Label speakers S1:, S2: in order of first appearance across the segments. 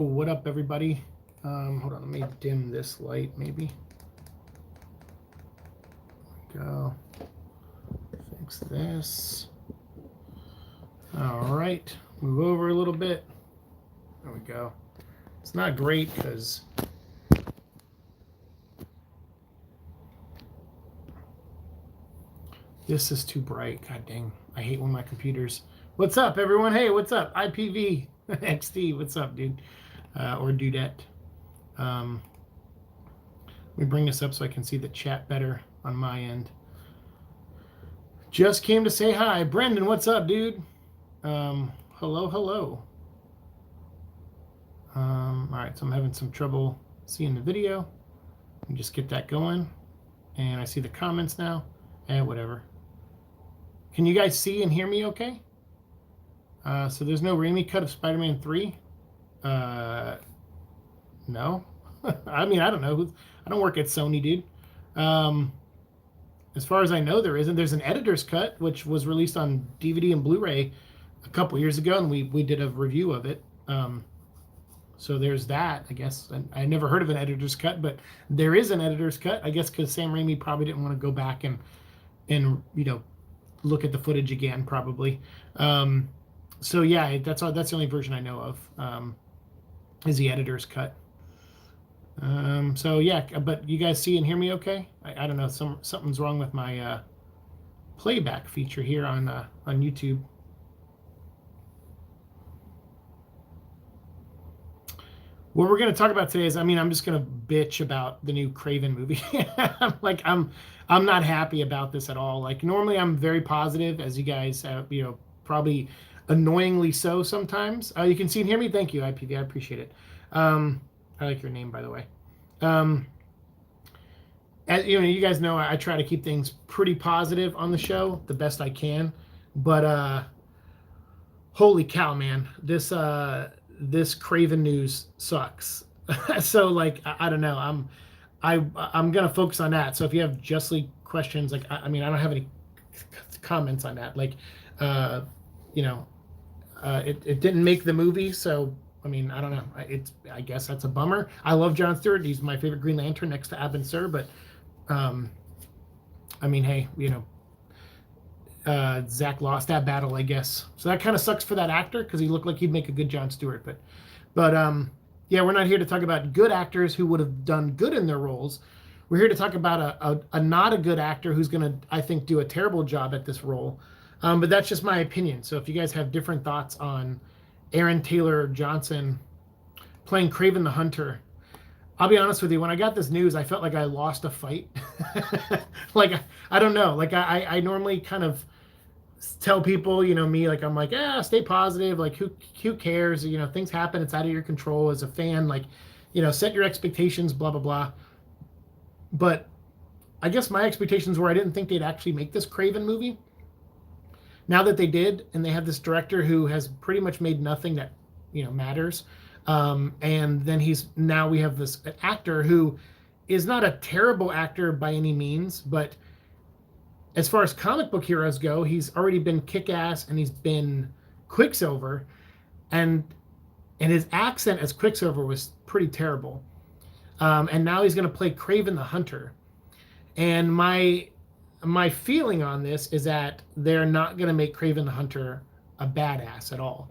S1: What up, everybody? Hold on, let me dim this light, maybe. Go. Fix this. All right, move over a little bit. There we go. It's not great because this is too bright. God dang, I hate when my computers. What's up, everyone? Hey, what's up? IPV XD, what's up, dude? Or dudette. Let me bring this up so I can see the chat better on my end. Just came to say hi. Brendan, what's up, dude? Hello. All right, so I'm having some trouble seeing the video. Let me just get that going. And I see the comments now. Whatever. Can you guys see and hear me okay? So there's no Raimi cut of Spider-Man 3? No. I mean, I don't know. I don't work at Sony, dude. As far as I know, there isn't. There's an editor's cut, which was released on DVD and Blu-ray a couple years ago, and we did a review of it. So there's that, I guess. I never heard of an editor's cut, but there is an editor's cut, I guess, because Sam Raimi probably didn't want to go back and look at the footage again, probably. So yeah, that's the only version I know of, is the editor's cut. So yeah, but you guys see and hear me okay? I don't know, something's wrong with my playback feature here on YouTube. What we're going to talk about today is, I'm just going to bitch about the new Craven movie. I'm not happy about this at all. Like, normally I'm very positive, as you guys, probably annoyingly so sometimes. You can see and hear me. Thank you, IPV. I appreciate it. I like your name, by the way. As you guys know, I try to keep things pretty positive on the show the best I can. But holy cow, man, this Craven news sucks. So like, I don't know. I'm gonna focus on that. So if you have justly questions, like I don't have any comments on that. Like, it didn't make the movie, so I don't know. I guess that's a bummer. I love Jon Stewart. He's my favorite Green Lantern next to Abin Sur. But hey, Zach lost that battle, I guess. So that kind of sucks for that actor, because he looked like he'd make a good Jon Stewart. But yeah, we're not here to talk about good actors who would have done good in their roles. We're here to talk about a not a good actor who's going to, I think, do a terrible job at this role. But that's just my opinion. So if you guys have different thoughts on Aaron Taylor Johnson playing Craven the Hunter, I'll be honest with you. When I got this news, I felt like I lost a fight. Like, I don't know. Like, I normally kind of tell people, me, like, I'm like, stay positive. Like, who cares? Things happen. It's out of your control as a fan. Like, set your expectations, blah, blah, blah. But I guess my expectations were I didn't think they'd actually make this Craven movie. Now that they did, and they have this director who has pretty much made nothing that, matters. And then we have this actor who is not a terrible actor by any means, but as far as comic book heroes go, he's already been Kick-Ass and he's been Quicksilver, and his accent as Quicksilver was pretty terrible. And now he's going to play Craven the Hunter. And my feeling on this is that they're not going to make Craven the Hunter a badass at all.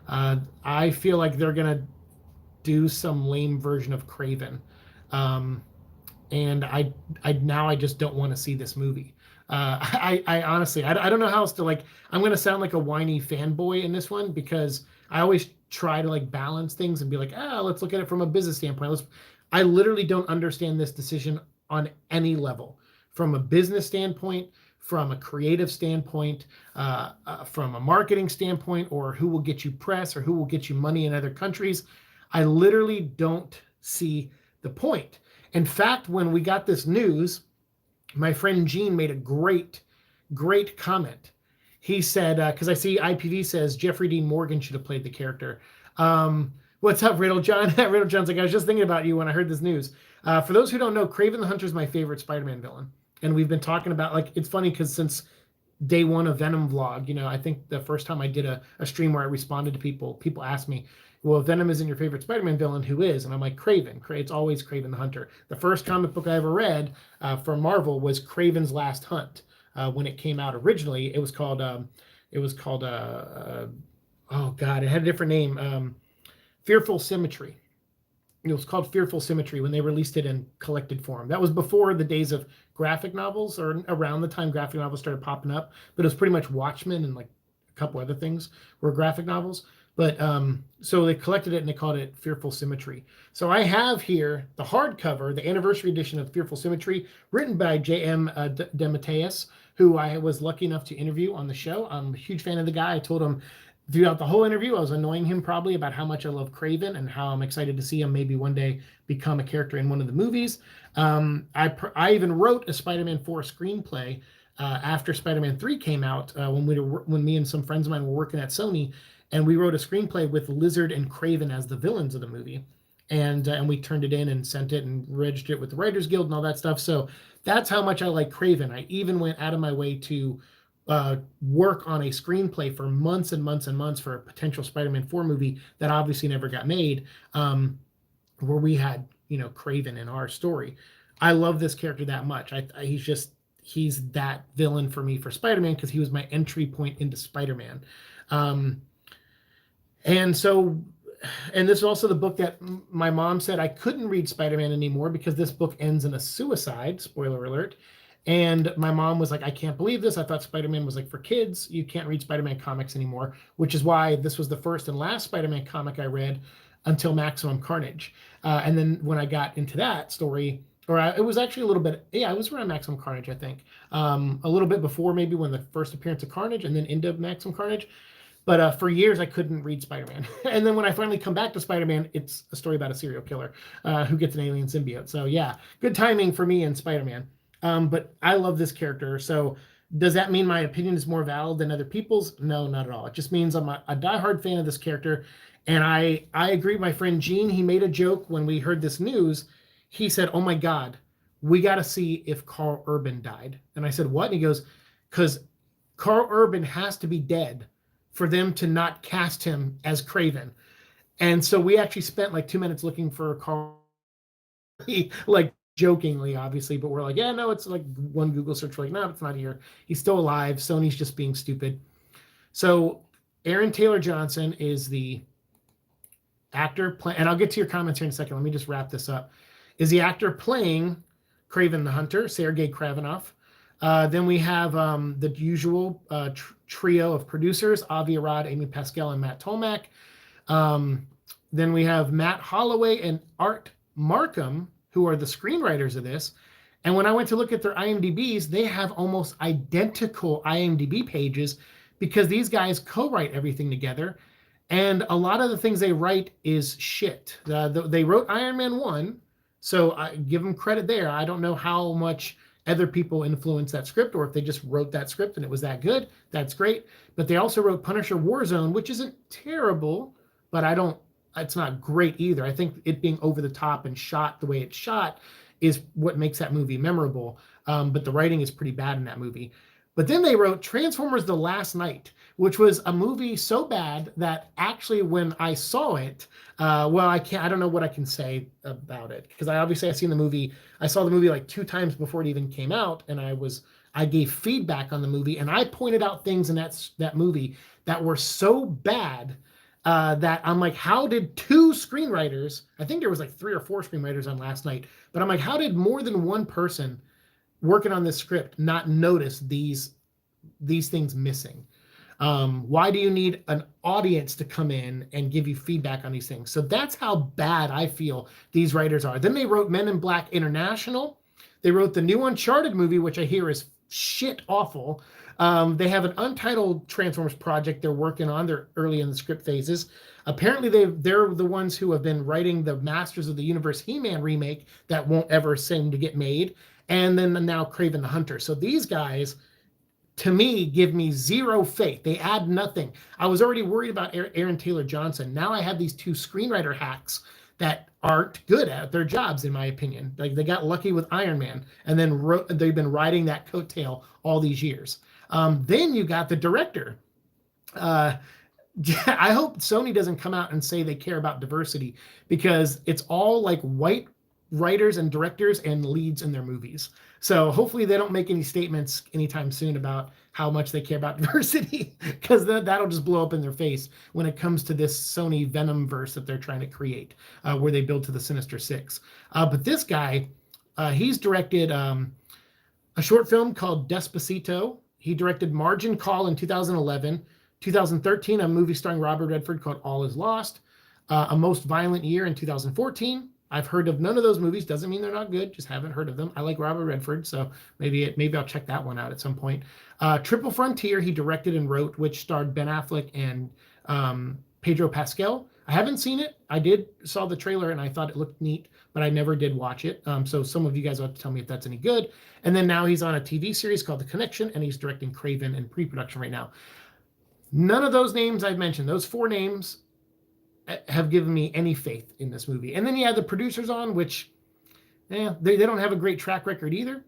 S1: I feel like they're going to do some lame version of Craven. And I just don't want to see this movie. I honestly, I don't know how else to, like, I'm going to sound like a whiny fanboy in this one, because I always try to, like, balance things and be like, let's look at it from a business standpoint. I literally don't understand this decision on any level, from a business standpoint, from a creative standpoint, from a marketing standpoint, or who will get you press or who will get you money in other countries. I literally don't see the point. In fact, when we got this news, my friend Gene made a great comment. He said, because I see IPV says Jeffrey Dean Morgan should have played the character. What's up, Riddle John? Riddle John's like, I was just thinking about you when I heard this news. For those who don't know, Craven the Hunter is my favorite Spider-Man villain. And we've been talking about, like, it's funny because since day one of Venom vlog, I think the first time I did a stream where I responded to people asked me, well, if Venom isn't your favorite Spider-Man villain, who is? And I'm like, Craven. It's always Craven the Hunter. The first comic book I ever read from Marvel was Craven's Last Hunt. When it came out originally, it was called oh God, it had a different name. Fearful Symmetry. It was called Fearful Symmetry when they released it in collected form. That was before the days of graphic novels, or around the time graphic novels started popping up. But it was pretty much Watchmen and like a couple other things were graphic novels. But so they collected it and they called it Fearful Symmetry. So I have here the hardcover, the anniversary edition of Fearful Symmetry, written by J.M. DeMatteis, who I was lucky enough to interview on the show. I'm a huge fan of the guy. I told him throughout the whole interview, I was annoying him probably about how much I love Craven and how I'm excited to see him maybe one day become a character in one of the movies. I even wrote a Spider-Man 4 screenplay after Spider-Man 3 came out when me and some friends of mine were working at Sony, and we wrote a screenplay with Lizard and Craven as the villains of the movie. And we turned it in and sent it and registered it with the Writers Guild and all that stuff. So that's how much I like Craven. I even went out of my way to work on a screenplay for months and months and months for a potential Spider-Man 4 movie that obviously never got made, where we had, Craven in our story. I love this character that much. He's that villain for me for Spider-Man because he was my entry point into Spider-Man. And this is also the book that my mom said I couldn't read Spider-Man anymore because this book ends in a suicide, spoiler alert. And my mom was like, I can't believe this. I thought Spider-Man was like for kids. You can't read Spider-Man comics anymore, which is why this was the first and last Spider-Man comic I read until Maximum Carnage. And then when I got into that story, it was actually a little bit, it was around Maximum Carnage, I think. A little bit before maybe when the first appearance of Carnage and then into Maximum Carnage. But for years, I couldn't read Spider-Man. And then when I finally come back to Spider-Man, it's a story about a serial killer who gets an alien symbiote. So yeah, good timing for me and Spider-Man. But I love this character. So does that mean my opinion is more valid than other people's? No, not at all. It just means I'm a diehard fan of this character. And I agree with my friend Gene. He made a joke when we heard this news. He said, oh my God, we got to see if Carl Urban died. And I said, what? And he goes, because Carl Urban has to be dead for them to not cast him as Craven. And so we actually spent like 2 minutes looking for Carl, like jokingly, obviously, but we're like, yeah, no, it's like one Google search, like, no, it's not here. He's still alive. Sony's just being stupid. So Aaron Taylor Johnson is the actor, and I'll get to your comments here in a second. Let me just wrap this up. Is the actor playing Craven the Hunter, Sergei Kravinoff. Then we have the usual trio of producers, Avi Arad, Amy Pascal, and Matt Tolmach. Then we have Matt Holloway and Art Markham, who are the screenwriters of this. And when I went to look at their IMDb's, they have almost identical IMDb pages because these guys co-write everything together. And a lot of the things they write is shit. They wrote Iron Man 1, so I give them credit there. I don't know how much other people influenced that script, or if they just wrote that script and it was that good. That's great. But they also wrote Punisher Warzone, which isn't terrible, but it's not great either. I think it being over the top and shot the way it's shot is what makes that movie memorable. But the writing is pretty bad in that movie. But then they wrote Transformers The Last Night, which was a movie so bad that actually when I saw it, I don't know what I can say about it, because I've seen the movie. I saw the movie like 2 times before it even came out, and I gave feedback on the movie, and I pointed out things in that movie that were so bad that I'm like, how did 2 screenwriters, I think there was like 3 or 4 screenwriters on Last Night, but I'm like, how did more than one person working on this script not notice these things missing? Why do you need an audience to come in and give you feedback on these things? So that's how bad I feel these writers are. Then they wrote Men in Black International. They wrote the new Uncharted movie, which I hear is shit awful. They have an Untitled Transformers project they're working on. They're early in the script phases. Apparently, they're the ones who have been writing the Masters of the Universe He-Man remake that won't ever seem to get made. And then now Craven the Hunter. So these guys, to me, give me zero faith. They add nothing. I was already worried about Aaron Taylor Johnson. Now I have these 2 screenwriter hacks that aren't good at their jobs, in my opinion. Like, they got lucky with Iron Man, and then they've been riding that coattail all these years. Then you got the director. I hope Sony doesn't come out and say they care about diversity, because it's all like white writers and directors and leads in their movies. So hopefully they don't make any statements anytime soon about how much they care about diversity, because that'll just blow up in their face when it comes to this Sony Venom verse that they're trying to create, where they build to the Sinister Six. But this guy, he's directed a short film called Despacito. He directed Margin Call in 2011. 2013, a movie starring Robert Redford called All Is Lost. A Most Violent Year in 2014. I've heard of none of those movies. Doesn't mean they're not good. Just haven't heard of them. I like Robert Redford, so maybe I'll check that one out at some point. Triple Frontier, he directed and wrote, which starred Ben Affleck and Pedro Pascal. I haven't seen it. Saw the trailer and I thought it looked neat, but I never did watch it. So some of you guys ought to tell me if that's any good. And then now he's on a TV series called The Connection, and he's directing Craven in pre-production right now. None of those names I've mentioned, those four names, have given me any faith in this movie. And then you have the producers on, which they don't have a great track record either.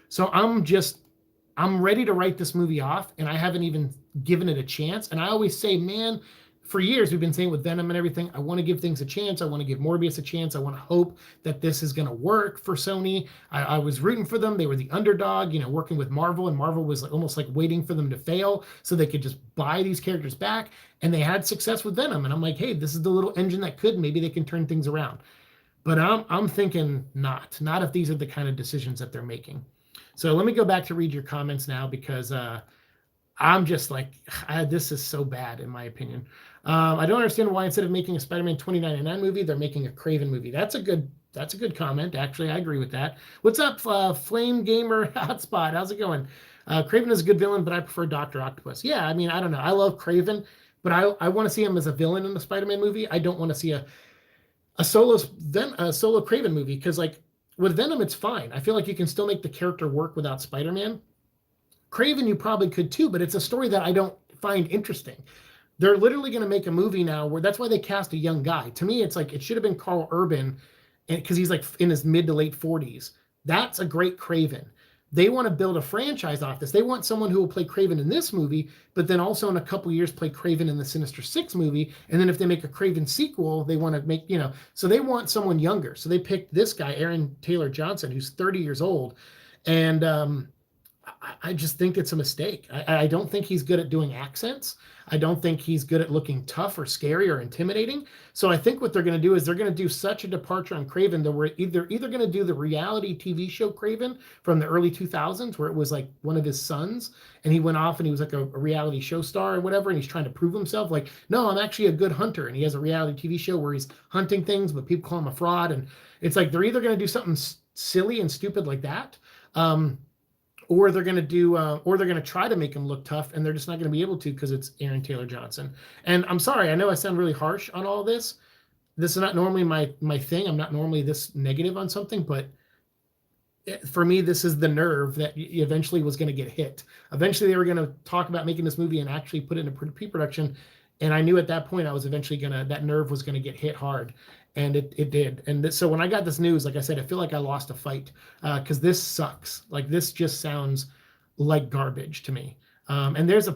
S1: So I'm ready to write this movie off, and I haven't even given it a chance. And I always say, man, for years we've been saying with Venom and everything, I want to give things a chance. I want to give Morbius a chance. I want to hope that this is going to work for Sony. I was rooting for them. They were the underdog, working with Marvel, and Marvel was almost like waiting for them to fail so they could just buy these characters back. And they had success with Venom. And I'm like, hey, this is the little engine that could. Maybe they can turn things around. But I'm thinking not if these are the kind of decisions that they're making. So let me go back to read your comments now, because I'm just like, this is so bad in my opinion. I don't understand why instead of making a Spider-Man 2099 movie, they're making a Craven movie. That's a good comment. Actually, I agree with that. What's up, Flame Gamer Hotspot? How's it going? Craven is a good villain, but I prefer Dr. Octopus. Yeah, I mean, I don't know. I love Craven, but I want to see him as a villain in the Spider-Man movie. I don't want to see a solo Craven movie, because like with Venom, it's fine. I feel like you can still make the character work without Spider-Man. Craven, you probably could too, but it's a story that I don't find interesting. They're literally going to make a movie now where that's why they cast a young guy. To me, it's like it should have been Carl Urban, because he's like in his mid to late 40s. That's a great Craven. They want to build a franchise off this. They want someone who will play Craven in this movie, but then also in a couple years play Craven in the Sinister Six movie. And then if they make a Craven sequel, they want to make, so they want someone younger. So they picked this guy, Aaron Taylor Johnson, who's 30 years old. And I just think it's a mistake. I don't think he's good at doing accents. I don't think he's good at looking tough or scary or intimidating. So I think what they're going to do is they're going to do such a departure on Craven that we're either going to do the reality TV show Craven from the early 2000s, where it was like one of his sons, and he went off and he was like a reality show star or whatever, and he's trying to prove himself. Like, no, I'm actually a good hunter. And he has a reality TV show where he's hunting things, but people call him a fraud. And it's like they're either going to do something silly and stupid like that, or they're going to try to make him look tough, and they're just not going to be able to, because it's Aaron Taylor Johnson. And I'm sorry, I know I sound really harsh on all this. This is not normally my thing. I'm not normally this negative on something, but for me, this is the nerve that eventually was going to get hit. Eventually, they were going to talk about making this movie and actually put it into pre-production. And I knew at that point I was eventually that nerve was going to get hit hard. And it did. And so when I got this news, like I said, I feel like I lost a fight, because this sucks. Like, this just sounds like garbage to me. And there's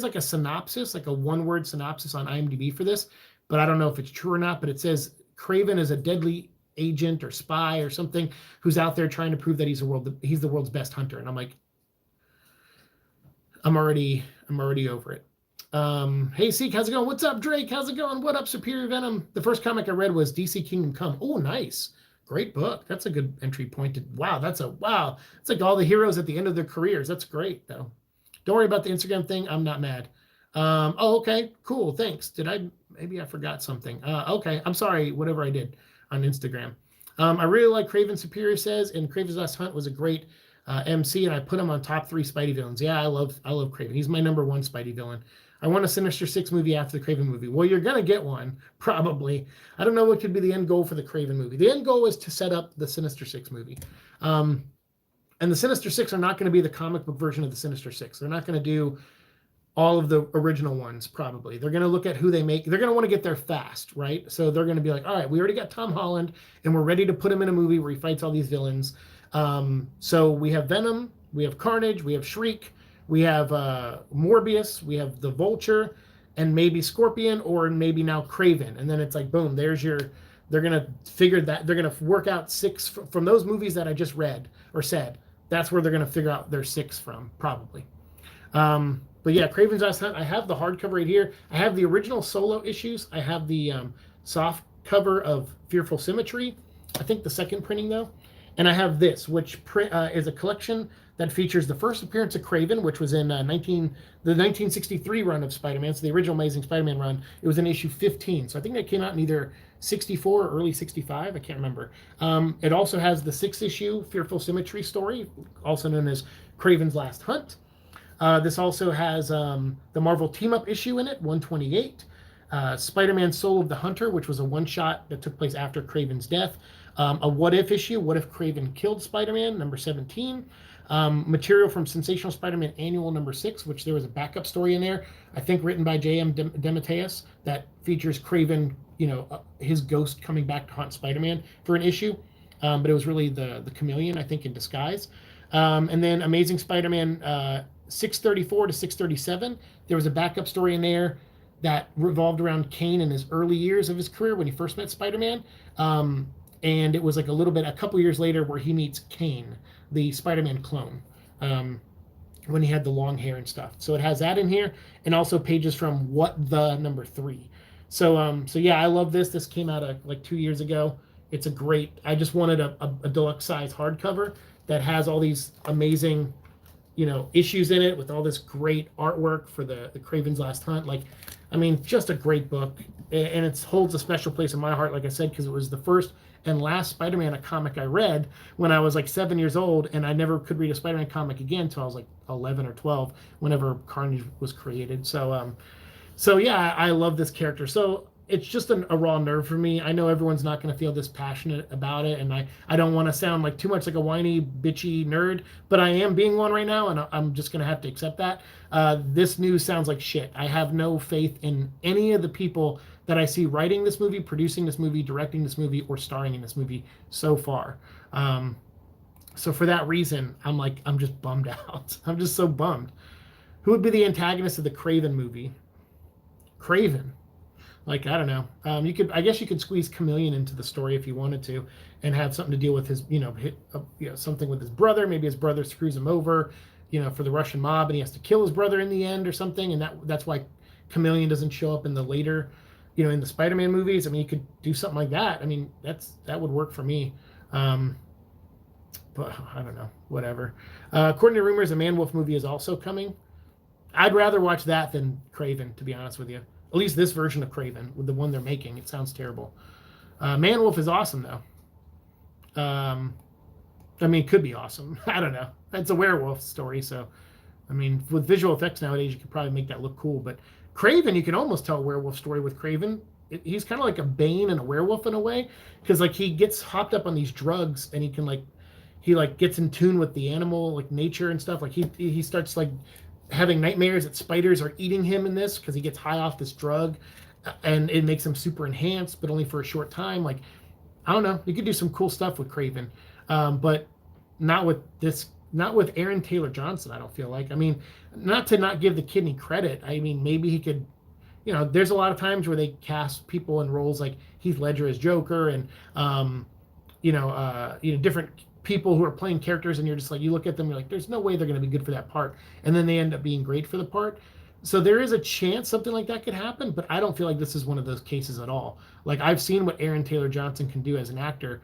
S1: like a synopsis, like a one-word synopsis on IMDb for this, but I don't know if it's true or not. But it says Craven is a deadly agent or spy or something who's out there trying to prove that he's the world's best hunter. And I'm like, I'm already over it. Hey, Seek, how's it going? What's up, Drake? How's it going? What up, Superior Venom? The first comic I read was DC Kingdom Come. Oh, nice. Great book. That's a good entry point. Wow. It's like all the heroes at the end of their careers. That's great, though. Don't worry about the Instagram thing. I'm not mad. Okay, cool. Thanks. Maybe I forgot something. Okay. I'm sorry, whatever I did on Instagram. I really like Craven, Superior says, and Craven's Last Hunt was a great MC, and I put him on top 3 Spidey villains. Yeah, I love Craven. He's my number 1 Spidey villain. I want a Sinister Six movie after the Craven movie. Well, you're going to get one, probably. I don't know what could be the end goal for the Craven movie. The end goal is to set up the Sinister Six movie. And the Sinister Six are not going to be the comic book version of the Sinister Six. They're not going to do all of the original ones, probably. They're going to look at who they make. They're going to want to get there fast, right? So they're going to be like, all right, we already got Tom Holland, and we're ready to put him in a movie where he fights all these villains. So we have Venom, we have Carnage, we have Shriek, we have Morbius, we have the Vulture, and maybe Scorpion, or maybe now Craven, and then it's like boom, there's your. They're gonna figure that they're gonna work out 6 from those movies that I just read or said. That's where they're gonna figure out their 6 from, probably. But yeah, Craven's Last Hunt. I have the hardcover right here. I have the original solo issues. I have the soft cover of Fearful Symmetry. I think the second printing though, and I have this, which is a collection that features the first appearance of Craven, which was in the 1963 run of Spider-Man. So the original Amazing Spider-Man run. It was in issue 15. So I think that came out in either 64 or early 65. I can't remember. It also has the 6th issue Fearful Symmetry story, also known as Craven's Last Hunt. This also has the Marvel Team-Up issue in it, 128. Spider-Man Soul of the Hunter, which was a one-shot that took place after Craven's death. A What If issue, What If Craven Killed Spider-Man, number 17. Material from Sensational Spider-Man Annual number 6, which there was a backup story in there, I think written by J.M. DeMatteis, that features Craven, his ghost coming back to haunt Spider-Man for an issue. But it was really the chameleon, I think, in disguise. And then Amazing Spider-Man 634 to 637, there was a backup story in there that revolved around Kane in his early years of his career when he first met Spider-Man. And it was like a couple years later where he meets Kane, the Spider-Man clone, when he had the long hair and stuff. So it has that in here, and also pages from What the number 3. So yeah, I love this. This came out like 2 years ago. It's a great. I just wanted a deluxe size hardcover that has all these amazing, issues in it with all this great artwork for the Craven's Last Hunt. Like, I mean, just a great book, and it holds a special place in my heart, like I said, because it was the first and last Spider-Man comic I read when I was like 7 years old, and I never could read a Spider-Man comic again until I was like 11 or 12, whenever Carnage was created. So yeah, I love this character. So it's just a raw nerve for me. I know everyone's not going to feel this passionate about it, and I don't want to sound like too much like a whiny, bitchy nerd, but I am being one right now, and I'm just going to have to accept that. This news sounds like shit. I have no faith in any of the people that I see writing this movie, producing this movie, directing this movie, or starring in this movie so far. So for that reason, I'm just bummed out. I'm just so bummed. Who would be the antagonist of the Craven movie? Craven. Like, I don't know. I guess you could squeeze Chameleon into the story if you wanted to, and have something to deal with his, something with his brother. Maybe his brother screws him over, for the Russian mob, and he has to kill his brother in the end or something. And that's why Chameleon doesn't show up in the later, in the Spider-Man movies. I mean, you could do something like that. I mean, that would work for me. But I don't know. Whatever. According to rumors, a Man-Wolf movie is also coming. I'd rather watch that than Craven, to be honest with you. At least this version of Craven, with the one they're making. It sounds terrible. Man-Wolf is awesome, though. I mean, it could be awesome. I don't know. It's a werewolf story, so... I mean, with visual effects nowadays, you could probably make that look cool. But Craven, you can almost tell a werewolf story with Craven. He's kind of like a Bane and a werewolf in a way. Because, like, he gets hopped up on these drugs, and he gets in tune with the animal, like, nature and stuff. Like, he starts, like... having nightmares that spiders are eating him in this because he gets high off this drug, and it makes him super enhanced, but only for a short time. Like, I don't know, you could do some cool stuff with Craven, but not with Aaron Taylor Johnson. I don't feel like. I mean, not to not give the kid any credit. I mean, maybe he could. There's a lot of times where they cast people in roles like Heath Ledger as Joker, and different people who are playing characters, and you're just like, you look at them, you're like, there's no way they're going to be good for that part, and then they end up being great for the part. So there is a chance something like that could happen, but I don't feel like this is one of those cases at all. Like, I've seen what Aaron Taylor Johnson can do as an actor,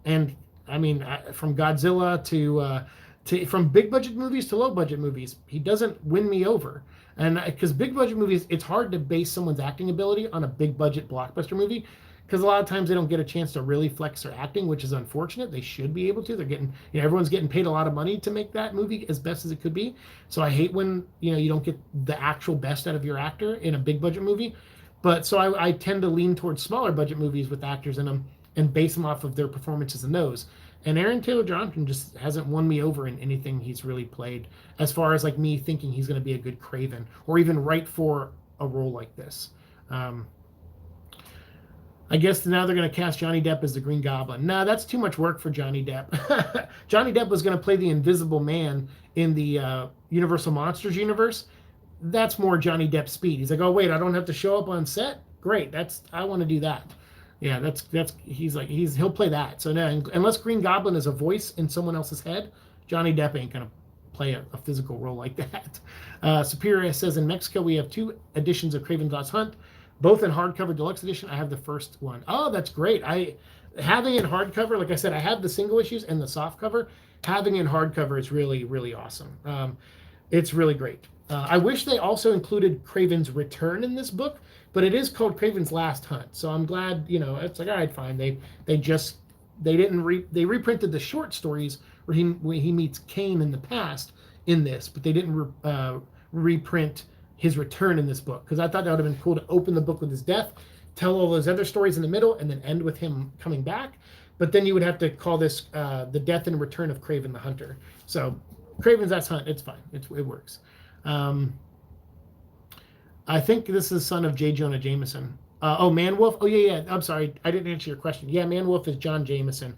S1: and I mean, from Godzilla to from big budget movies to low budget movies, he doesn't win me over. And because big budget movies, it's hard to base someone's acting ability on a big budget blockbuster movie, because a lot of times they don't get a chance to really flex their acting, which is unfortunate. They should be able to. They're getting, everyone's getting paid a lot of money to make that movie as best as it could be. So I hate when, you don't get the actual best out of your actor in a big budget movie. But so I tend to lean towards smaller budget movies with actors in them and base them off of their performances in those. And Aaron Taylor Johnson just hasn't won me over in anything he's really played, as far as like me thinking he's going to be a good Craven or even right for a role like this. I guess now they're going to cast Johnny Depp as the Green Goblin. Nah, that's too much work for Johnny Depp. Johnny Depp was going to play the Invisible Man in the Universal Monsters universe, that's more Johnny Depp speed. He's like, oh wait, I don't have to show up on set. Great, I want to do that. Yeah, that's he'll play that. So now, unless Green Goblin is a voice in someone else's head, Johnny Depp ain't gonna play a physical role like that. Superior says in Mexico we have 2 editions of Kraven's Last Hunt, both in hardcover deluxe edition. I have the first one. Oh, that's great. Having it in hardcover, like I said, I have the single issues and the soft cover. Having it in hardcover is really, really awesome. It's really great. I wish they also included Craven's return in this book, but it is called Craven's Last Hunt. So I'm glad, it's like, all right, fine. They reprinted the short stories where he meets Kane in the past in this, but they didn't reprint his return in this book, because I thought that would have been cool to open the book with his death, tell all those other stories in the middle, and then end with him coming back. But then you would have to call this the death and return of Craven the Hunter. So Craven's Last Hunt, it's fine. It works. I think this is son of J. Jonah Jameson. Man-Wolf. Oh, yeah. I'm sorry. I didn't answer your question. Yeah, Man-Wolf is John Jameson.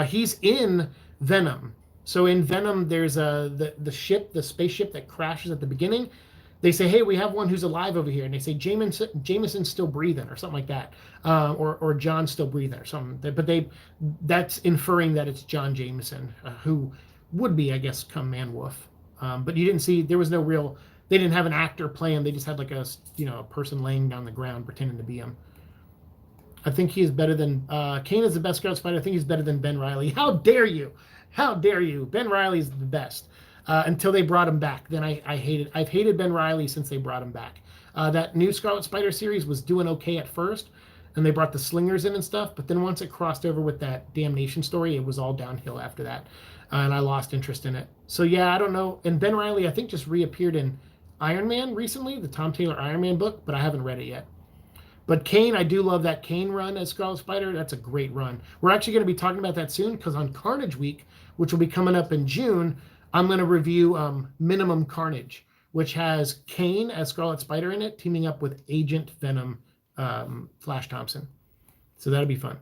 S1: He's in Venom. So in Venom, there's the spaceship that crashes at the beginning. They say, hey, we have one who's alive over here. And they say, Jameson's still breathing or something like that. Or John's still breathing or something. But that's inferring that it's John Jameson, who would be, I guess, come Man-Wolf. But you didn't see, there was no real, they didn't have an actor play him. They just had like a person laying down the ground pretending to be him. I think he is better than, Kane is the best Scarlet Spider. I think he's better than Ben Reilly. How dare you? How dare you? Ben Reilly is the best. Until they brought him back. Then I've hated Ben Reilly since they brought him back. That new Scarlet Spider series was doing okay at first, and they brought the Slingers in and stuff, but then once it crossed over with that Damnation story, it was all downhill after that, and I lost interest in it. So yeah, I don't know. And Ben Reilly, I think, just reappeared in Iron Man recently, the Tom Taylor Iron Man book, but I haven't read it yet. But Kane, I do love that Kane run as Scarlet Spider. That's a great run. We're actually going to be talking about that soon, because on Carnage Week, which will be coming up in June, I'm going to review Minimum Carnage, which has Kane as Scarlet Spider in it, teaming up with Agent Venom, Flash Thompson. So that'll be fun.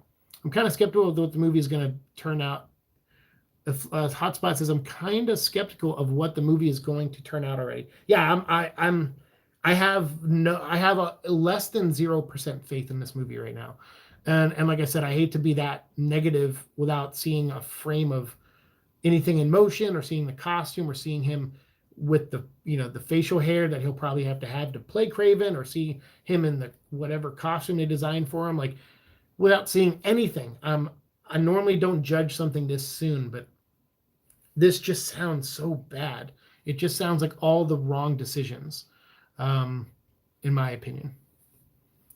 S1: I'm kind of skeptical of what the movie is going to turn out. Hotspot says I'm kind of skeptical of what the movie is going to turn out already. Yeah, I have a less than 0% faith in this movie right now, and like I said, I hate to be that negative without seeing a frame of anything in motion, or seeing the costume, or seeing him with the the facial hair that he'll probably have to play Craven, or see him in the whatever costume they designed for him, like without seeing anything. I normally don't judge something this soon, but this just sounds so bad. It just sounds like all the wrong decisions, in my opinion.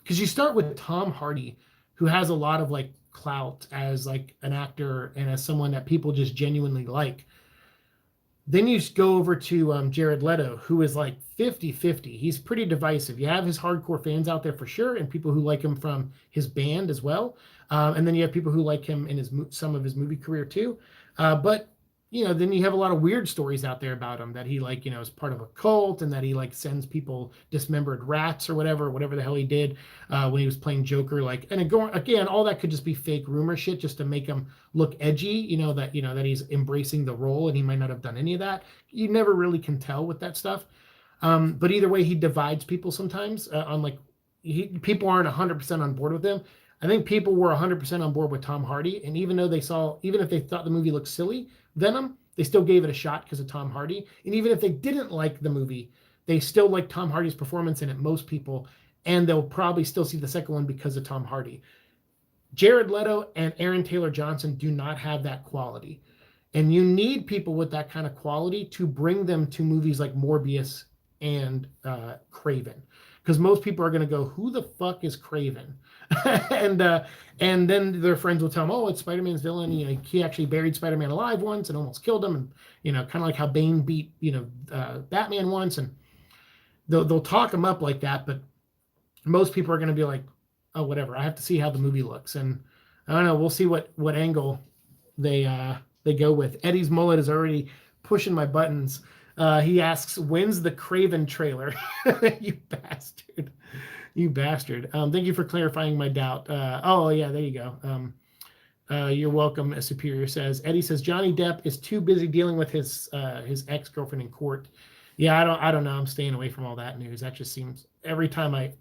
S1: Because you start with Tom Hardy, who has a lot of like clout as like an actor and as someone that people just genuinely like. Then you go over to Jared Leto, who is like 50-50. He's pretty divisive. You have his hardcore fans out there for sure, and people who like him from his band as well. And then you have people who like him in some of his movie career too. But then you have a lot of weird stories out there about him, that he is part of a cult, and that he sends people dismembered rats or whatever the hell he did when he was playing Joker. And again, all that could just be fake rumor shit just to make him look edgy, that he's embracing the role, and he might not have done any of that. You never really can tell with that stuff. But either way, he divides people sometimes people aren't 100% on board with him. I think people were 100% on board with Tom Hardy, and even if they thought the movie looked silly, Venom, they still gave it a shot because of Tom Hardy. And even if they didn't like the movie, they still like Tom Hardy's performance in it, most people, and they'll probably still see the second one because of Tom Hardy. Jared Leto and Aaron Taylor Johnson do not have that quality. And you need people with that kind of quality to bring them to movies like Morbius and Craven. Because most people are going to go, who the fuck is Craven? and then their friends will tell them, oh, it's Spider-Man's villain. He actually buried Spider-Man alive once and almost killed him. And, kind of like how Bane beat, Batman once. And they'll talk him up like that. But most people are going to be like, oh, whatever. I have to see how the movie looks. And I don't know. We'll see what angle they go with. Eddie's mullet is already pushing my buttons. He asks, when's the Craven trailer? You bastard. You bastard. Thank you for clarifying my doubt. Oh, yeah, there you go. You're welcome, Superior says. Eddie says, Johnny Depp is too busy dealing with his ex-girlfriend in court Yeah, I don't know. I'm staying away from all that news. That just seems every time I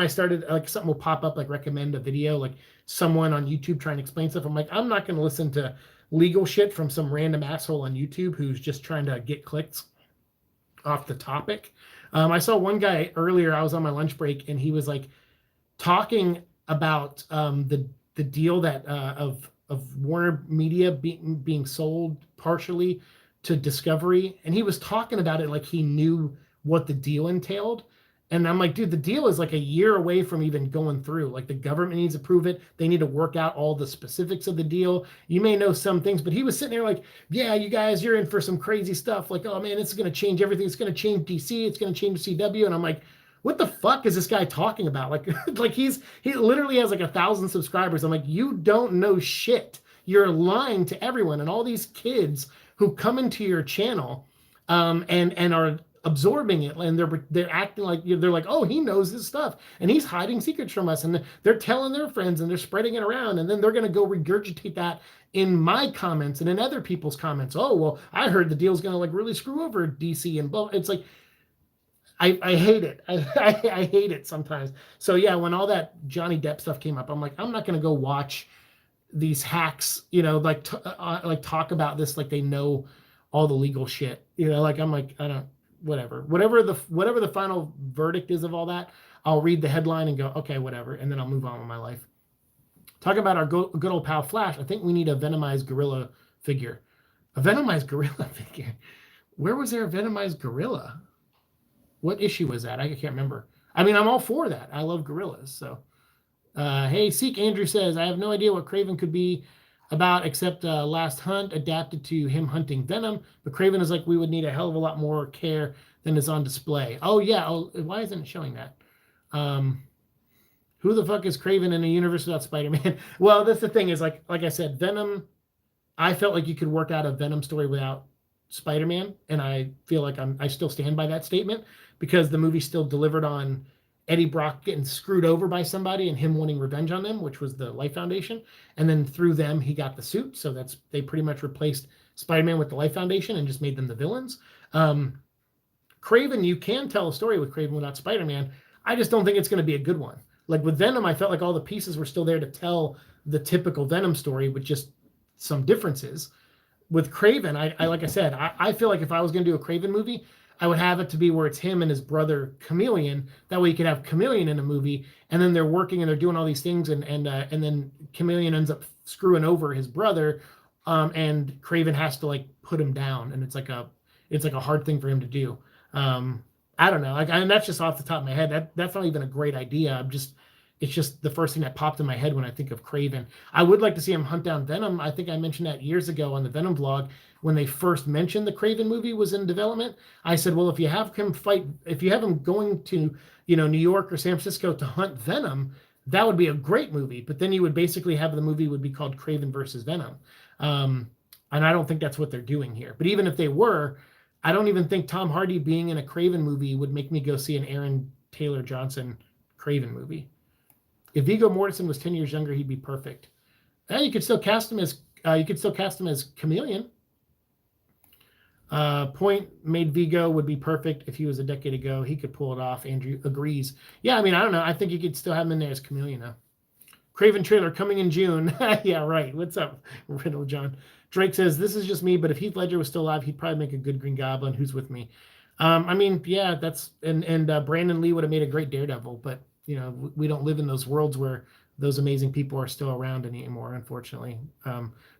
S1: started, like something will pop up, like recommend a video, like someone on YouTube trying to explain stuff. I'm like, I'm not going to listen to legal shit from some random asshole on YouTube who's just trying to get clicks off the topic. I saw one guy earlier. I was on my lunch break, and he was like talking about the deal that of Warner Media being sold partially to Discovery, and he was talking about it like he knew what the deal entailed. And I'm like, dude, the deal is like a year away from even going through. Like the government needs to approve it. They need to work out all the specifics of the deal. You may know some things, but he was sitting there like, yeah, you guys, you're in for some crazy stuff. Like, oh man, it's going to change everything. It's going to change DC. It's going to change CW. And I'm like, what the fuck is this guy talking about? Like, like he literally has like 1,000 subscribers. I'm like, you don't know shit. You're lying to everyone, and all these kids who come into your channel, and are absorbing it, and they're acting like they're like, oh, he knows this stuff, and he's hiding secrets from us, and they're telling their friends, and they're spreading it around, and then they're going to go regurgitate that in my comments and in other people's comments. Oh, well, I heard the deal's going to like really screw over DC and blah. It's like I hate it. I hate it sometimes. So yeah, when all that Johnny Depp stuff came up, I'm like, I'm not gonna go watch these hacks, like talk about this like they know all the legal shit. Like I'm like, I don't, whatever the final verdict is of all that, I'll read the headline and go, okay, whatever, and then I'll move on with my life. Talk about our good old pal Flash. I think we need a venomized gorilla figure. A venomized gorilla figure. Where was there a venomized gorilla? What issue was that? I can't remember. I mean, I'm all for that. I love gorillas. So, hey, Seek Andrew says, I have no idea what Craven could be about except Last Hunt adapted to him hunting Venom. But Craven is like, we would need a hell of a lot more care than is on display. Oh, yeah. Oh, why isn't it showing that? Who the fuck is Craven in a universe without Spider-Man? Well, that's the thing is like I said, Venom, I felt like you could work out a Venom story without Spider-Man, and I feel like I still stand by that statement because the movie still delivered on Eddie Brock getting screwed over by somebody and him wanting revenge on them, which was the Life Foundation, and then through them he got the suit. So they pretty much replaced Spider-Man with the Life Foundation and just made them the villains. Craven, you can tell a story with Craven without Spider-Man. I just don't think it's going to be a good one. Like with Venom, I felt like all the pieces were still there to tell the typical Venom story with just some differences. With Craven, I like I said, I feel like if I was going to do a Craven movie, I would have it to be where it's him and his brother Chameleon. That way you could have Chameleon in a movie, and then they're working and they're doing all these things, and then Chameleon ends up screwing over his brother, and Craven has to like put him down, and it's like a hard thing for him to do. I don't know, like, and that's just off the top of my head. That's not even a great idea. It's just the first thing that popped in my head when I think of Craven. I would like to see him hunt down Venom. I think I mentioned that years ago on the Venom vlog when they first mentioned the Craven movie was in development. I said, well, if you have him going to, New York or San Francisco to hunt Venom, that would be a great movie. But then you would basically have the movie would be called Craven versus Venom. And I don't think that's what they're doing here. But even if they were, I don't even think Tom Hardy being in a Craven movie would make me go see an Aaron Taylor Johnson Craven movie. If Viggo Mortensen was 10 years younger, he'd be perfect. You could still cast him as Chameleon. Point made Viggo would be perfect if he was a decade ago. He could pull it off. Andrew agrees. Yeah, I mean, I don't know. I think you could still have him in there as Chameleon now. Craven trailer coming in June. Yeah, right. What's up, Riddle John? Drake says, this is just me, but if Heath Ledger was still alive, he'd probably make a good Green Goblin. Who's with me? I mean, yeah, that's and Brandon Lee would have made a great Daredevil, but we don't live in those worlds where those amazing people are still around anymore, unfortunately.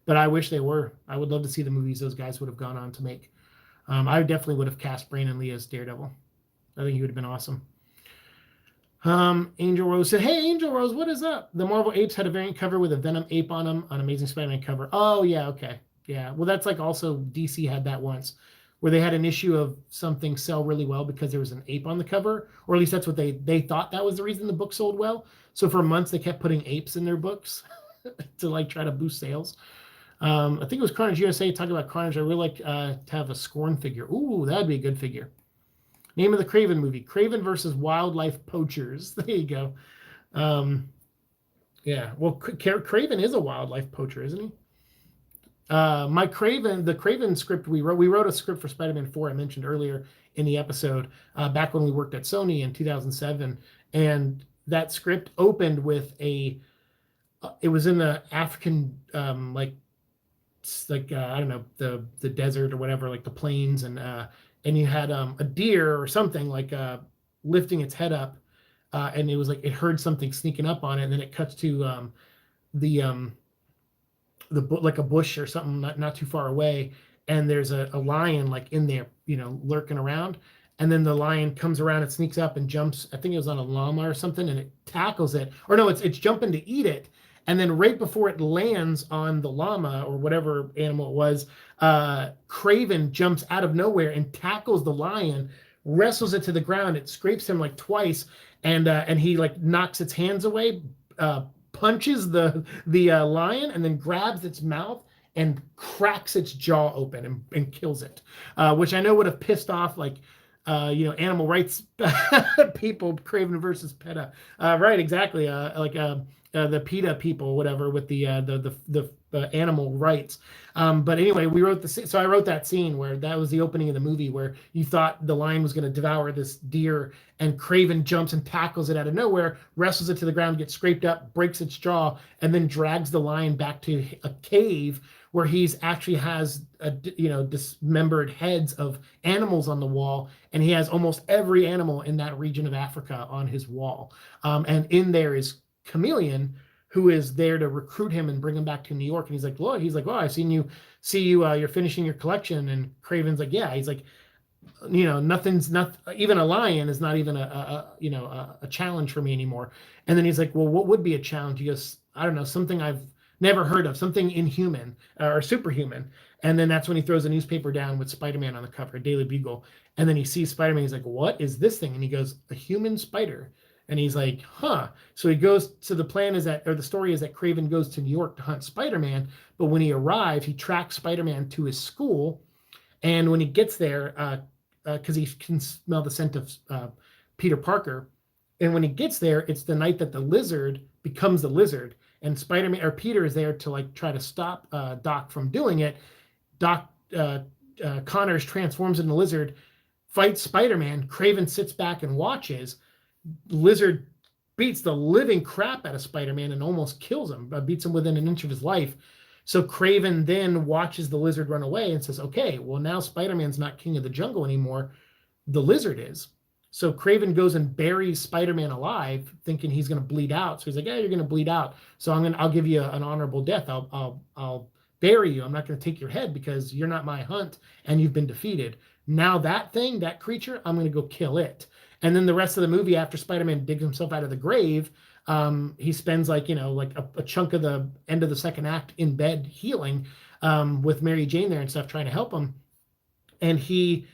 S1: But I wish they were. I would love to see the movies those guys would have gone on to make. I definitely would have cast Brandon Lee as Daredevil. I think he would have been awesome. Angel Rose said, hey, Angel Rose, what is up? The Marvel Apes had a variant cover with a Venom ape on them on Amazing Spider-Man cover. Oh, yeah, okay. Yeah, well, that's like also DC had that once, where they had an issue of something sell really well because there was an ape on the cover, or at least that's what they thought that was the reason the book sold well. So for months they kept putting apes in their books to like try to boost sales. I think it was Carnage USA talking about Carnage. I really like to have a Scorn figure. Ooh, that'd be a good figure. Name of the Craven movie: Craven versus Wildlife Poachers. There you go. Yeah, well, Craven is a wildlife poacher, isn't he? The Craven script we wrote a script for Spider-Man 4 I mentioned earlier in the episode, back when we worked at Sony in 2007, and that script opened with it was in the African, I don't know, the desert or whatever, like the plains, and you had a deer or something, lifting its head up, and it was like it heard something sneaking up on it, and then it cuts to the like a bush or something not too far away, and there's a lion like in there, lurking around, and then the lion comes around and sneaks up and jumps. I think it was on a llama or something, and it tackles it, or no, it's jumping to eat it. And then right before it lands on the llama or whatever animal it was, Craven jumps out of nowhere and tackles the lion, wrestles it to the ground. It scrapes him like twice, and he like knocks its hands away, punches the lion, and then grabs its mouth and cracks its jaw open and kills it, which I know would have pissed off animal rights people. Craven versus PETA, right? Exactly. The PETA people, whatever, with the animal rights. But anyway, so I wrote that scene where that was the opening of the movie, where you thought the lion was going to devour this deer, and Craven jumps and tackles it out of nowhere, wrestles it to the ground, gets scraped up, breaks its jaw, and then drags the lion back to a cave where he's actually has dismembered heads of animals on the wall, and he has almost every animal in that region of Africa on his wall. And in there is Chameleon, who is there to recruit him and bring him back to New York. And he's like, "Oh, I've seen you. You're finishing your collection." And Craven's like, "Yeah." He's like, nothing's not even a lion is not even a challenge for me anymore. And then he's like, "Well, what would be a challenge?" He goes, "I don't know, something I've never heard of, something inhuman or superhuman." And then that's when he throws a newspaper down with Spider-Man on the cover, Daily Bugle. And then he sees Spider-Man. He's like, "What is this thing?" And he goes, "A human spider." And he's like, "Huh." So he goes. So the story is that Craven goes to New York to hunt Spider-Man. But when he arrives, he tracks Spider-Man to his school. And when he gets there, because he can smell the scent of Peter Parker, and when he gets there, it's the night that the Lizard becomes the Lizard, and Spider-Man or Peter is there to try to stop Doc from doing it. Doc Connors transforms into Lizard, fights Spider-Man. Craven sits back and watches. Lizard beats the living crap out of Spider-Man and almost kills him, beats him within an inch of his life. So Craven then watches the Lizard run away and says, "Okay, well, now Spider-Man's not king of the jungle anymore. The Lizard is." So Craven goes and buries Spider-Man alive, thinking he's going to bleed out. So he's like, "Yeah, you're going to bleed out. So I'll give you an honorable death. I'll bury you. I'm not going to take your head because you're not my hunt and you've been defeated. Now that creature, I'm going to go kill it." And then the rest of the movie, after Spider-Man digs himself out of the grave, he spends a chunk of the end of the second act in bed healing, with Mary Jane there and stuff, trying to help him. And he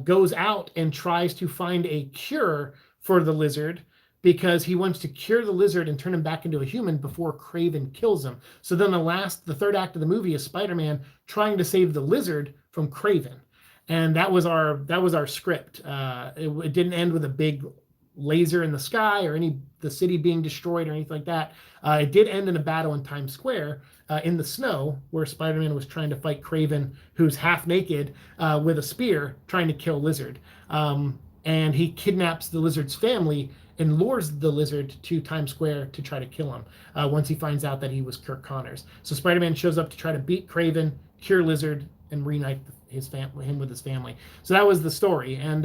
S1: goes out and tries to find a cure for the Lizard, because he wants to cure the Lizard and turn him back into a human before Craven kills him. So then the third act of the movie is Spider-Man trying to save the Lizard from Craven. And that was our script. It didn't end with a big laser in the sky or the city being destroyed or anything like that. It did end in a battle in Times Square, in the snow, where Spider-Man was trying to fight Craven, who's half naked, with a spear, trying to kill Lizard. And he kidnaps the Lizard's family and lures the Lizard to Times Square to try to kill him, once he finds out that he was Kirk Connors. So Spider-Man shows up to try to beat Craven, cure Lizard, and reunite him with his family. So that was the story. And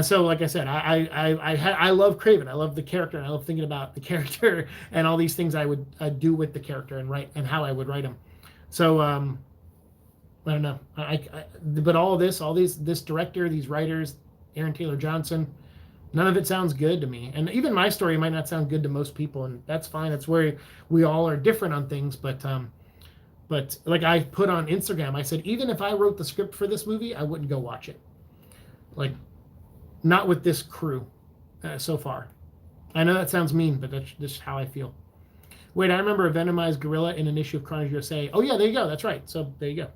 S1: so, like I said, I love Craven. I love the character, and I love thinking about the character and all these things I would do with the character and write, and how I would write him. So I don't know. But all of this director, these writers, Aaron Taylor Johnson, none of it sounds good to me. And even my story might not sound good to most people, and that's fine. That's where we all are different on things. But like I put on Instagram, I said, even if I wrote the script for this movie, I wouldn't go watch it. Like, not with this crew so far. I know that sounds mean, but that's just how I feel. Wait, I remember a Venomized gorilla in an issue of Carnage USA. Oh, yeah, there you go. That's right. So there you go.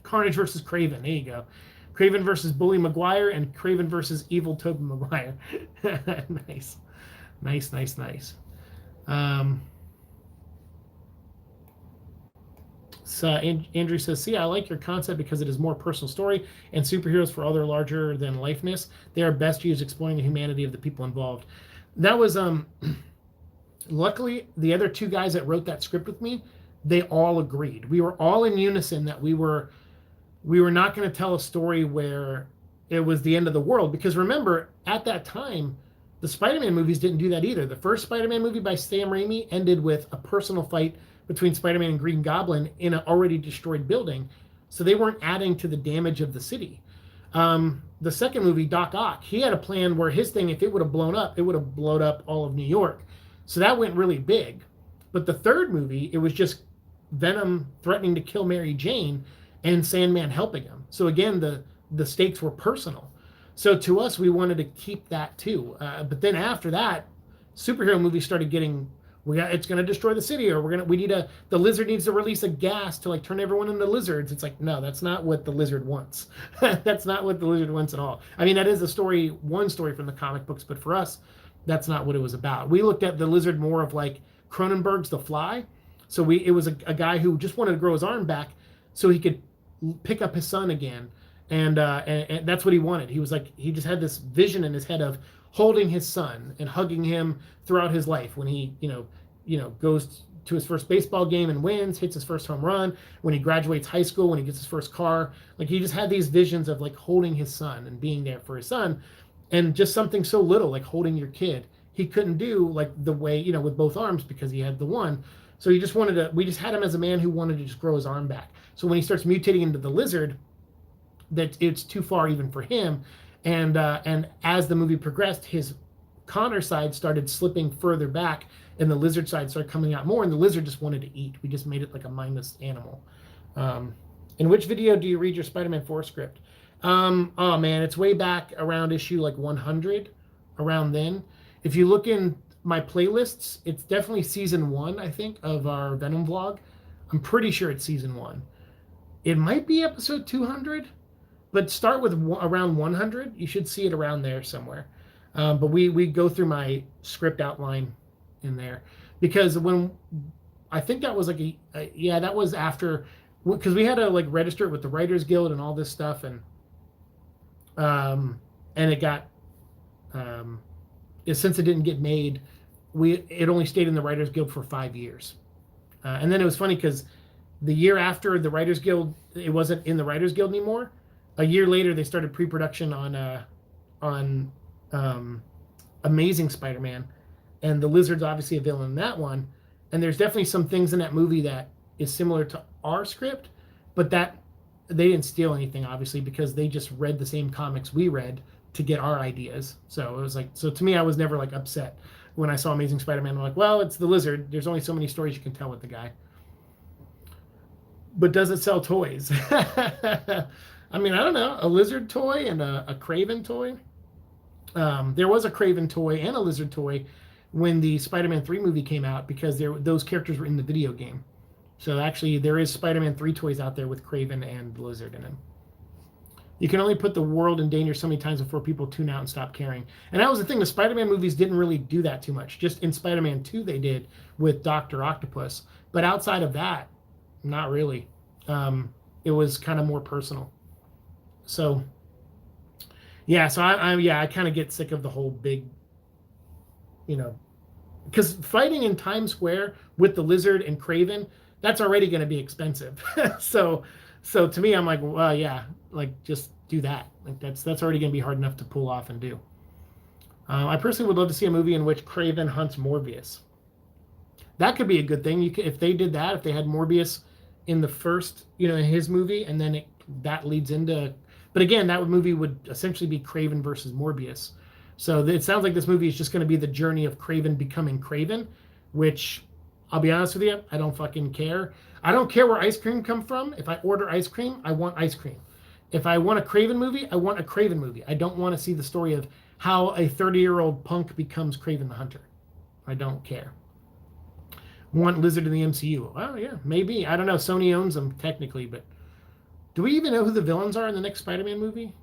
S1: Carnage versus Craven. There you go. Craven versus Bully Maguire and Craven versus Evil Tobey Maguire. Nice. Andrew says, "See, I like your concept because it is more personal story and superheroes for other larger than lifeness. They are best used exploring the humanity of the people involved." That was luckily the other two guys that wrote that script with me, they all agreed. We were all in unison that we were not going to tell a story where it was the end of the world, because remember at that time the Spider-Man movies didn't do that either. The first Spider-Man movie by Sam Raimi ended with a personal fight between Spider-Man and Green Goblin in an already destroyed building, so they weren't adding to the damage of the city. The second movie, Doc Ock, he had a plan where his thing, if it would have blown up, it would have blown up all of New York. So that went really big. But the third movie, it was just Venom threatening to kill Mary Jane and Sandman helping him. So again, the stakes were personal. So to us, we wanted to keep that too. But then after that, superhero movies started getting, it's going to destroy the city, or the lizard needs to release a gas to like turn everyone into lizards. It's like, no, that's not what the lizard wants. That's not what the lizard wants at all. I mean, that is one story from the comic books, but for us, that's not what it was about. We looked at the lizard more of like Cronenberg's The Fly. So it was a guy who just wanted to grow his arm back so he could pick up his son again. And that's what he wanted. He was like, he just had this vision in his head of holding his son and hugging him throughout his life when he, goes to his first baseball game and wins, hits his first home run, when he graduates high school, when he gets his first car. Like, he just had these visions of like holding his son and being there for his son. And just something so little like holding your kid, he couldn't do like the way, with both arms, because he had the one. So he just we just had him as a man who wanted to just grow his arm back. So when he starts mutating into the lizard, that it's too far even for him. And as the movie progressed, his Connor side started slipping further back and the lizard side started coming out more, and the lizard just wanted to eat. We just made it like a mindless animal. In which video do you read your Spider-Man 4 script? Oh man, it's way back around issue like 100, around then. If you look in my playlists, it's definitely season 1, I think, of our Venom vlog. I'm pretty sure it's season 1. It might be episode 200, but start with around 100. You should see it around there somewhere. But we go through my script outline in there, because when I think that was like that was after, because we had to like register it with the Writers Guild and all this stuff, and it got since it didn't get made, it only stayed in the Writers Guild for 5 years. And then it was funny because the year after the Writers Guild, it wasn't in the Writers Guild anymore. A year later, they started pre-production on Amazing Spider-Man, and the Lizard's obviously a villain in that one. And there's definitely some things in that movie that is similar to our script, but that they didn't steal anything, obviously, because they just read the same comics we read to get our ideas. So it was like, so to me, I was never like upset when I saw Amazing Spider-Man. I'm like, well, it's the Lizard. There's only so many stories you can tell with the guy. But does it sell toys? I mean, I don't know. A Lizard toy and a Craven toy. There was a Craven toy and a Lizard toy when the Spider-Man 3 movie came out, because those characters were in the video game. So actually, there is Spider-Man 3 toys out there with Craven and Lizard in them. You can only put the world in danger so many times before people tune out and stop caring. And that was the thing. The Spider-Man movies didn't really do that too much. Just in Spider-Man 2 they did with Dr. Octopus. But outside of that, not really. It was kind of more personal. So, yeah. So I kind of get sick of the whole big, because fighting in Times Square with the Lizard and Craven, that's already going to be expensive. So to me, I'm like, well, yeah, like just do that. Like that's already going to be hard enough to pull off and do. I personally would love to see a movie in which Craven hunts Morbius. That could be a good thing. If they did that, if they had Morbius in the first, in his movie, and then that leads into, but again, that movie would essentially be Craven versus Morbius. So it sounds like this movie is just going to be the journey of Craven becoming Craven, which, I'll be honest with you, I don't fucking care. I don't care where ice cream come from. If I order ice cream, I want ice cream. If I want a Craven movie, I want a Craven movie. I don't want to see the story of how a 30-year-old punk becomes Craven the Hunter. I don't care. Want Lizard in the MCU? Well, yeah, maybe. I don't know. Sony owns them technically, but do we even know who the villains are in the next Spider-Man movie?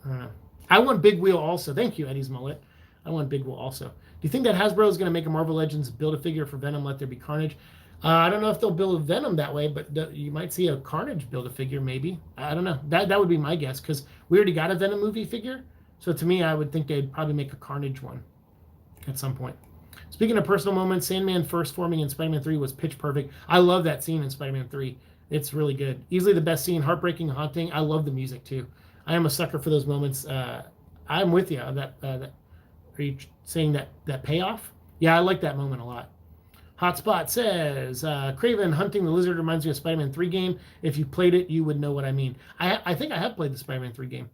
S1: I don't know. I want Big Wheel also. Thank you, Eddie's Mullet. I want Big Wheel also. Do you think that Hasbro is going to make a Marvel Legends Build-A-Figure for Venom Let There Be Carnage? I don't know if they'll build a Venom that way, but you might see a Carnage build a figure, maybe. I don't know. That would be my guess because we already got a Venom movie figure. So to me, I would think they'd probably make a Carnage one at some point. Speaking of personal moments, Sandman first forming in Spider-Man 3 was pitch perfect. I love that scene in Spider-Man 3. It's really good. Easily the best scene, heartbreaking, haunting. I love the music too. I am a sucker for those moments. I'm with you. Are you saying that payoff? Yeah, I like that moment a lot. Hotspot says, Craven hunting the lizard reminds me of Spider-Man 3 game. If you played it, you would know what I mean. I think I have played the Spider-Man 3 game.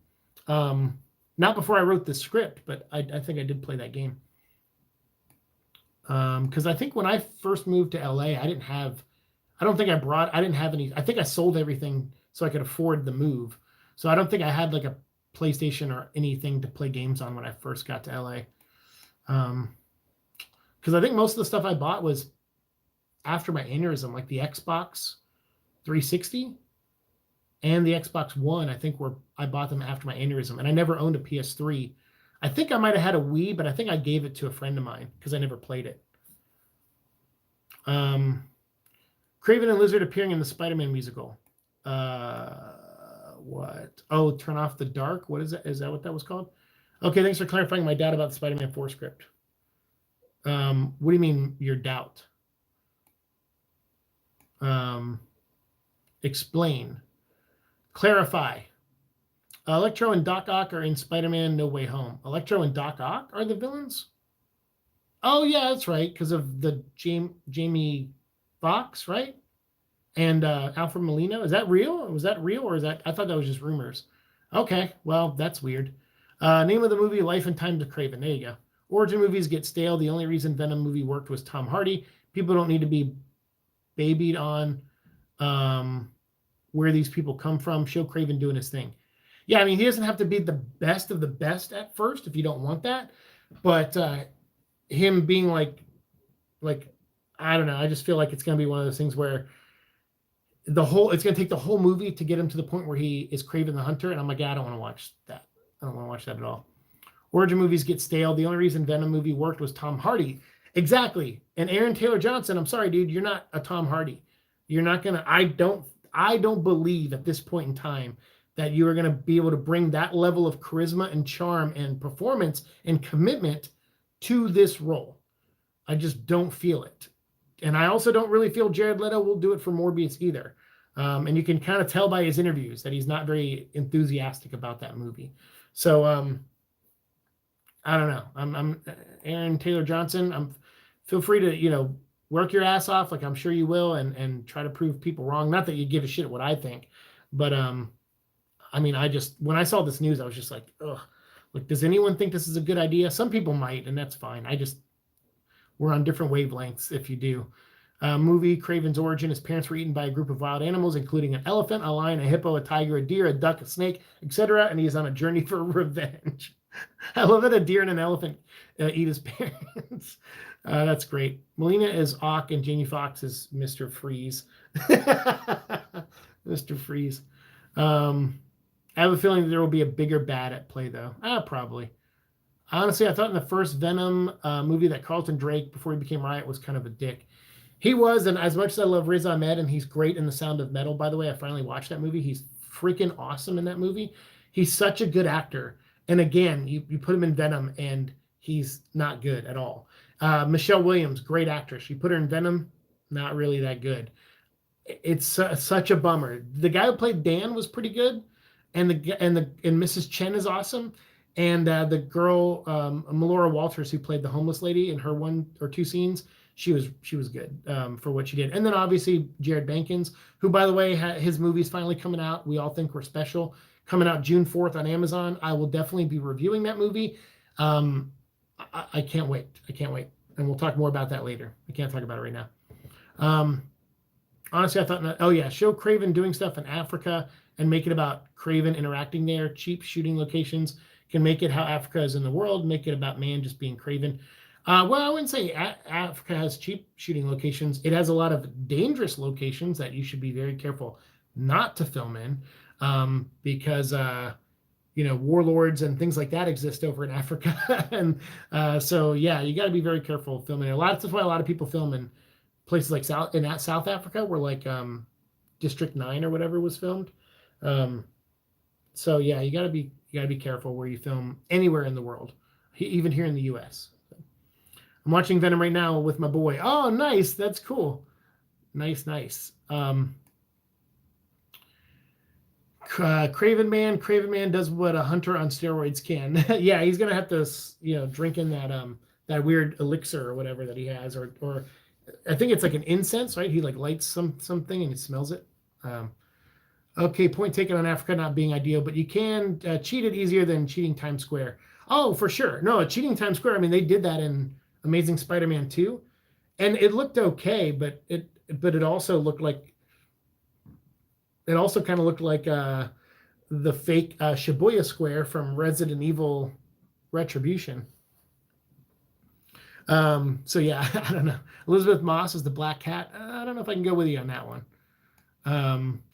S1: Not before I wrote the script, but I think I did play that game. Because I think when I first moved to LA, I didn't have any. I think I sold everything so I could afford the move. So I don't think I had like a PlayStation or anything to play games on when I first got to LA. Because I think most of the stuff I bought was after my aneurysm, like the Xbox 360 and the Xbox One. I think I bought them after my aneurysm, and I never owned a PS3. I think I might have had a Wii, but I think I gave it to a friend of mine because I never played it. Craven and Lizard appearing in the Spider-Man musical. What? Oh, Turn Off the Dark. What is that? Is that what that was called? Okay, thanks for clarifying my doubt about the Spider-Man 4 script. What do you mean your doubt? Explain. Clarify. Electro and Doc Ock are in Spider-Man No Way Home. Electro and Doc Ock are the villains? Oh, yeah, that's right, because of the Jamie Foxx, right? And Alfred Molina. Is that real? Was that real, or is that... I thought that was just rumors. Okay, well, that's weird. Name of the movie, Life and Times of Craven. There you go. Origin movies get stale. The only reason Venom movie worked was Tom Hardy. People don't need to be babied on where these people come from. Show Craven doing his thing. Yeah, I mean, he doesn't have to be the best of the best at first if you don't want that. But him being like, I don't know. I just feel like it's going to be one of those things where it's going to take the whole movie to get him to the point where he is Craven the Hunter. And I'm like, yeah, I don't want to watch that. I don't want to watch that at all. Origin movies get stale. The only reason Venom movie worked was Tom Hardy. Exactly. And Aaron Taylor Johnson, I'm sorry, dude, you're not a Tom Hardy. You're not going to, I don't believe at this point in time that you are going to be able to bring that level of charisma and charm and performance and commitment to this role. I just don't feel it. And I also don't really feel Jared Leto will do it for Morbius either. And you can kind of tell by his interviews that he's not very enthusiastic about that movie. So I don't know. I'm Aaron Taylor Johnson. Feel free to, work your ass off, like I'm sure you will, and try to prove people wrong. Not that you give a shit what I think, but I mean, when I saw this news, I was just like, ugh. Like, does anyone think this is a good idea? Some people might, and that's fine. We're on different wavelengths if you do. Movie, Craven's origin. His parents were eaten by a group of wild animals, including an elephant, a lion, a hippo, a tiger, a deer, a duck, a snake, etc. And he is on a journey for revenge. I love that a deer and an elephant eat his parents. That's great. Molina is Ock and Jamie Foxx is Mr. Freeze. Mr. Freeze. I have a feeling that there will be a bigger bad at play, though. Probably. Honestly, I thought in the first Venom movie that Carlton Drake, before he became Riot, was kind of a dick. He was, and as much as I love Riz Ahmed, and he's great in The Sound of Metal, by the way, I finally watched that movie. He's freaking awesome in that movie. He's such a good actor. And again, you put him in Venom, and he's not good at all. Michelle Williams, great actress. You put her in Venom, not really that good. It's such a bummer. The guy who played Dan was pretty good, and Mrs. Chen is awesome. And the girl, Melora Walters, who played the homeless lady in her 1 or 2 scenes, she was good for what she did. And then obviously Jared Bankins, who, by the way, his movie's finally coming out. We all think we're special. Coming out June 4th on Amazon. I will definitely be reviewing that movie. I can't wait. And we'll talk more about that later. I can't talk about it right now. Honestly, I thought, show Craven doing stuff in Africa and make it about Craven interacting there. Cheap shooting locations can make it how Africa is in the world, make it about man just being Craven. Well, I wouldn't say Africa has cheap shooting locations. It has a lot of dangerous locations that you should be very careful not to film in because, warlords and things like that exist over in Africa. And so, yeah, you got to be very careful filming it. That's why a lot of people film in places like South Africa, where like District 9 or whatever was filmed. So yeah, you gotta be careful where you film anywhere in the world, even here in the U.S. I'm watching Venom right now with my boy. Oh, nice, that's cool. Nice. Craven Man does what a hunter on steroids can. Yeah, he's gonna have to, drink in that weird elixir or whatever that he has, or I think it's like an incense, right? He like lights something and he smells it. Okay, point taken on Africa not being ideal, but you can cheat it easier than cheating Times Square. Oh, for sure. No, cheating Times Square. I mean, they did that in Amazing Spider-Man 2, and it looked okay, but it also looked like kind of looked like the fake Shibuya Square from Resident Evil Retribution. So yeah, I don't know. Elizabeth Moss is the Black Cat. I don't know if I can go with you on that one.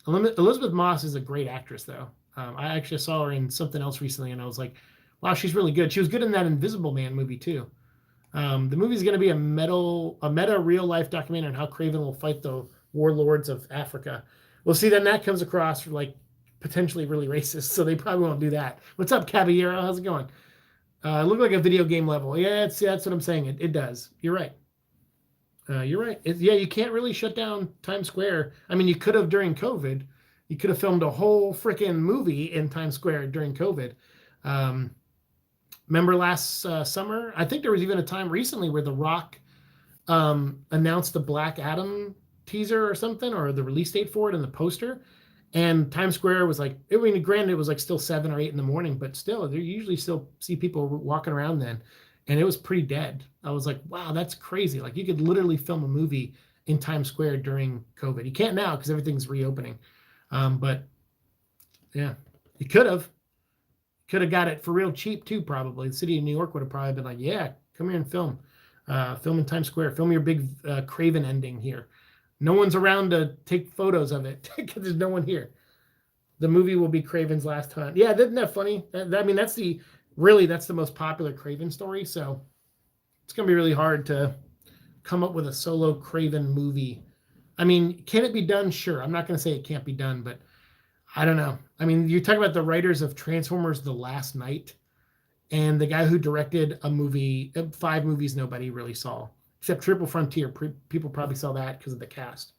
S1: Elizabeth Moss is a great actress, though. I actually saw her in something else recently, and I was like, wow, she's really good. She was good in that Invisible Man movie too. The movie is going to be a meta real life documentary on how Craven will fight the warlords of Africa. Well, see, then that comes across like potentially really racist, so they probably won't do that. What's up, Caballero? How's it going? Look like a video game level. Yeah, that's what I'm saying. It does. You're right. You're right. You can't really shut down Times Square. I mean, you could have during COVID. You could have filmed a whole freaking movie in Times Square during COVID. Remember last summer? I think there was even a time recently where The Rock announced the Black Adam teaser or something, or the release date for it in the poster. And Times Square was like, I mean, granted, it was like still 7 or 8 in the morning, but still, you usually still see people walking around then. And it was pretty dead. I was like, wow, that's crazy. Like, you could literally film a movie in Times Square during COVID. You can't now because everything's reopening. But yeah, you could have got it for real cheap too, probably. The city of New York would have probably been like, yeah, come here and film. Film in Times Square. Film your big Craven ending here. No one's around to take photos of it because there's no one here. The movie will be Craven's last hunt. Yeah, isn't that funny? I mean, that's the most popular Craven story. So it's going to be really hard to come up with a solo Craven movie. I mean, can it be done? Sure. I'm not going to say it can't be done, but I don't know. I mean, you talk about the writers of Transformers: The Last Knight and the guy who directed a movie, 5 movies nobody really saw, except Triple Frontier. People probably saw that because of the cast.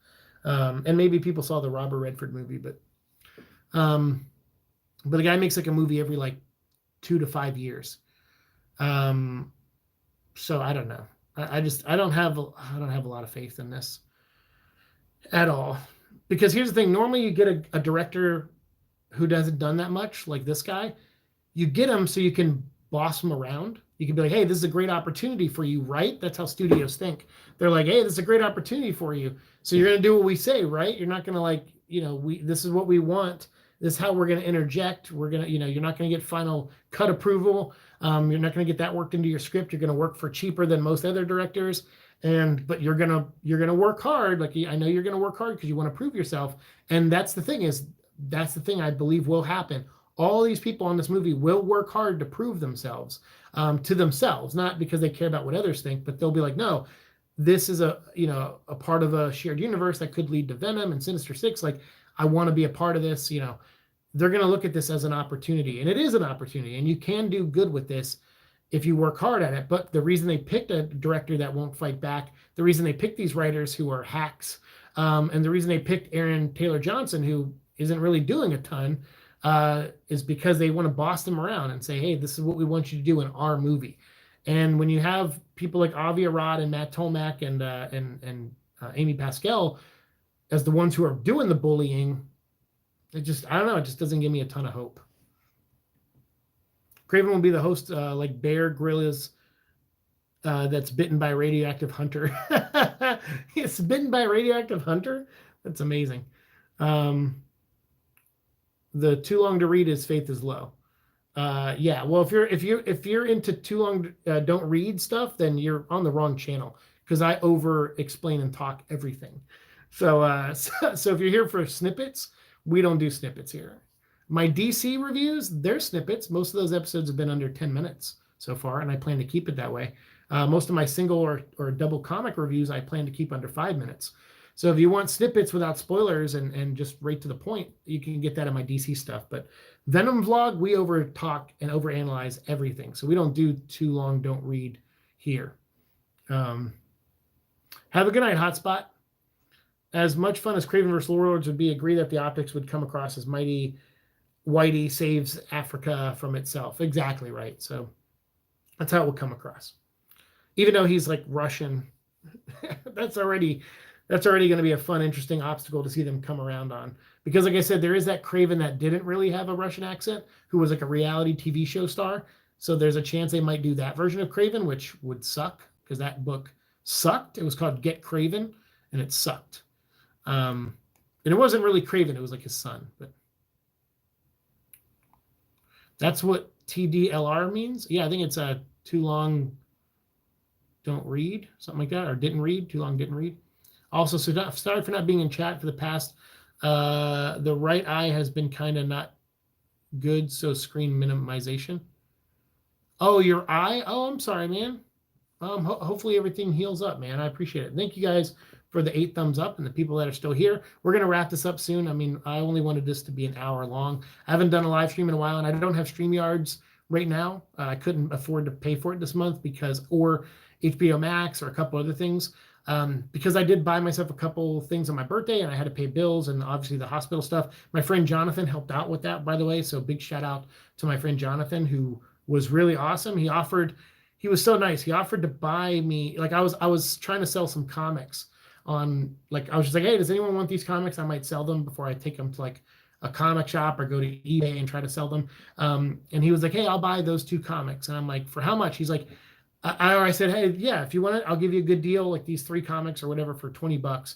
S1: And maybe people saw the Robert Redford movie, but the guy makes like a movie every like 2 to 5 years. So I don't know. I don't have a lot of faith in this at all. Because here's the thing, normally you get a director who hasn't done that much, like this guy. You get him so you can boss him around. You can be like, hey, this is a great opportunity for you, right? That's how studios think. They're like, hey, this is a great opportunity for you. So you're going to do what we say, right? You're not going to like, this is what we want. This is how we're going to interject. We're going to, you're not going to get final cut approval. You're not going to get that worked into your script. You're going to work for cheaper than most other directors. But you're going to work hard. Like, I know you're going to work hard because you want to prove yourself. And that's the thing I believe will happen. All these people on this movie will work hard to prove themselves to themselves, not because they care about what others think, but they'll be like, no, this is a part of a shared universe that could lead to Venom and Sinister Six. Like, I want to be a part of this. They're going to look at this as an opportunity, and it is an opportunity, and you can do good with this if you work hard at it. But the reason they picked a director that won't fight back, the reason they picked these writers who are hacks, and the reason they picked Aaron Taylor Johnson, who isn't really doing a ton, is because they want to boss them around and say, hey, this is what we want you to do in our movie. And when you have people like Avi Arad and Matt Tolmach and Amy Pascal as the ones who are doing the bullying, I don't know, it just doesn't give me a ton of hope. Craven will be the host like Bear Grylls that's bitten by a radioactive hunter. It's bitten by a radioactive hunter? That's amazing. The too long to read is faith is low. Yeah, well, if you're into too long don't read stuff, then you're on the wrong channel, because I over explain and talk everything. So so if you're here for snippets, we don't do snippets here. My DC reviews, they're snippets. Most of those episodes have been under 10 minutes so far, and I plan to keep it that way. Most of my single or double comic reviews I plan to keep under 5 minutes. So if you want snippets without spoilers and just right to the point, you can get that in my DC stuff. But Venom vlog, we over talk and over analyze everything. So we don't do too long, don't read here. Have a good night, Hotspot. As much fun as Craven vs. Warlords would be, agree that the optics would come across as mighty Whitey saves Africa from itself. Exactly right. So that's how it would come across. Even though he's like Russian, that's already going to be a fun, interesting obstacle to see them come around on. Because like I said, there is that Craven that didn't really have a Russian accent, who was like a reality TV show star. So there's a chance they might do that version of Craven, which would suck because that book sucked. It was called Get Craven, and it sucked. And it wasn't really Craven. It was like his son. But that's what TDLR means. Yeah, I think it's too long, don't read, something like that, or didn't read, too long, didn't read. Also, so sorry for not being in chat for the past. The right eye has been kind of not good, so screen minimization. Oh, your eye? Oh, I'm sorry, man. Hopefully everything heals up, man. I appreciate it. Thank you guys for the 8 thumbs up and the people that are still here. We're going to wrap this up soon. I mean, I only wanted this to be an hour long. I haven't done a live stream in a while, and I don't have StreamYards right now. I couldn't afford to pay for it this month or HBO Max or a couple other things. Because I did buy myself a couple things on my birthday and I had to pay bills and obviously the hospital stuff. My friend Jonathan helped out with that, by the way. So big shout out to my friend Jonathan, who was really awesome. He was so nice. He offered to buy me, like I was trying to sell some comics on, like, I was just like, hey, does anyone want these comics? I might sell them before I take them to like a comic shop or go to eBay and try to sell them. And he was like, hey, I'll buy those 2 comics. And I'm like, for how much? He's like, I said, hey, yeah, if you want it, I'll give you a good deal, like these 3 comics or whatever for $20.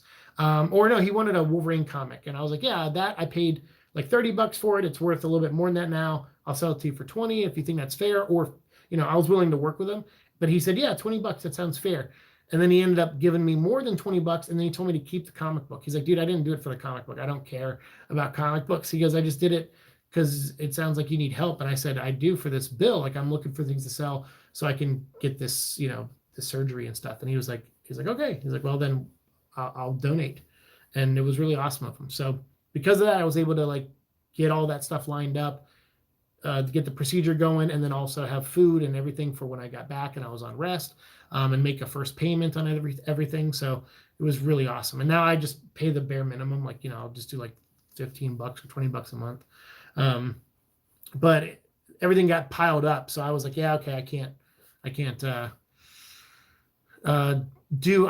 S1: Or no, he wanted a Wolverine comic. And I was like, yeah, that I paid like $30 for it. It's worth a little bit more than that now. I'll sell it to you for 20 if you think that's fair. Or, I was willing to work with him. But he said, yeah, $20, that sounds fair. And then he ended up giving me more than $20. And then he told me to keep the comic book. He's like, dude, I didn't do it for the comic book. I don't care about comic books. He goes, I just did it because it sounds like you need help. And I said, I do for this bill. Like, I'm looking for things to sell so I can get this, the surgery and stuff. And he was like, okay. He's like, well, then I'll donate. And it was really awesome of him. So because of that, I was able to like get all that stuff lined up, to get the procedure going, and then also have food and everything for when I got back and I was on rest, and make a first payment on everything. So it was really awesome. And now I just pay the bare minimum. Like, I'll just do like $15 or $20 a month. But everything got piled up. So I was like, yeah, okay, I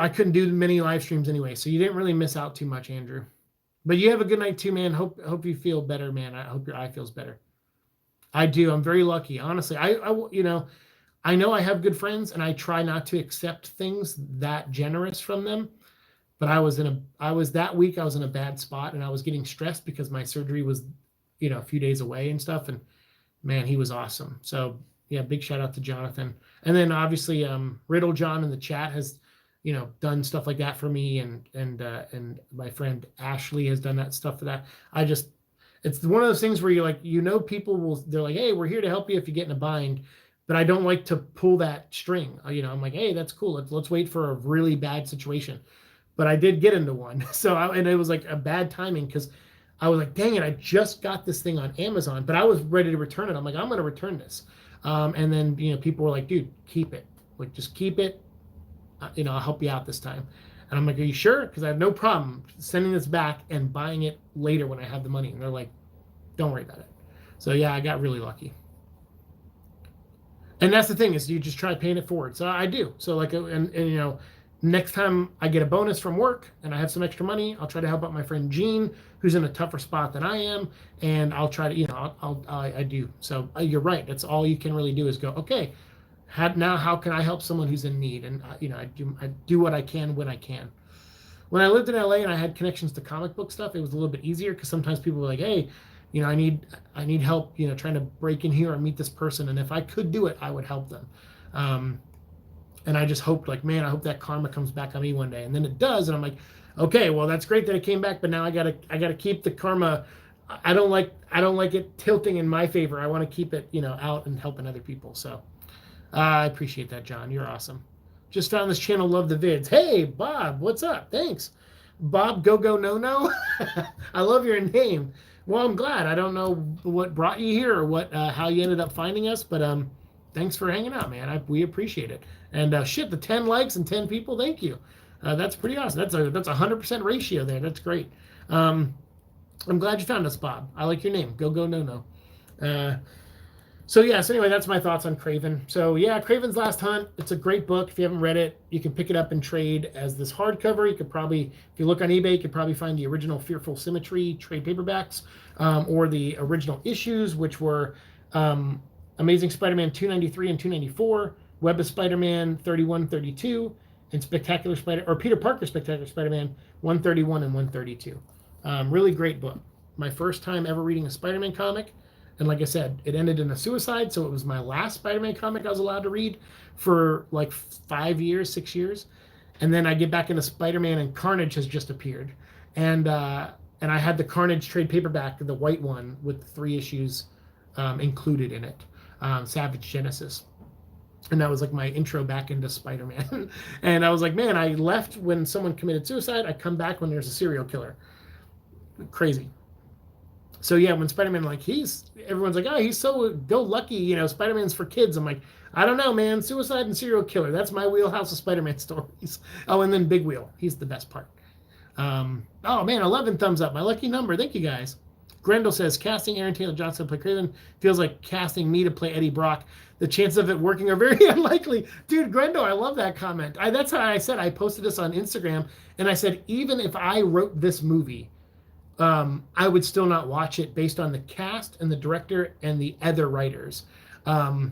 S1: couldn't do many live streams anyway. So you didn't really miss out too much, Andrew. But you have a good night too, man. Hope you feel better, man. I hope your eye feels better. I do. I'm very lucky. Honestly, I know I have good friends and I try not to accept things that generous from them. But that week I was in a bad spot and I was getting stressed because my surgery was, a few days away and stuff. And man, he was awesome. So yeah, big shout out to Jonathan. And then obviously Riddle John in the chat has, done stuff like that for me. And my friend Ashley has done that stuff for that. It's one of those things where you're like, people they're like, hey, we're here to help you if you get in a bind. But I don't like to pull that string. I'm like, hey, that's cool. Let's wait for a really bad situation. But I did get into one. And it was like a bad timing because I was like, dang it, I just got this thing on Amazon, but I was ready to return it. I'm like, I'm going to return this. And then, people were like, dude, keep it. Like, just keep it. I'll help you out this time. And I'm like, are you sure? Because I have no problem sending this back and buying it later when I have the money. And they're like, don't worry about it. So yeah, I got really lucky. And that's the thing is you just try paying it forward. So I do. So like, and next time I get a bonus from work and I have some extra money, I'll try to help out my friend Gene, who's in a tougher spot than I am. And I'll try to, I do. So you're right. That's all you can really do is go, okay, how can I help someone who's in need? And I do what I can when I can. When I lived in LA and I had connections to comic book stuff, it was a little bit easier because sometimes people were like, hey, I need help, trying to break in here or meet this person. And if I could do it, I would help them. And I just hoped like, man, I hope that karma comes back on me one day. And then it does. And I'm like, okay, well, that's great that it came back, but now I gotta keep the karma. I don't like it tilting in my favor. I want to keep it, out and helping other people. So I appreciate that, John. You're awesome. Just found this channel, love the vids. Hey, Bob, what's up? Thanks. Bob Go No. I love your name. Well, I'm glad. I don't know what brought you here or what how you ended up finding us, but thanks for hanging out, man. We appreciate it. And shit, the 10 likes and 10 people, thank you. That's pretty awesome. That's a 100% ratio there. That's great. I'm glad you found us, Bob. I like your name. Go No. So anyway, that's my thoughts on Craven. So yeah, Craven's Last Hunt. It's a great book. If you haven't read it, you can pick it up and trade as this hardcover. You could probably, if you look on eBay, you could probably find the original Fearful Symmetry trade paperbacks, or the original issues, which were Amazing Spider-Man 293 and 294, Web of Spider-Man 31, 32, and Peter Parker Spectacular Spider-Man 131 and 132. Really great book. My first time ever reading a Spider-Man comic. And like I said, it ended in a suicide, so it was my last Spider-Man comic I was allowed to read for like 5 years, 6 years. And then I get back into Spider-Man, and Carnage has just appeared. And I had the Carnage trade paperback, the white one, with 3 issues included in it, Savage Genesis. And that was like my intro back into Spider-Man. And I was like, man, I left when someone committed suicide. I come back when there's a serial killer. Crazy. So yeah, when Spider-Man, everyone's like, oh, he's so go-lucky, Spider-Man's for kids. I'm like, I don't know, man. Suicide and serial killer. That's my wheelhouse of Spider-Man stories. Oh, and then Big Wheel. He's the best part. Oh, man, 11 thumbs up. My lucky number. Thank you, guys. Grendel says, casting Aaron Taylor Johnson to play Craven feels like casting me to play Eddie Brock. The chances of it working are very unlikely. Dude, Grendel, I love that comment. That's how I said, I posted this on Instagram, and I said, even if I wrote this movie, I would still not watch it based on the cast and the director and the other writers. I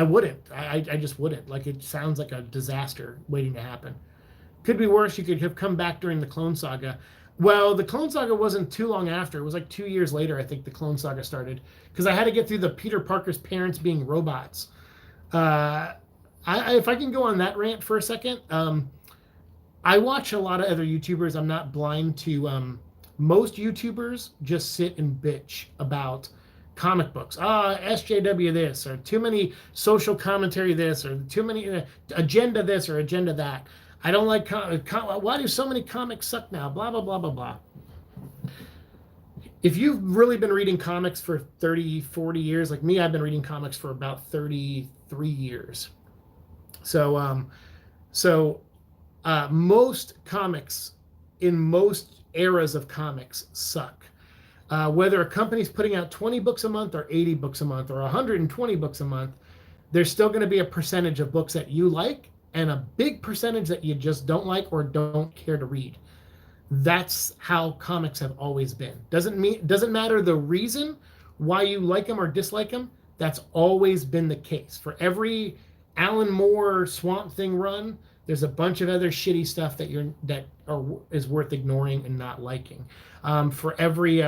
S1: wouldn't. I just wouldn't. Like, it sounds like a disaster waiting to happen. Could be worse. You could have come back during the Clone Saga. Well, the Clone Saga wasn't too long after. It was like 2 years later, I think, the Clone Saga started. Because I had to get through the Peter Parker's parents being robots. If I can go on that rant for a second, I watch a lot of other YouTubers. I'm not blind to... most YouTubers just sit and bitch about comic books. SJW this, or too many social commentary this, or too many agenda this or agenda that. I don't like why do so many comics suck now? Blah, blah, blah, blah, blah. If you've really been reading comics for 30, 40 years, like me, I've been reading comics for about 33 years. So most comics in most eras of comics suck. Whether a company's putting out 20 books a month or 80 books a month or 120 books a month, there's still going to be a percentage of books that you like and a big percentage that you just don't like or don't care to read. That's how comics have always been. Doesn't matter the reason why you like them or dislike them. That's always been the case. For every Alan Moore Swamp Thing run, there's a bunch of other shitty stuff that is worth ignoring and not liking. For every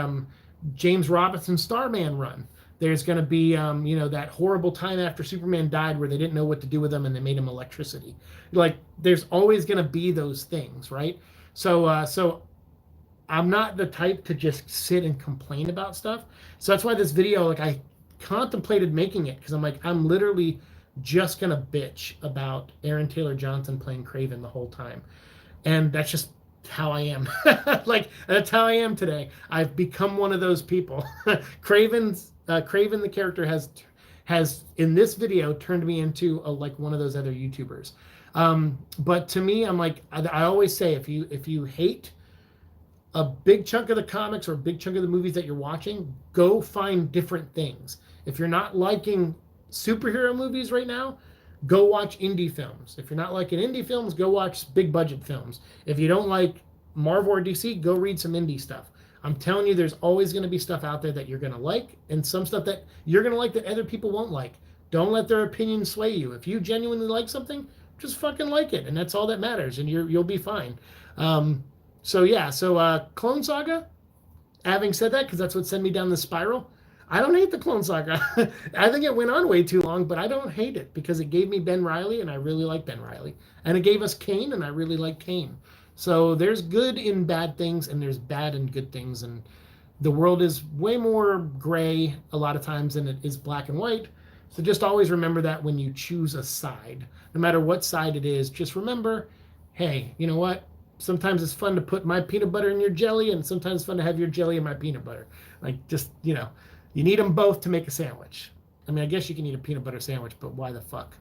S1: James Robinson Starman run, there's going to be that horrible time after Superman died where they didn't know what to do with him and they made him electricity. Like, there's always going to be those things, right? So I'm not the type to just sit and complain about stuff. So that's why this video, I contemplated making it, because I'm like, I'm literally just gonna bitch about Aaron Taylor Johnson playing Craven the whole time, and that's just how I am. That's how I am today. I've become one of those people. Craven the character has in this video turned me into one of those other YouTubers. But to me, I'm like, I always say, if you hate a big chunk of the comics or a big chunk of the movies that you're watching, go find different things. If you're not liking superhero movies right now, go watch indie films. If you're not liking indie films, go watch big budget films. If you don't like Marvel or DC, go read some indie stuff. I'm telling you, there's always going to be stuff out there that you're going to like, and some stuff that you're going to like that other people won't like. Don't let their opinions sway you. If you genuinely like something, just fucking like it, and that's all that matters, and you'll be fine. Clone Saga, having said that, because that's what sent me down the spiral, I don't hate the Clone Saga. I think it went on way too long, but I don't hate it because it gave me Ben Reilly, and I really like Ben Reilly. And it gave us Kane, and I really like Kane. So there's good in bad things, and there's bad in good things. And the world is way more gray a lot of times than it is black and white. So just always remember that when you choose a side, no matter what side it is, just remember, hey, you know what? Sometimes it's fun to put my peanut butter in your jelly, and sometimes it's fun to have your jelly in my peanut butter. Like, just, you need them both to make a sandwich. I mean, I guess you can eat a peanut butter sandwich, but why the fuck?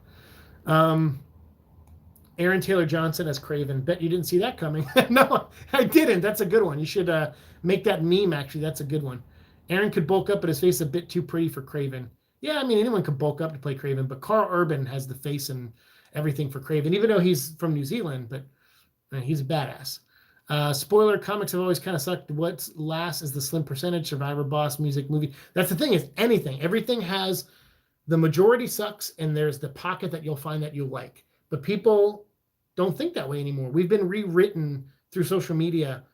S1: Aaron Taylor Johnson as Craven. Bet you didn't see that coming. No, I didn't. That's a good one. You should make that meme, actually. That's a good one. Aaron could bulk up, but his face is a bit too pretty for Craven. Yeah, I mean, anyone could bulk up to play Craven, but Carl Urban has the face and everything for Craven, even though he's from New Zealand, but he's a badass. Spoiler, comics have always kind of sucked. What's last is the slim percentage, Survivor, Boss, music, movie. That's the thing, is anything. Everything has, the majority sucks, and there's the pocket that you'll find that you'll like. But people don't think that way anymore. We've been rewritten through social media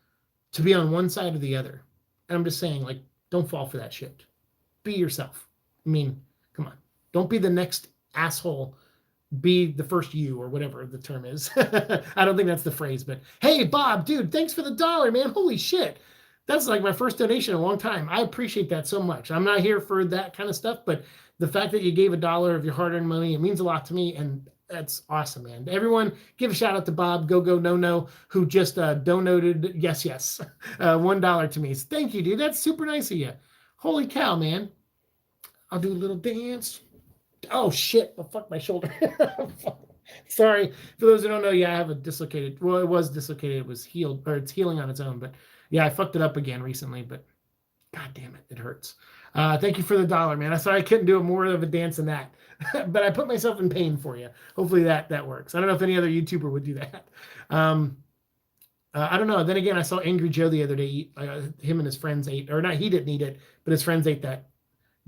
S1: to be on one side or the other. And I'm just saying, like, don't fall for that shit. Be yourself. I mean, come on. Don't be the next asshole. Be the first you, or whatever the term is. I don't think that's the phrase, but hey, Bob, dude, thanks for the $1, man. Holy shit. That's like my first donation in a long time. I appreciate that so much. I'm not here for that kind of stuff, but the fact that you gave $1 of your hard-earned money, it means a lot to me, and that's awesome, man. Everyone, give a shout out to Bob, no, who just donated, yes, $1 to me. So thank you, dude. That's super nice of you. Holy cow, man. I'll do a little dance. Oh, shit. Oh, fuck my shoulder. Sorry. For those who don't know, yeah, I have a dislocated, well, it was dislocated. It was healed, or it's healing on its own. But yeah, I fucked it up again recently, but God damn it, it hurts. Thank you for the $1, man. I'm sorry I couldn't do it more of a dance than that. But I put myself in pain for you. Hopefully that works. I don't know if any other YouTuber would do that. I don't know. Then again, I saw Angry Joe the other day eat, him and his friends ate, or not, he didn't eat it, but his friends ate that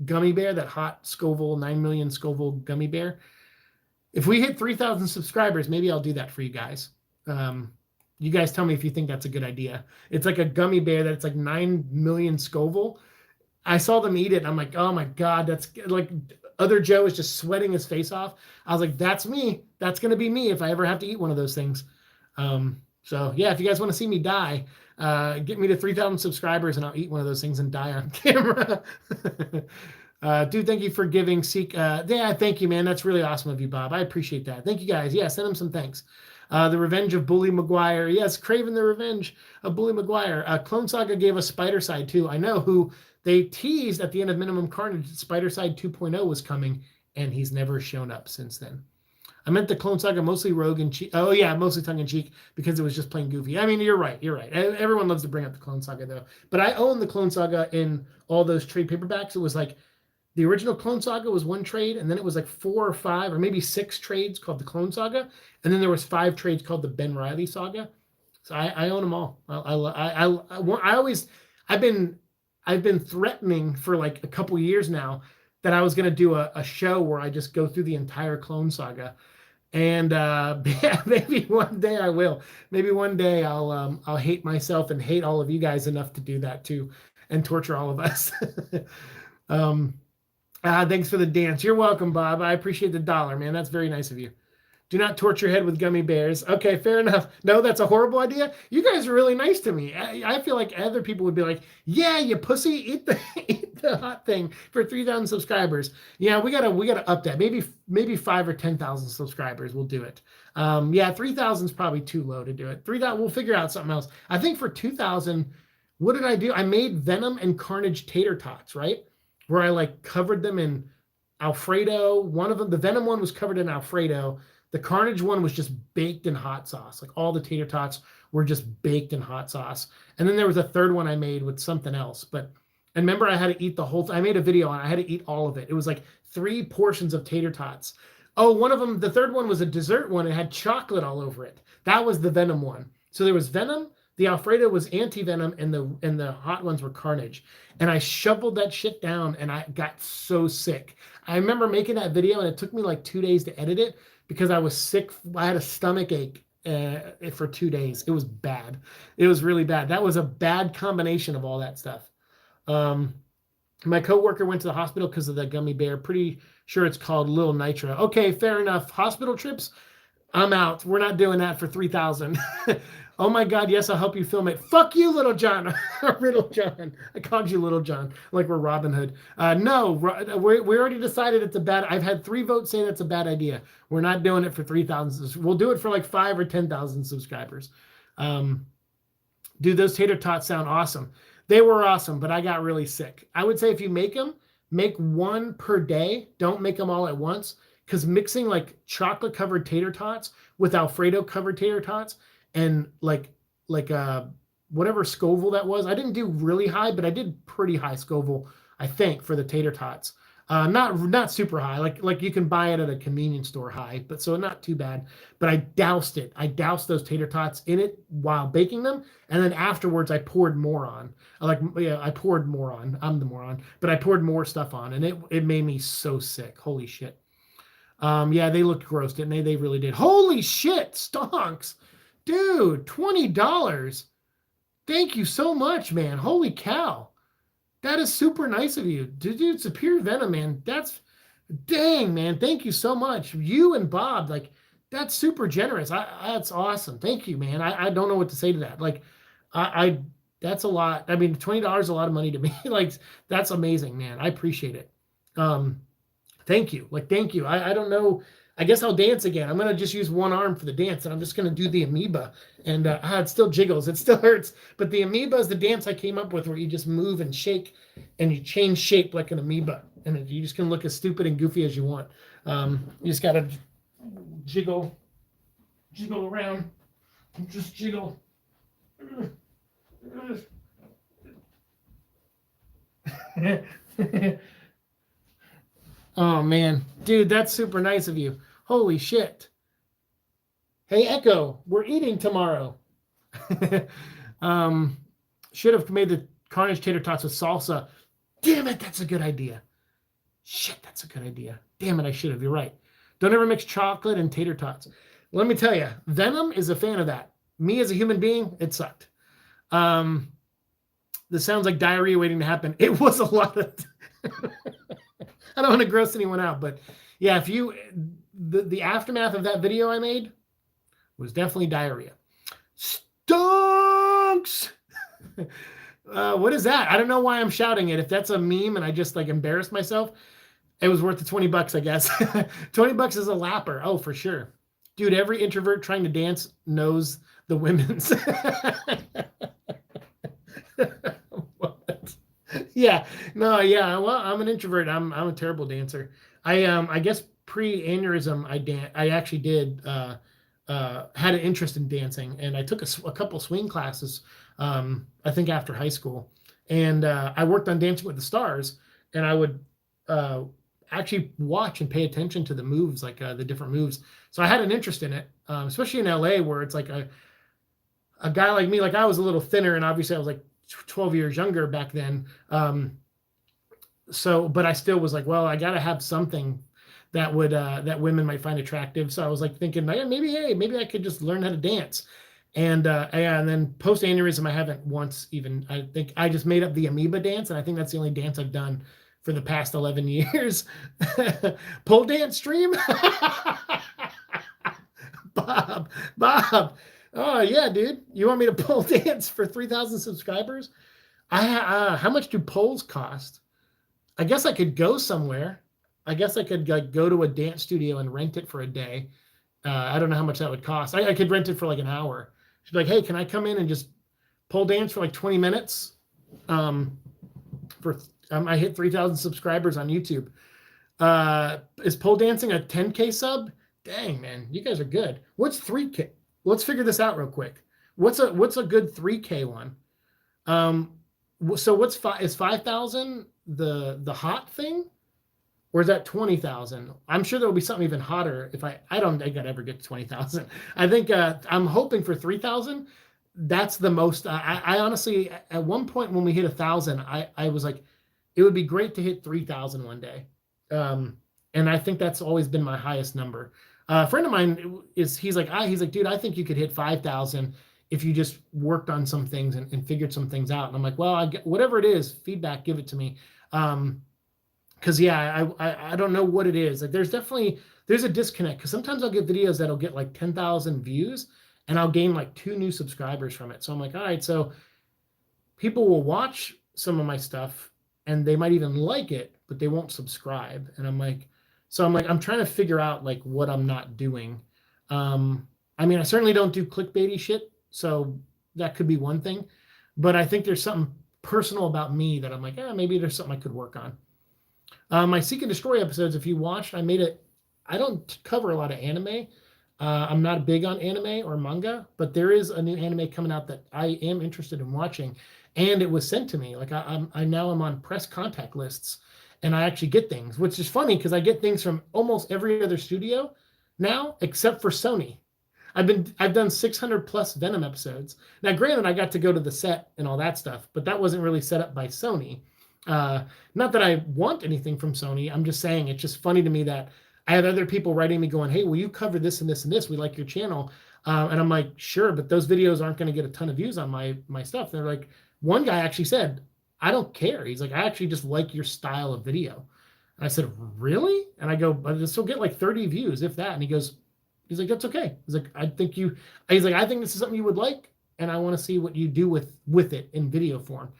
S1: gummy bear, that hot Scoville, 9 million Scoville gummy bear. If we hit 3,000 subscribers, maybe I'll do that for you guys. You guys tell me if you think that's a good idea. It's like a gummy bear that's like 9 million Scoville. I saw them eat it, and I'm like, oh my God, that's like, other Joe is just sweating his face off. I was like, that's me. That's going to be me if I ever have to eat one of those things. So yeah, if you guys want to see me die, get me to 3,000 subscribers and I'll eat one of those things and die on camera. Dude, thank you for giving. Yeah, thank you, man. That's really awesome of you, Bob. I appreciate that. Thank you, guys. Yeah, send him some thanks. The Revenge of Bully Maguire. Yes, Craven the Revenge of Bully Maguire. Clone Saga gave us Spider Side too. I know, who they teased at the end of Minimum Carnage. Spider Side 2.0 was coming, and he's never shown up since then. I meant the Clone Saga mostly rogue and cheek. Oh yeah, mostly tongue in cheek, because it was just plain goofy. I mean, you're right. Everyone loves to bring up the Clone Saga though. But I own the Clone Saga in all those trade paperbacks. It was like the original Clone Saga was one trade, and then it was like 4 or 5 or maybe 6 trades called the Clone Saga, and then there was 5 trades called the Ben Reilly Saga. So I own them all. I've been threatening for like a couple years now that I was going to do a show where I just go through the entire Clone Saga. And maybe one day I will. Maybe one day I'll hate myself and hate all of you guys enough to do that too, and torture all of us. Thanks for the dance. You're welcome, Bob. I appreciate the $1, man. That's very nice of you. Do not torture your head with gummy bears. Okay, fair enough. No, that's a horrible idea. You guys are really nice to me. I feel like other people would be like, yeah, you pussy, eat the hot thing for 3,000 subscribers. Yeah, we gotta up that. Maybe 5 or 10,000 subscribers. We'll do it. Yeah, 3,000 is probably too low to do it. 3,000, we'll figure out something else. I think for 2,000, what did I do? I made Venom and Carnage tater tots, right? Where I like covered them in Alfredo. One of them, the Venom one, was covered in Alfredo. The Carnage one was just baked in hot sauce. Like all the tater tots were just baked in hot sauce. And then there was a third one I made with something else. And remember, I had to eat the whole thing. I made a video on it. I had to eat all of it. It was like 3 portions of tater tots. Oh, one of them, the third one was a dessert one. It had chocolate all over it. That was the Venom one. So there was Venom. The Alfredo was anti-Venom, and the hot ones were Carnage. And I shoveled that shit down, and I got so sick. I remember making that video, and it took me like 2 days to edit it because I was sick. I had a stomach ache for 2 days. It was bad. It was really bad. That was a bad combination of all that stuff. My coworker went to the hospital because of the gummy bear. Pretty sure it's called Lil Nitro. Okay, fair enough. Hospital trips, I'm out. We're not doing that for 3,000. Oh my God, yes, I'll help you film it. Fuck you, Little John. Riddle John. I called you Little John, like we're Robin Hood. No, we already decided it's a bad. I've had 3 votes say that's a bad idea. We're not doing it for 3,000. We'll do it for like 5 or 10,000 subscribers. Dude, those tater tots sound awesome. They were awesome, but I got really sick. I would say if you make them, make 1 per day. Don't make them all at once, because mixing like chocolate covered tater tots with Alfredo covered tater tots and like whatever Scoville that was. I didn't do really high, but I did pretty high Scoville, I think, for the tater tots. Not super high, like you can buy it at a convenience store high, but so not too bad. But I doused it. I doused those tater tots in it while baking them, and then afterwards I poured more on. I poured more on. I'm the moron, but I poured more stuff on, and it made me so sick. Holy shit. Yeah, they looked gross, didn't they? They really did. Holy shit, stonks. Dude, $20. Thank you so much, man. Holy cow. That is super nice of you. Dude, it's a pure Venom, man. Dang, man. Thank you so much. You and Bob, like, that's super generous. That's awesome. Thank you, man. I don't know what to say to that. Like, that's a lot. I mean, $20 is a lot of money to me. Like, that's amazing, man. I appreciate it. Thank you. Like, thank you. I don't know. I guess I'll dance again. I'm going to just use one arm for the dance, and I'm just going to do the amoeba. And it still jiggles. It still hurts. But the amoeba is the dance I came up with, where you just move and shake, and you change shape like an amoeba. And you just can look as stupid and goofy as you want. You just got to jiggle around. Just jiggle. Oh, man. Dude, that's super nice of you. Holy shit. Hey, Echo, we're eating tomorrow. Should have made the Carnage tater tots with salsa. Damn it, that's a good idea. Shit, that's a good idea. Damn it, I should have. You're right. Don't ever mix chocolate and tater tots. Let me tell you, Venom is a fan of that. Me as a human being, it sucked. This sounds like diarrhea waiting to happen. It was a lot of... I don't want to gross anyone out, but yeah, if you the aftermath of that video I made was definitely diarrhea. Stonks. What is that? I don't know why I'm shouting it. If that's a meme and I just like embarrassed myself, it was worth the $20, I guess. $20 is a lapper. Oh, for sure. Dude, every introvert trying to dance knows the women's. What? Yeah, no, yeah. Well, I'm an introvert. I'm a terrible dancer. I guess pre-aneurysm, I actually did had an interest in dancing, and I took a couple swing classes. I think after high school, and I worked on Dancing with the Stars, and I would actually watch and pay attention to the moves, like the different moves. So I had an interest in it, especially in LA, where it's like a guy like me, like I was a little thinner, and obviously I was like 12 years younger back then. But I still was like, well, I got to have something that would that women might find attractive. So I was like thinking, maybe I could just learn how to dance. And then post aneurysm, I haven't once even. I think I just made up the amoeba dance, and I think that's the only dance I've done for the past 11 years. Pole dance stream. Bob. Oh yeah, dude. You want me to pole dance for 3,000 subscribers? How much do poles cost? I guess I could go somewhere. I guess I could like go to a dance studio and rent it for a day. I don't know how much that would cost. I could rent it for like an hour. She'd be like, hey, can I come in and just pole dance for like 20 minutes? I hit 3,000 subscribers on YouTube. Is pole dancing a 10K sub? Dang, man, you guys are good. What's 3K? Let's figure this out real quick. What's a good 3K one? So is 5,000 the hot thing? Or is that 20,000? I'm sure there'll be something even hotter if I don't think I'd ever get to 20,000. I think I'm hoping for 3,000. That's the most. I honestly, at one point when we hit 1,000, I was like, it would be great to hit 3,000 one day. And I think that's always been my highest number. A friend of mine he's like, dude, I think you could hit 5,000 if you just worked on some things and figured some things out. And I'm like, well, whatever it is, feedback, give it to me. Cause yeah, I don't know what it is. Like there's a disconnect. Cause sometimes I'll get videos that'll get like 10,000 views and I'll gain like 2 new subscribers from it. So I'm like, all right, so people will watch some of my stuff and they might even like it, but they won't subscribe. And I'm like, I'm trying to figure out like what I'm not doing. I mean, I certainly don't do clickbaity shit, so that could be one thing. But I think there's something personal about me that I'm like, maybe there's something I could work on. My Seek and Destroy episodes, if you watched, I don't cover a lot of anime. I'm not big on anime or manga, but there is a new anime coming out that I am interested in watching, and it was sent to me. Like I now am on press contact lists, and I actually get things, which is funny because I get things from almost every other studio now except for Sony. I've done 600 plus Venom episodes. Now, granted, I got to go to the set and all that stuff, but that wasn't really set up by Sony. Not that I want anything from Sony. I'm just saying it's just funny to me that I have other people writing me going, hey, will you cover this and this and this? We like your channel. And I'm like, sure, but those videos aren't going to get a ton of views on my stuff. They're like, one guy actually said, I don't care. He's like, I actually just like your style of video. And I said, really? And I go, but this will get like 30 views, if that. And he's like, that's okay. He's like, I think this is something you would like, and I want to see what you do with it in video form.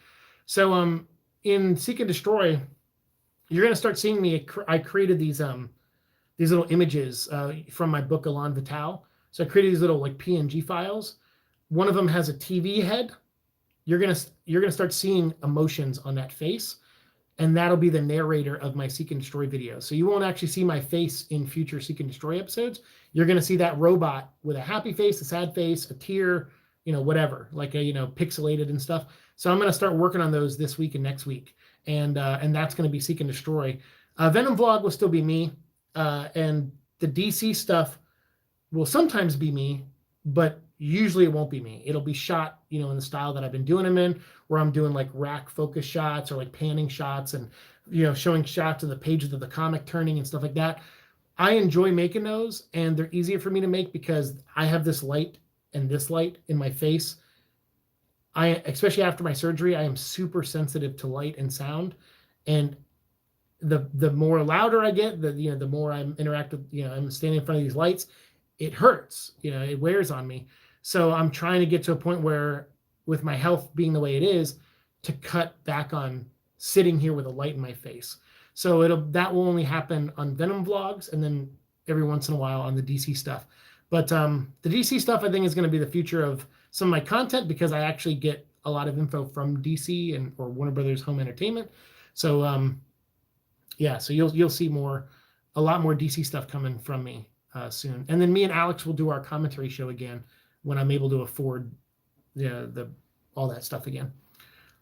S1: So in Seek and Destroy, you're going to start seeing me. I created these little images from my book Elan Vital. So I created these little like PNG files. One of them has a TV head. You're gonna start seeing emotions on that face, and that'll be the narrator of my Seek and Destroy video. So you won't actually see my face in future Seek and Destroy episodes. You're gonna see that robot with a happy face, a sad face, a tear, whatever, like pixelated and stuff. So I'm gonna start working on those this week and next week, and that's gonna be Seek and Destroy. Venom vlog will still be me, and the DC stuff will sometimes be me, but usually it won't be me. It'll be shot, in the style that I've been doing them in, where I'm doing like rack focus shots or like panning shots and, showing shots of the pages of the comic turning and stuff like that. I enjoy making those, and they're easier for me to make because I have this light and this light in my face. Especially after my surgery, I am super sensitive to light and sound. And the more louder I get, the more I'm I'm standing in front of these lights, it hurts, it wears on me. So I'm trying to get to a point where, with my health being the way it is, to cut back on sitting here with a light in my face. So that will only happen on Venom vlogs, and then every once in a while on the DC stuff. But the DC stuff, I think, is going to be the future of some of my content, because I actually get a lot of info from DC or Warner Brothers Home Entertainment. So so you'll see a lot more DC stuff coming from me soon. And then me and Alex will do our commentary show again when I'm able to afford all that stuff again.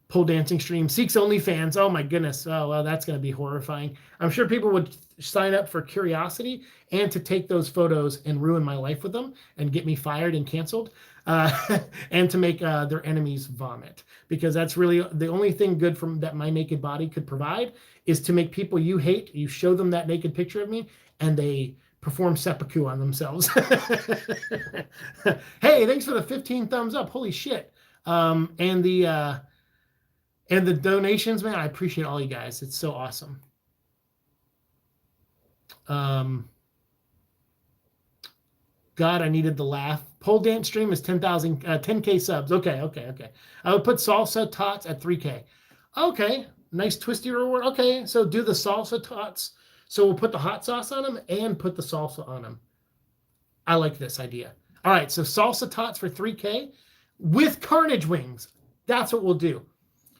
S1: Pole dancing stream, Seek's OnlyFans. Oh my goodness. Oh, well, that's going to be horrifying. I'm sure people would sign up for curiosity and to take those photos and ruin my life with them and get me fired and canceled, and to make their enemies vomit, because that's really the only thing good that my naked body could provide, is to make people you hate, you show them that naked picture of me, and they perform seppuku on themselves. Hey, thanks for the 15 thumbs up. Holy shit. And the donations, man, I appreciate all you guys. It's so awesome. God, I needed the laugh. Pole dance stream is 10K subs. Okay. I would put salsa tots at 3K. Okay, nice twisty reward. Okay, so do the salsa tots. So we'll put the hot sauce on them and put the salsa on them. I like this idea. All right, so salsa tots for 3K with Carnage wings. That's what we'll do.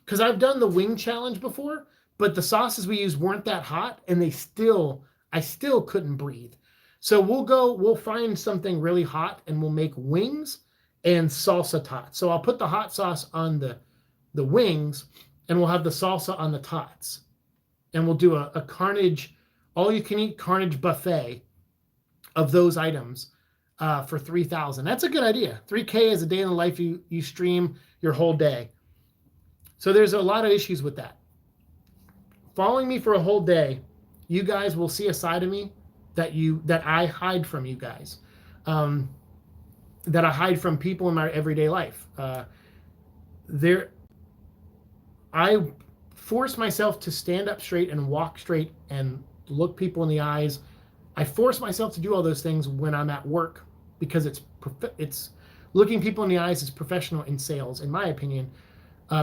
S1: Because I've done the wing challenge before, but the sauces we used weren't that hot, and I still couldn't breathe. So we'll find something really hot, and we'll make wings and salsa tots. So I'll put the hot sauce on the wings, and we'll have the salsa on the tots. And we'll do a Carnage, all-you-can-eat Carnage buffet of those items for 3,000. That's a good idea. 3K is a day in the life you stream your whole day. So there's a lot of issues with that. Following me for a whole day, you guys will see a side of me that I hide from you guys, that I hide from people in my everyday life. I force myself to stand up straight and walk straight and look people in the eyes. I force myself to do all those things when I'm at work, because it's looking people in the eyes is professional in sales, in my opinion,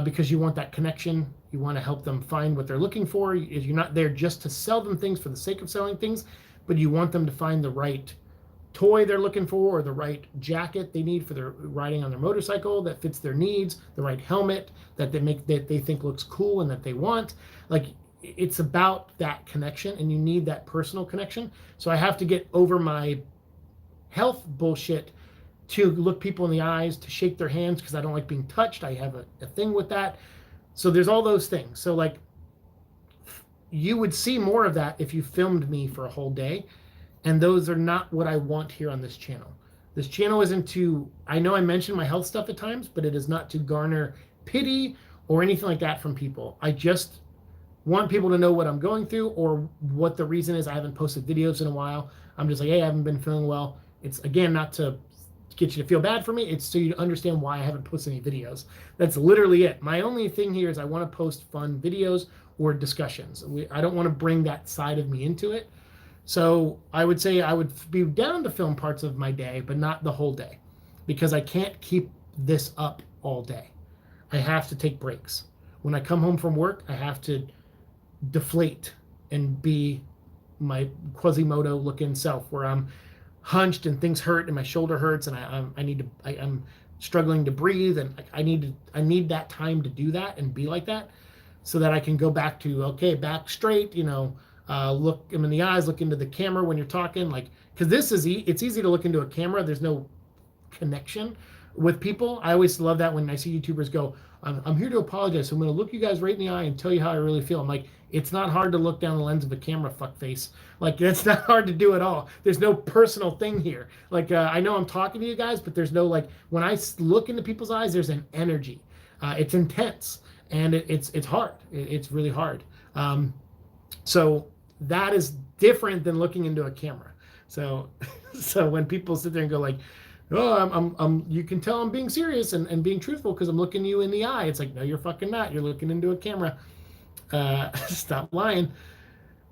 S1: because you want that connection. You want to help them find what they're looking for. You're not there just to sell them things for the sake of selling things, but you want them to find the right toy they're looking for, or the right jacket they need for their riding on their motorcycle that fits their needs, the right helmet that they think looks cool and that they want. Like, it's about that connection, and you need that personal connection. So I have to get over my health bullshit to look people in the eyes, to shake their hands because I don't like being touched. I have a thing with that. So there's all those things. So like, you would see more of that if you filmed me for a whole day. And those are not what I want here on this channel. This channel isn't to, I know I mention my health stuff at times, but it is not to garner pity or anything like that from people. I just want people to know what I'm going through, or what the reason is I haven't posted videos in a while. I'm just like, hey, I haven't been feeling well. It's, again, not to get you to feel bad for me. It's so you understand why I haven't posted any videos. That's literally it. My only thing here is I want to post fun videos or discussions. I don't want to bring that side of me into it. So I would say I would be down to film parts of my day, but not the whole day, because I can't keep this up all day. I have to take breaks. When I come home from work, I have to deflate and be my Quasimodo looking self, where I'm hunched and things hurt and my shoulder hurts and I'm struggling to breathe, and I need that time to do that and be like that, so that I can go back to, okay, back straight, look them in the eyes, look into the camera when you're talking, like, because this is it's easy to look into a camera. There's no connection with people. I always love that when I see YouTubers go, I'm here to apologize, so I'm going to look you guys right in the eye and tell you how I really feel. I'm like, it's not hard to look down the lens of a camera, fuckface. Like, that's not hard to do at all. There's no personal thing here. Like, I know I'm talking to you guys, but there's no, like, when I look into people's eyes, there's an energy. It's intense, and it's hard. It's really hard. So that is different than looking into a camera. So when people sit there and go like, oh, I'm you can tell I'm being serious and being truthful because I'm looking you in the eye. It's like, no, you're fucking not. You're looking into a camera. Stop lying.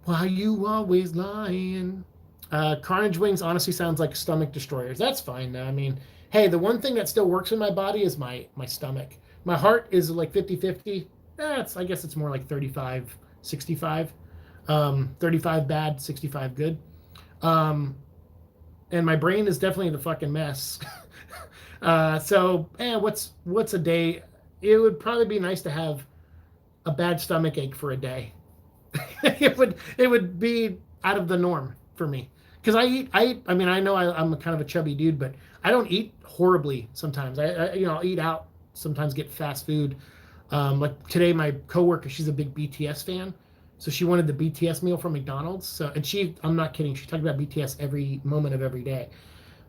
S1: Why you always lying? Carnage Wings honestly sounds like stomach destroyers. That's fine. I mean, hey, the one thing that still works in my body is my stomach. My heart is like 50-50. I guess it's more like 35-65. 35 bad, 65 good. And my brain is definitely the fucking mess. So what's a day? It would probably be nice to have a bad stomach ache for a day. it would be out of the norm for me. Because I eat, I mean, I know I'm kind of a chubby dude, but I don't eat horribly sometimes. I'll eat out, sometimes get fast food. Like today, my coworker, she's a big BTS fan. So she wanted the BTS meal from McDonald's. So, and I'm not kidding, she talked about BTS every moment of every day.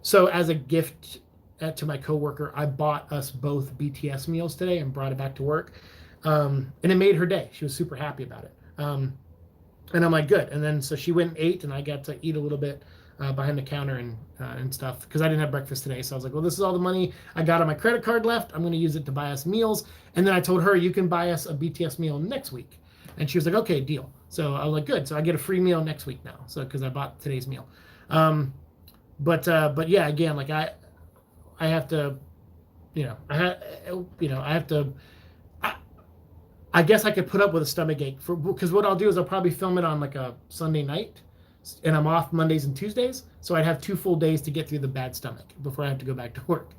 S1: So as a gift to my coworker, I bought us both BTS meals today and brought it back to work. And it made her day. She was super happy about it. And I'm like, good. And then so she went and ate, and I got to eat a little bit behind the counter and stuff, because I didn't have breakfast today. So I was like, well, this is all the money I got on my credit card left. I'm going to use it to buy us meals. And then I told her, you can buy us a BTS meal next week. And she was like, okay, deal. So I was like, good. So I get a free meal next week now. So because I bought today's meal. But yeah, again, like I have to, I guess I could put up with a stomach ache because what I'll do is I'll probably film it on like a Sunday night, and I'm off Mondays and Tuesdays. So I'd have 2 full days to get through the bad stomach before I have to go back to work.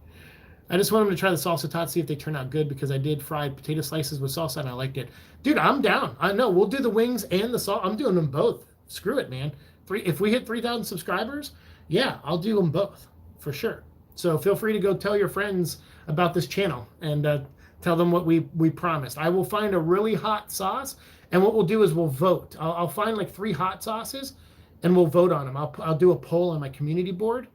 S1: I just want them to try the salsa tots, see if they turn out good, because I did fried potato slices with salsa and I liked it. Dude, I'm down. I know, we'll do the wings and the salt. I'm doing them both. Screw it, man. If we hit 3,000 subscribers, yeah, I'll do them both for sure. So feel free to go tell your friends about this channel and tell them what we promised. I will find a really hot sauce, and what we'll do is we'll vote. I'll find like 3 hot sauces, and we'll vote on them. I'll do a poll on my community board.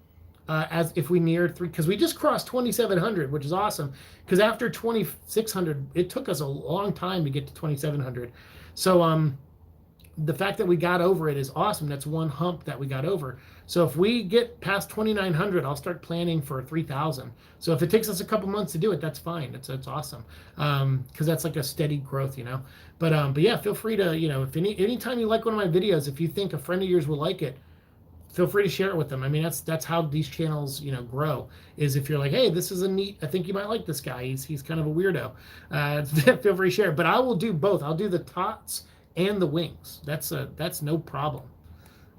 S1: As if we near 3, because we just crossed 2,700, which is awesome. Because after 2,600, it took us a long time to get to 2,700. So the fact that we got over it is awesome. That's one hump that we got over. So if we get past 2,900, I'll start planning for 3,000. So if it takes us a couple months to do it, that's fine. It's awesome. Because that's like a steady growth, But yeah, feel free to, if anytime you like one of my videos, if you think a friend of yours will like it, feel free to share it with them. I mean, that's how these channels, grow. Is if you're like, hey, this is a neat. I think you might like this guy. He's kind of a weirdo. Feel free to share. But I will do both. I'll do the tots and the wings. That's no problem.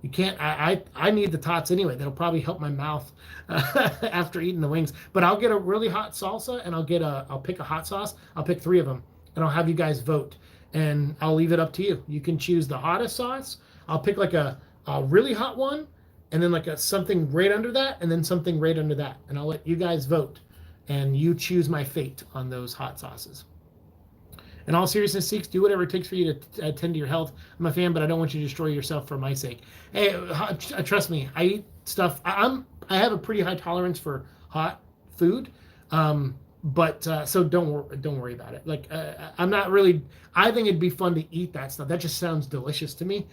S1: You can't. I need the tots anyway. That'll probably help my mouth after eating the wings. But I'll get a really hot salsa, and I'll pick a hot sauce. I'll pick 3 of them, and I'll have you guys vote, and I'll leave it up to you. You can choose the hottest sauce. I'll pick like a really hot one, and then like something right under that, and then something right under that, and I'll let you guys vote, and you choose my fate on those hot sauces. In all seriousness, Seeks, do whatever it takes for you to attend to your health. I'm a fan, but I don't want you to destroy yourself for my sake. Hey, trust me, I eat stuff. I have a pretty high tolerance for hot food, but so don't worry about it. Like I'm not really. I think it'd be fun to eat that stuff. That just sounds delicious to me.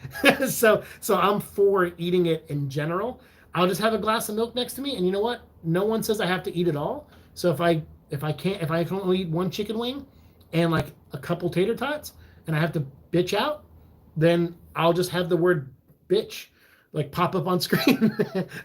S1: so I'm for eating it in general. I'll just have a glass of milk next to me, and you know what? No one says I have to eat it all. So if I can only eat 1 chicken wing and like a couple tater tots, and I have to bitch out, then I'll just have the word bitch like pop up on screen.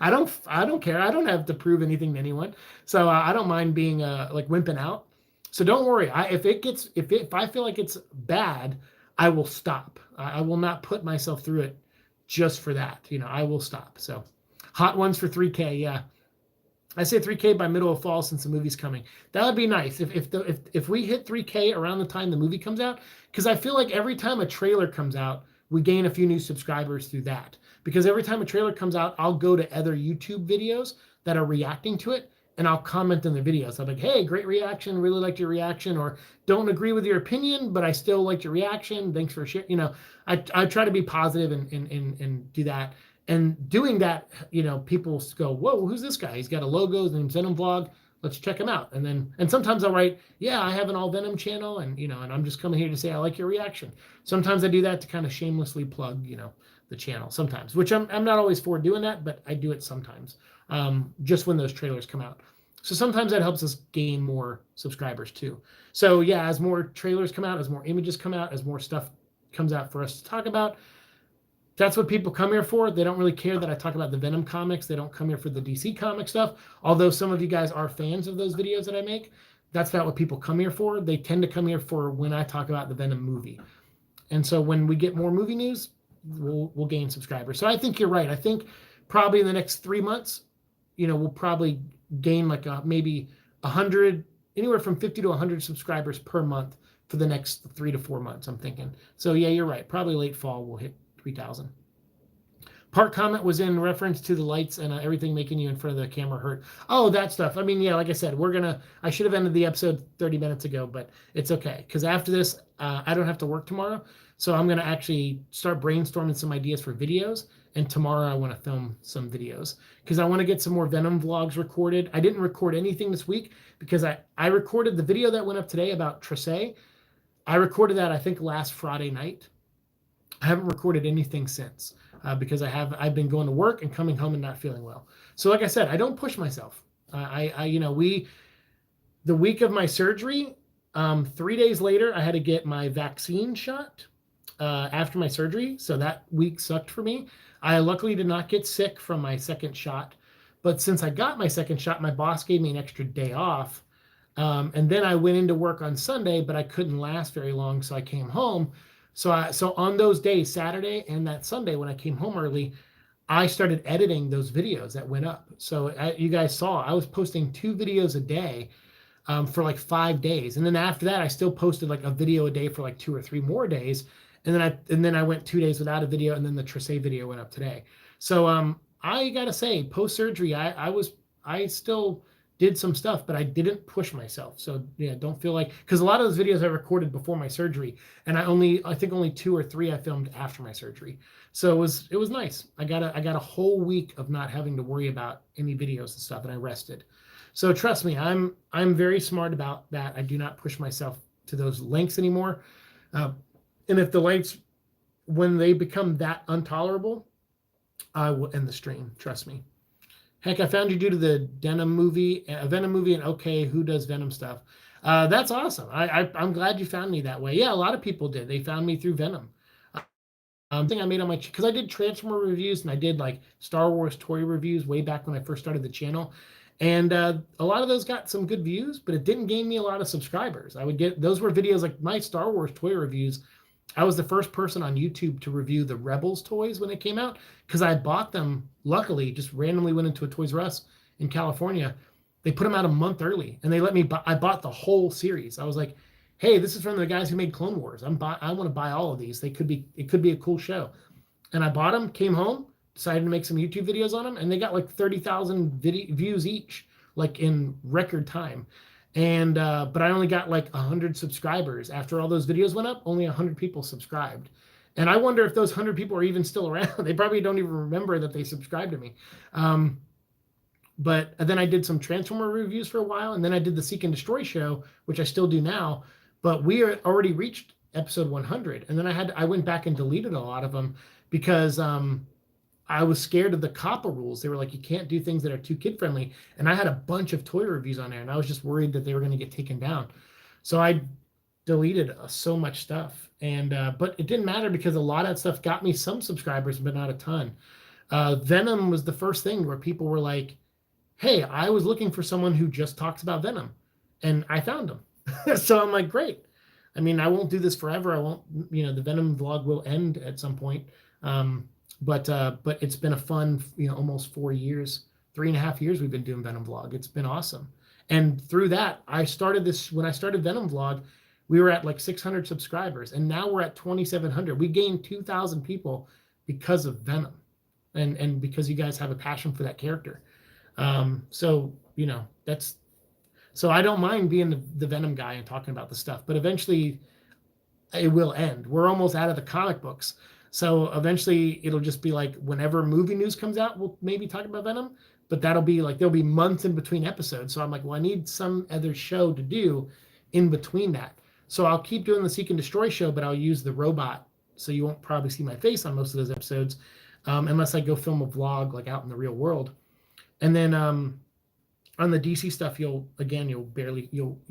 S1: I don't care. I don't have to prove anything to anyone. So I don't mind being like wimping out. So don't worry. If I feel like it's bad, I will stop. I will not put myself through it just for that. I will stop. So hot ones for 3K. Yeah. I say 3K by middle of fall since the movie's coming. That would be nice if we hit 3K around the time the movie comes out, because I feel like every time a trailer comes out, we gain a few new subscribers through that. Because every time a trailer comes out, I'll go to other YouTube videos that are reacting to it, and I'll comment in the videos. I'm like, hey, great reaction, really liked your reaction, or don't agree with your opinion, but I still liked your reaction. Thanks for sharing. I try to be positive and do that. And doing that, people go, whoa, who's this guy? He's got a logo, his name's Venom Vlog. Let's check him out. And sometimes I'll write, yeah, I have an all Venom channel, and and I'm just coming here to say I like your reaction. Sometimes I do that to kind of shamelessly plug, the channel sometimes, which I'm not always for doing that, but I do it sometimes, just when those trailers come out. So sometimes that helps us gain more subscribers too. So yeah, as more trailers come out, as more images come out, as more stuff comes out for us to talk about, that's what people come here for. They don't really care that I talk about the Venom comics. They don't come here for the DC comic stuff. Although some of you guys are fans of those videos that I make, that's not what people come here for. They tend to come here for when I talk about the Venom movie. And so when we get more movie news, we'll gain subscribers. So I think you're right. I think probably in the next 3 months, we'll probably gain like maybe 100, anywhere from 50 to 100 subscribers per month for the next 3 to 4 months, I'm thinking. So yeah, you're right. Probably late fall we'll hit 3,000. Part comment was in reference to the lights and everything making you in front of the camera hurt. Oh, that stuff. I mean, yeah, like I said, I should have ended the episode 30 minutes ago, but it's okay. Because after this, I don't have to work tomorrow. So I'm going to actually start brainstorming some ideas for videos. And tomorrow I want to film some videos because I want to get some more Venom vlogs recorded. I didn't record anything this week because I recorded the video that went up today about Tracey. I recorded that, I think, last Friday night. I haven't recorded anything since because I've been going to work and coming home and not feeling well. So like I said, I don't push myself. The week of my surgery, 3 days later, I had to get my vaccine shot after my surgery. So that week sucked for me. I luckily did not get sick from my second shot. But since I got my second shot, my boss gave me an extra day off. And then I went into work on Sunday, but I couldn't last very long. So I came home. So on those days, Saturday and that Sunday, when I came home early, I started editing those videos that went up. So you guys saw, I was posting 2 videos a day for like 5 days. And then after that, I still posted like a video a day for like 2 or 3 more days. And then I went 2 days without a video. And then the Tracey video went up today. So I got to say, post-surgery, I still did some stuff, but I didn't push myself. So yeah, don't feel like, because a lot of those videos I recorded before my surgery, and I think only 2 or 3 I filmed after my surgery. So it was nice. I got a whole week of not having to worry about any videos and stuff, and I rested. So trust me, I'm very smart about that. I do not push myself to those lengths anymore. And if the lengths, when they become that intolerable, I will end the stream. Trust me. Heck, I found you due to the Venom movie, and okay, who does Venom stuff? That's awesome. I'm glad you found me that way. Yeah, a lot of people did. They found me through Venom. Thing I made on my, because I did Transformer reviews and I did like Star Wars toy reviews way back when I first started the channel. And a lot of those got some good views, but it didn't gain me a lot of subscribers. I would get, those were videos like my Star Wars toy reviews. I was the first person on YouTube to review the Rebels toys when they came out because I bought them, luckily, just randomly went into a Toys R Us in California. They put them out a month early and they let me buy, I bought the whole series. I was like, hey, this is from the guys who made Clone Wars. I want to buy all of these. It could be a cool show. And I bought them, came home, decided to make some YouTube videos on them, and they got like 30,000 views each, like in record time. And but I only got like 100 subscribers. After all those videos went up, only 100 people subscribed. And I wonder if those 100 people are even still around. They probably don't even remember that they subscribed to me. But then I did some Transformer reviews for a while, and then I did the Seek and Destroy show, which I still do now. But we are already reached episode 100, and then I went back and deleted a lot of them because I was scared of the COPPA rules. They were like, you can't do things that are too kid friendly, and I had a bunch of toy reviews on there, and I was just worried that they were going to get taken down. So I deleted so much stuff, and but it didn't matter because a lot of that stuff got me some subscribers, but not a ton. Venom was the first thing where people were like, hey, I was looking for someone who just talks about Venom, and I found him. So I'm like, great. I mean, I won't do this forever. I won't, the Venom vlog will end at some point. But it's been a fun, almost 4 years, 3.5 years we've been doing Venom vlog. It's been awesome. And through that, when I started Venom vlog, we were at like 600 subscribers, and now we're at 2,700. We gained 2,000 people because of Venom, and because you guys have a passion for that character. So I don't mind being the Venom guy and talking about the stuff, but eventually it will end. We're almost out of the comic books. So eventually it'll just be like whenever movie news comes out, we'll maybe talk about Venom, but that'll be like, there'll be months in between episodes. So I'm like, well, I need some other show to do in between that. So I'll keep doing the Seek and Destroy show, but I'll use the robot. So you won't probably see my face on most of those episodes, unless I go film a vlog like out in the real world. And then, on the DC stuff, you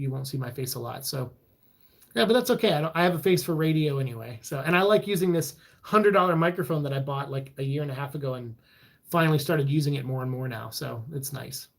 S1: won't see my face a lot. So yeah, but that's okay. I have a face for radio anyway. So, and I like using this $100 microphone that I bought like a year and a half ago and finally started using it more and more now. So it's nice.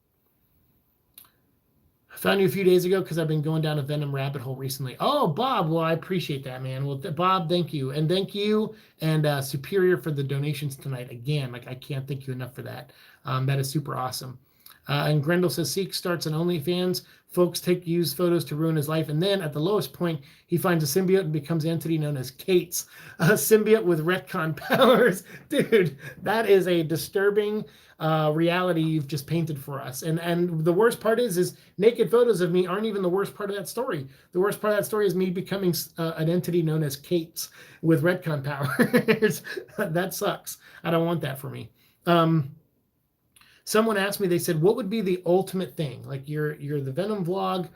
S1: I found you a few days ago because I've been going down a Venom rabbit hole recently. Oh, Bob. Well, I appreciate that, man. Well, Bob, thank you. And thank you and Superior for the donations tonight. Again, like I can't thank you enough for that. That is super awesome. And Grendel says, Seek starts an OnlyFans. Folks take used photos to ruin his life. And then at the lowest point, he finds a symbiote and becomes an entity known as Kate's. A symbiote with retcon powers. Dude, that is a disturbing reality you've just painted for us. And the worst part is naked photos of me aren't even the worst part of that story. The worst part of that story is me becoming an entity known as Kate's with retcon powers. That sucks. I don't want that for me. Someone asked me, they said, what would be the ultimate thing? Like you're the Venom vlog.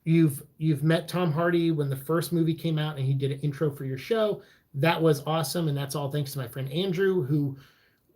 S1: You've met Tom Hardy when the first movie came out and he did an intro for your show. That was awesome. And that's all thanks to my friend Andrew, who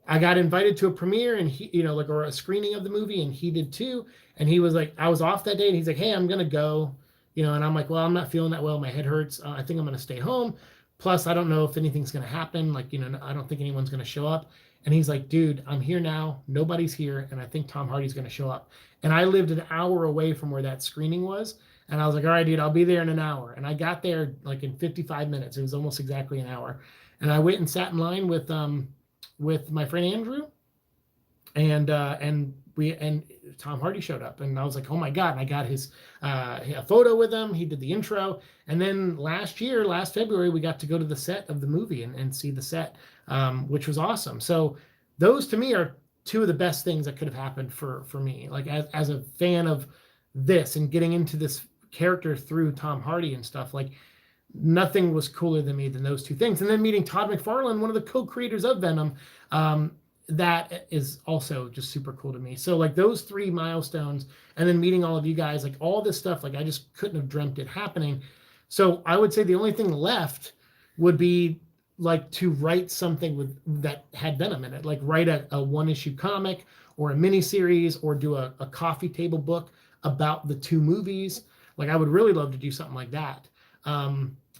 S1: I got invited to a premiere and he, or a screening of the movie, and he did too. And he was like, I was off that day and he's like, hey, I'm going to go, and I'm like, well, I'm not feeling that well. My head hurts. I think I'm going to stay home. Plus, I don't know if anything's going to happen. Like, I don't think anyone's going to show up. And he's like, dude, I'm here now. Nobody's here. And I think Tom Hardy's going to show up. And I lived an hour away from where that screening was. And I was like, all right, dude, I'll be there in an hour. And I got there like in 55 minutes. It was almost exactly an hour. And I went and sat in line with my friend Andrew. And Tom Hardy showed up. And I was like, oh my God. And I got a photo with him. He did the intro. And then last February, we got to go to the set of the movie and see the set. Which was awesome. So those to me are two of the best things that could have happened for me. Like as a fan of this and getting into this character through Tom Hardy and stuff, like nothing was cooler than those two things. And then meeting Todd McFarlane, one of the co-creators of Venom, that is also just super cool to me. So like those three milestones, and then meeting all of you guys, like all this stuff, like I just couldn't have dreamt it happening. So I would say the only thing left would be like to write something that had Venom in it, like write a one-issue comic or a mini series or do a coffee table book about the two movies. Like I would really love to do something like that.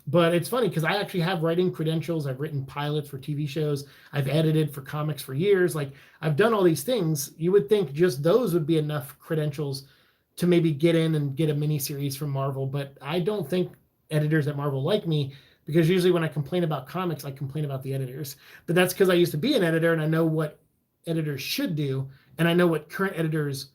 S1: But it's funny because I actually have writing credentials. I've written pilots for TV shows. I've edited for comics for years. Like I've done all these things. You would think just those would be enough credentials to maybe get in and get a miniseries from Marvel. But I don't think editors at Marvel like me, because usually when I complain about comics, I complain about the editors. But that's because I used to be an editor and I know what editors should do. And I know what current editors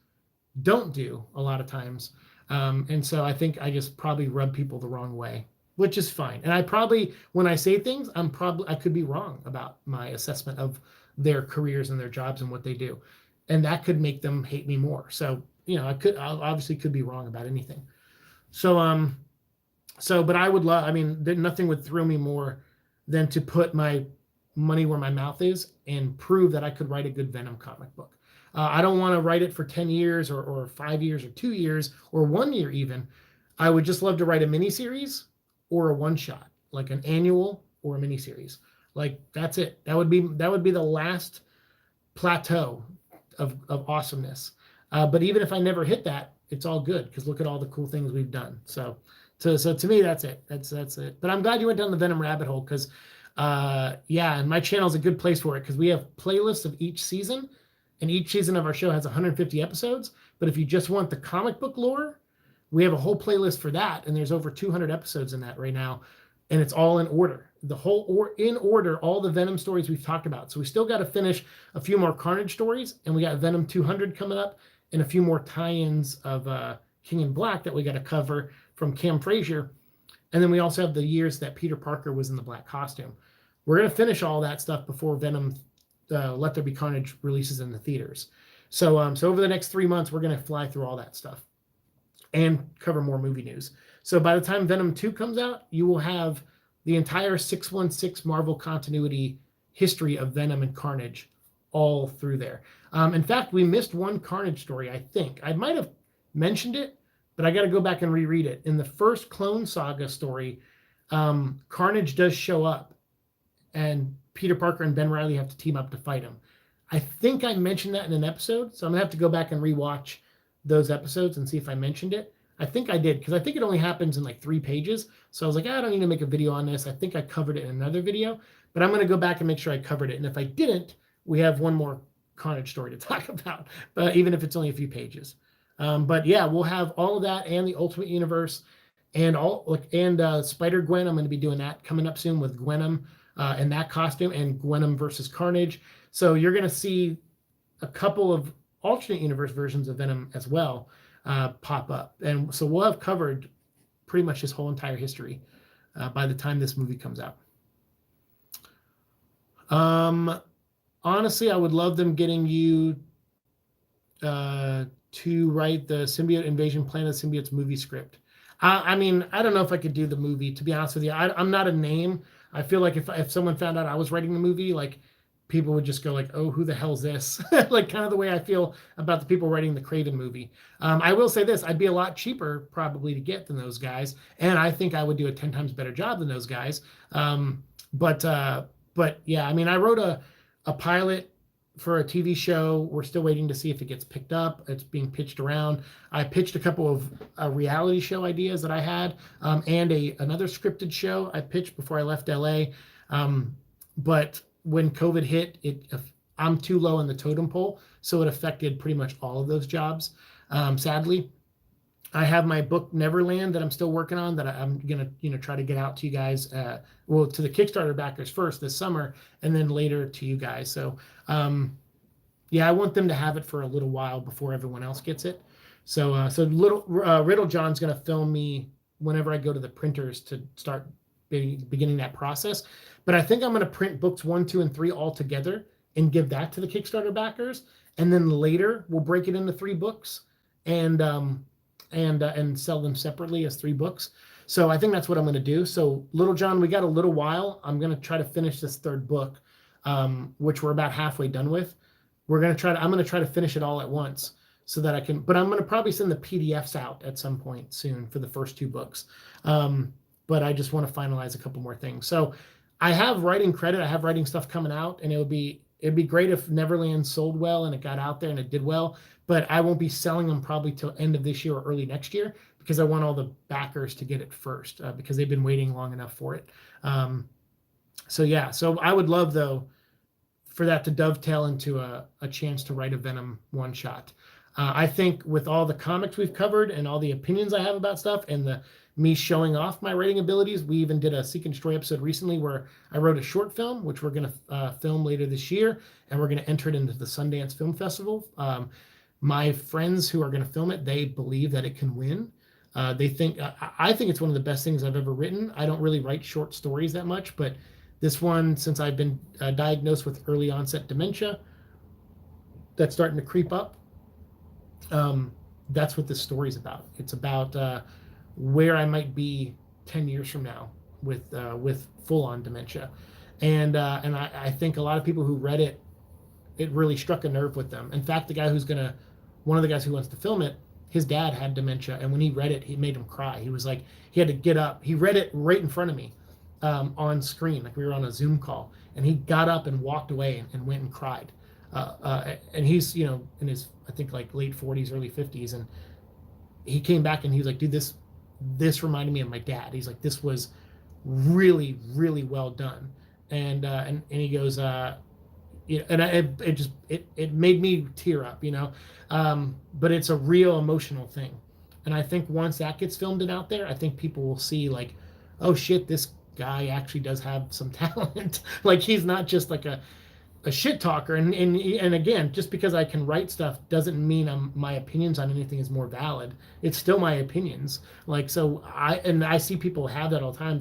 S1: don't do a lot of times. And so I think I just probably rub people the wrong way, which is fine. And I probably, when I say things, I could be wrong about my assessment of their careers and their jobs and what they do. And that could make them hate me more. So, I obviously could be wrong about anything. But I would love, nothing would thrill me more than to put my money where my mouth is and prove that I could write a good Venom comic book. I don't want to write it for 10 years or 5 years or 2 years or 1 year even. I would just love to write a miniseries or a one-shot, like an annual or a miniseries. Like that's it. That would be the last plateau of awesomeness. But even if I never hit that, it's all good because look at all the cool things we've done. So to me, that's it. That's it. But I'm glad you went down the Venom rabbit hole because, and my channel is a good place for it because we have playlists of each season, and each season of our show has 150 episodes. But if you just want the comic book lore, we have a whole playlist for that, and there's over 200 episodes in that right now, and it's all in order. In order, all the Venom stories we've talked about. So we still got to finish a few more Carnage stories, and we got Venom 200 coming up, and a few more tie-ins of King in Black that we got to cover from Cam Frazier. And then we also have the years that Peter Parker was in the black costume. We're going to finish all that stuff before Venom Let There Be Carnage releases in the theaters. So over the next 3 months, we're going to fly through all that stuff and cover more movie news. So by the time Venom 2 comes out, you will have the entire 616 Marvel continuity history of Venom and Carnage all through there. In fact, we missed one Carnage story, I think. I might have mentioned it, but I got to go back and reread it. In the first Clone Saga story, Carnage does show up, and Peter Parker and Ben Reilly have to team up to fight him. I think I mentioned that in an episode, so I'm going to have to go back and rewatch those episodes and see if I mentioned it. I think I did, because I think it only happens in like 3 pages. So I was like, I don't need to make a video on this. I think I covered it in another video, but I'm going to go back and make sure I covered it. And if I didn't, we have one more Carnage story to talk about, but even if it's only a few pages. But yeah, we'll have all of that and the Ultimate Universe and Spider-Gwen. I'm going to be doing that coming up soon with Gwenom in that costume and Gwenom versus Carnage. So you're going to see a couple of alternate universe versions of Venom as well pop up. And so we'll have covered pretty much his whole entire history by the time this movie comes out. Honestly, I would love them getting you to write the Symbiote Invasion Planet of Symbiotes movie script. I don't know if I could do the movie, to be honest with you. I'm not a name. I feel like if someone found out I was writing the movie, like people would just go like, oh, who the hell's this? Like kind of the way I feel about the people writing the Craven movie. I will say this, I'd be a lot cheaper probably to get than those guys. And I think I would do a 10 times better job than those guys. But yeah, I wrote a pilot for a TV show. We're still waiting to see if it gets picked up. It's being pitched around. I pitched a couple of reality show ideas that I had, and another scripted show I pitched before I left LA. But when COVID hit, I'm too low in the totem pole, so it affected pretty much all of those jobs. Sadly, I have my book Neverland that I'm still working on that I'm gonna try to get out to you guys. To the Kickstarter backers first this summer, and then later to you guys. So I want them to have it for a little while before everyone else gets it. So Riddle John's gonna film me whenever I go to the printers to start beginning that process. But I think I'm gonna print books 1, 2, and 3 all together and give that to the Kickstarter backers, and then later we'll break it into 3 books and sell them separately as 3 books. So I think that's what I'm going to do. So Little John, we got a little while. I'm going to try to finish this 3rd book, which we're about halfway done with. I'm going to try to finish it all at once so that I can, but I'm going to probably send the PDFs out at some point soon for the first 2 books. But I just want to finalize a couple more things. So I have writing credit. I have writing stuff coming out, and it'd be great if Neverland sold well and it got out there and it did well, but I won't be selling them probably till end of this year or early next year because I want all the backers to get it first, because they've been waiting long enough for it. So yeah, so I would love though for that to dovetail into a chance to write a Venom one shot. I think with all the comics we've covered and all the opinions I have about stuff and the me showing off my writing abilities, we even did a Seek and Destroy episode recently where I wrote a short film, which we're going to film later this year, and we're going to enter it into the Sundance Film Festival. My friends who are going to film it, they believe that it can win. They think I think it's one of the best things I've ever written. I don't really write short stories that much, but this one, since I've been diagnosed with early onset dementia, that's starting to creep up. That's what this story is about. It's about where I might be 10 years from now with full-on dementia, and I think a lot of people who read it, it really struck a nerve with them. In fact, one of the guys who wants to film it, his dad had dementia, and when he read it, he made him cry. He was like, he had to get up. He read it right in front of me, on screen, like we were on a Zoom call, and he got up and walked away and went and cried. And he's, in his, I think, like late 40s, early 50s, and he came back and he was like, dude, this reminded me of my dad. He's like, this was really, really well done. And he goes, it made me tear up, but it's a real emotional thing. And I think once that gets filmed and out there, I think people will see like, oh shit, this guy actually does have some talent. Like, he's not just like a shit talker. And again, just because I can write stuff doesn't mean my opinions on anything is more valid. It's still my opinions. Like, so I see people have that all the time.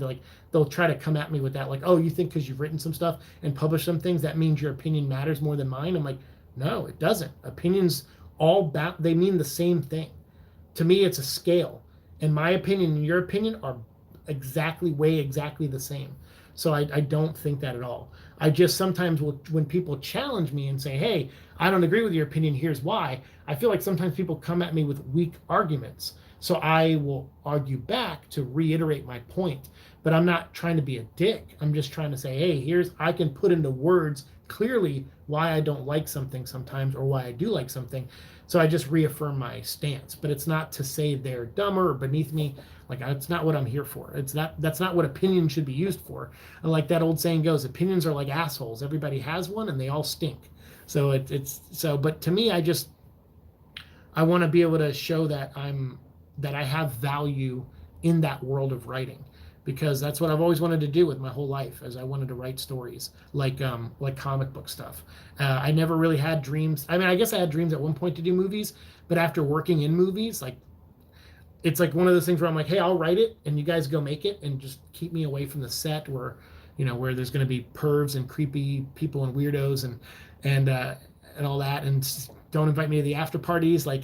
S1: They'll try to come at me with that, like, oh, you think because you've written some stuff and published some things that means your opinion matters more than mine? I'm like, no, it doesn't. Opinions they mean the same thing. To me, it's a scale, and my opinion and your opinion are exactly the same. So I don't think that at all. I just sometimes when people challenge me and say, hey, I don't agree with your opinion, here's why, I feel like sometimes people come at me with weak arguments. So I will argue back to reiterate my point. But I'm not trying to be a dick. I'm just trying to say, hey, I can put into words clearly why I don't like something sometimes or why I do like something. So I just reaffirm my stance. But it's not to say they're dumber or beneath me. Like, that's not what I'm here for. That's not what opinion should be used for. And like that old saying goes, opinions are like assholes. Everybody has one and they all stink. So but to me, I want to be able to show that I have value in that world of writing, because that's what I've always wanted to do with my whole life, as I wanted to write stories like comic book stuff. I never really had dreams. I mean, I guess I had dreams at one point to do movies, but after working in movies, like, it's like one of those things where I'm like, hey, I'll write it and you guys go make it, and just keep me away from the set where there's going to be pervs and creepy people and weirdos and all that, and don't invite me to the after parties. Like,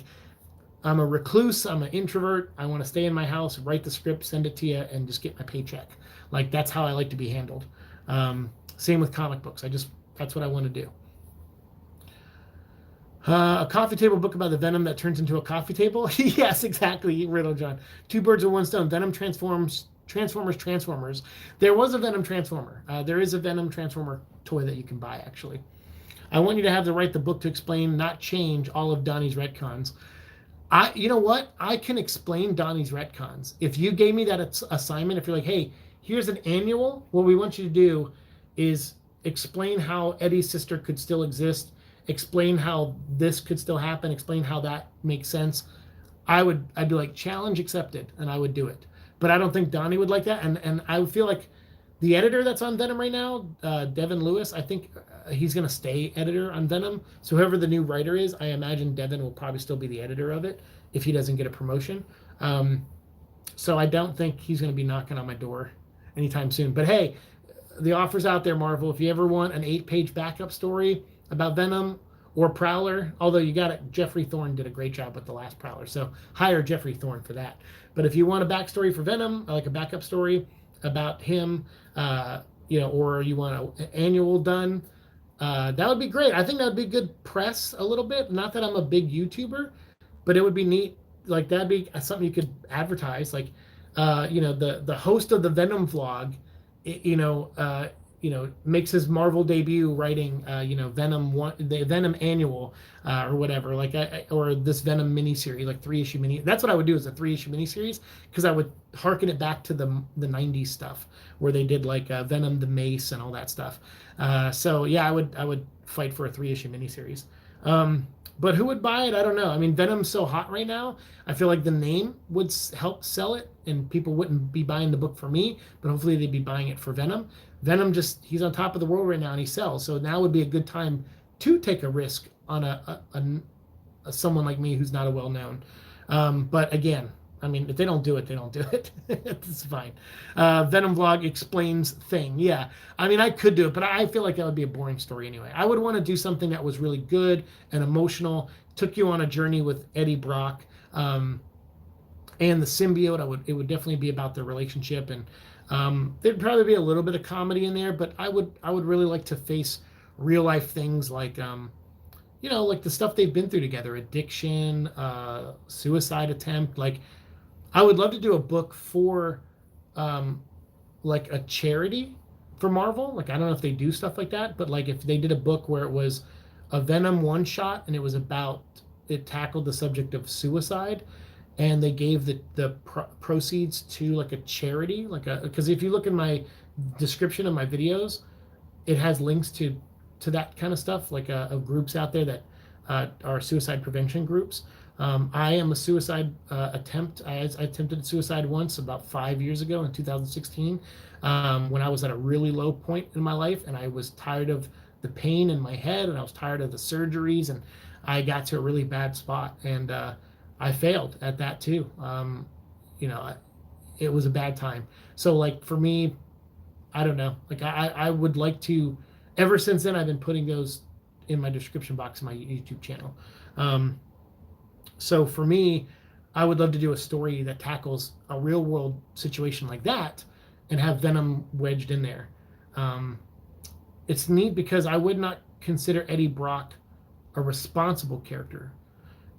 S1: I'm a recluse, I'm an introvert, I want to stay in my house, write the script, send it to you, and just get my paycheck. Like, that's how I like to be handled. Same with comic books. That's what I want to do. A coffee table book about the Venom that turns into a coffee table. Yes, exactly, Riddle John. Two birds with one stone. Venom Transformers. There was a Venom Transformer. There is a Venom Transformer toy that you can buy, actually. I want you to have to write the book to explain, not change, all of Donnie's retcons. You know what? I can explain Donnie's retcons. If you gave me that assignment, if you're like, hey, here's an annual, what we want you to do is explain how Eddie's sister could still exist, explain how this could still happen, explain how that makes sense. I'd be like, challenge accepted, and I would do it. But I don't think Donnie would like that, and I would feel like the editor that's on Venom right now, Devin Lewis, I think he's going to stay editor on Venom. So whoever the new writer is, I imagine Devin will probably still be the editor of it if he doesn't get a promotion. So I don't think he's going to be knocking on my door anytime soon. But hey, the offer's out there, Marvel. If you ever want an 8-page backup story about Venom or Prowler, although you got it, Jeffrey Thorne did a great job with the last Prowler, so hire Jeffrey Thorne for that. But if you want a backstory for Venom, like a backup story about him, or you want an annual done, that would be great. I think that would be good press a little bit. Not that I'm a big YouTuber, but it would be neat. Like, that'd be something you could advertise. Like, the host of the Venom vlog, makes his Marvel debut writing, Venom the Venom annual, or whatever, like or this Venom miniseries, like 3-issue mini. That's what I would do, is a 3-issue miniseries, because I would harken it back to the '90s stuff where they did like Venom the Mace and all that stuff. So yeah, I would fight for a 3-issue miniseries. But who would buy it? I don't know. I mean, Venom's so hot right now. I feel like the name would help sell it, and people wouldn't be buying the book for me, but hopefully they'd be buying it for Venom. Venom he's on top of the world right now, and he sells. So now would be a good time to take a risk on a someone like me who's not a well-known. But again, I mean, if they don't do it, they don't do it. It's fine. Venom vlog explains thing. Yeah. I mean, I could do it, but I feel like that would be a boring story anyway. I would want to do something that was really good and emotional, took you on a journey with Eddie Brock, and the symbiote. It would definitely be about their relationship, and there'd probably be a little bit of comedy in there, but I would really like to face real life things like, like the stuff they've been through together, addiction, suicide attempt. Like, I would love to do a book for like a charity for Marvel. Like, I don't know if they do stuff like that, but like if they did a book where it was a Venom one shot and it tackled the subject of suicide, and they gave the proceeds to like a charity, because if you look in my description of my videos, it has links to that kind of stuff, like of groups out there that are suicide prevention groups. I am a suicide attempt. I attempted suicide once about 5 years ago in 2016, when I was at a really low point in my life, and I was tired of the pain in my head, and I was tired of the surgeries, and I got to a really bad spot, and I failed at that too. It was a bad time. So like for me, I don't know. Like I would like to. Ever since then, I've been putting those in my description box of my YouTube channel. So for me, I would love to do a story that tackles a real world situation like that and have Venom wedged in there. It's neat because I would not consider Eddie Brock a responsible character.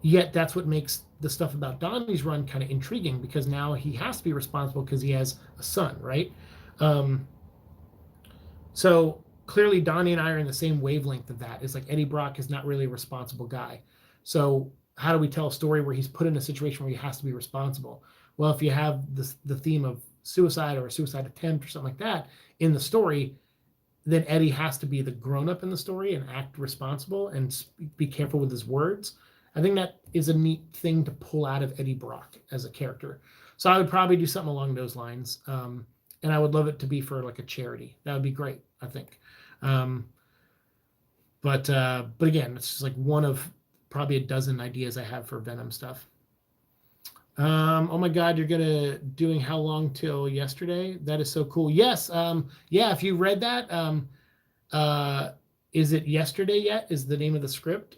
S1: Yet that's what makes the stuff about Donnie's run kind of intriguing, because now he has to be responsible because he has a son, right? So clearly Donnie and I are in the same wavelength of that. It's like Eddie Brock is not really a responsible guy. So how do we tell a story where he's put in a situation where he has to be responsible? Well, if you have the theme of suicide or a suicide attempt or something like that in the story, then Eddie has to be the grown-up in the story and act responsible and be careful with his words. I think that is a neat thing to pull out of Eddie Brock as a character. So I would probably do something along those lines. And I would love it to be for like a charity. That would be great, I think. But again, it's just like one of probably a dozen ideas I have for Venom stuff. Oh my God, you're doing how long till yesterday? That is so cool. Yes. Yeah. If you read that, is it yesterday yet? Is the name of the script.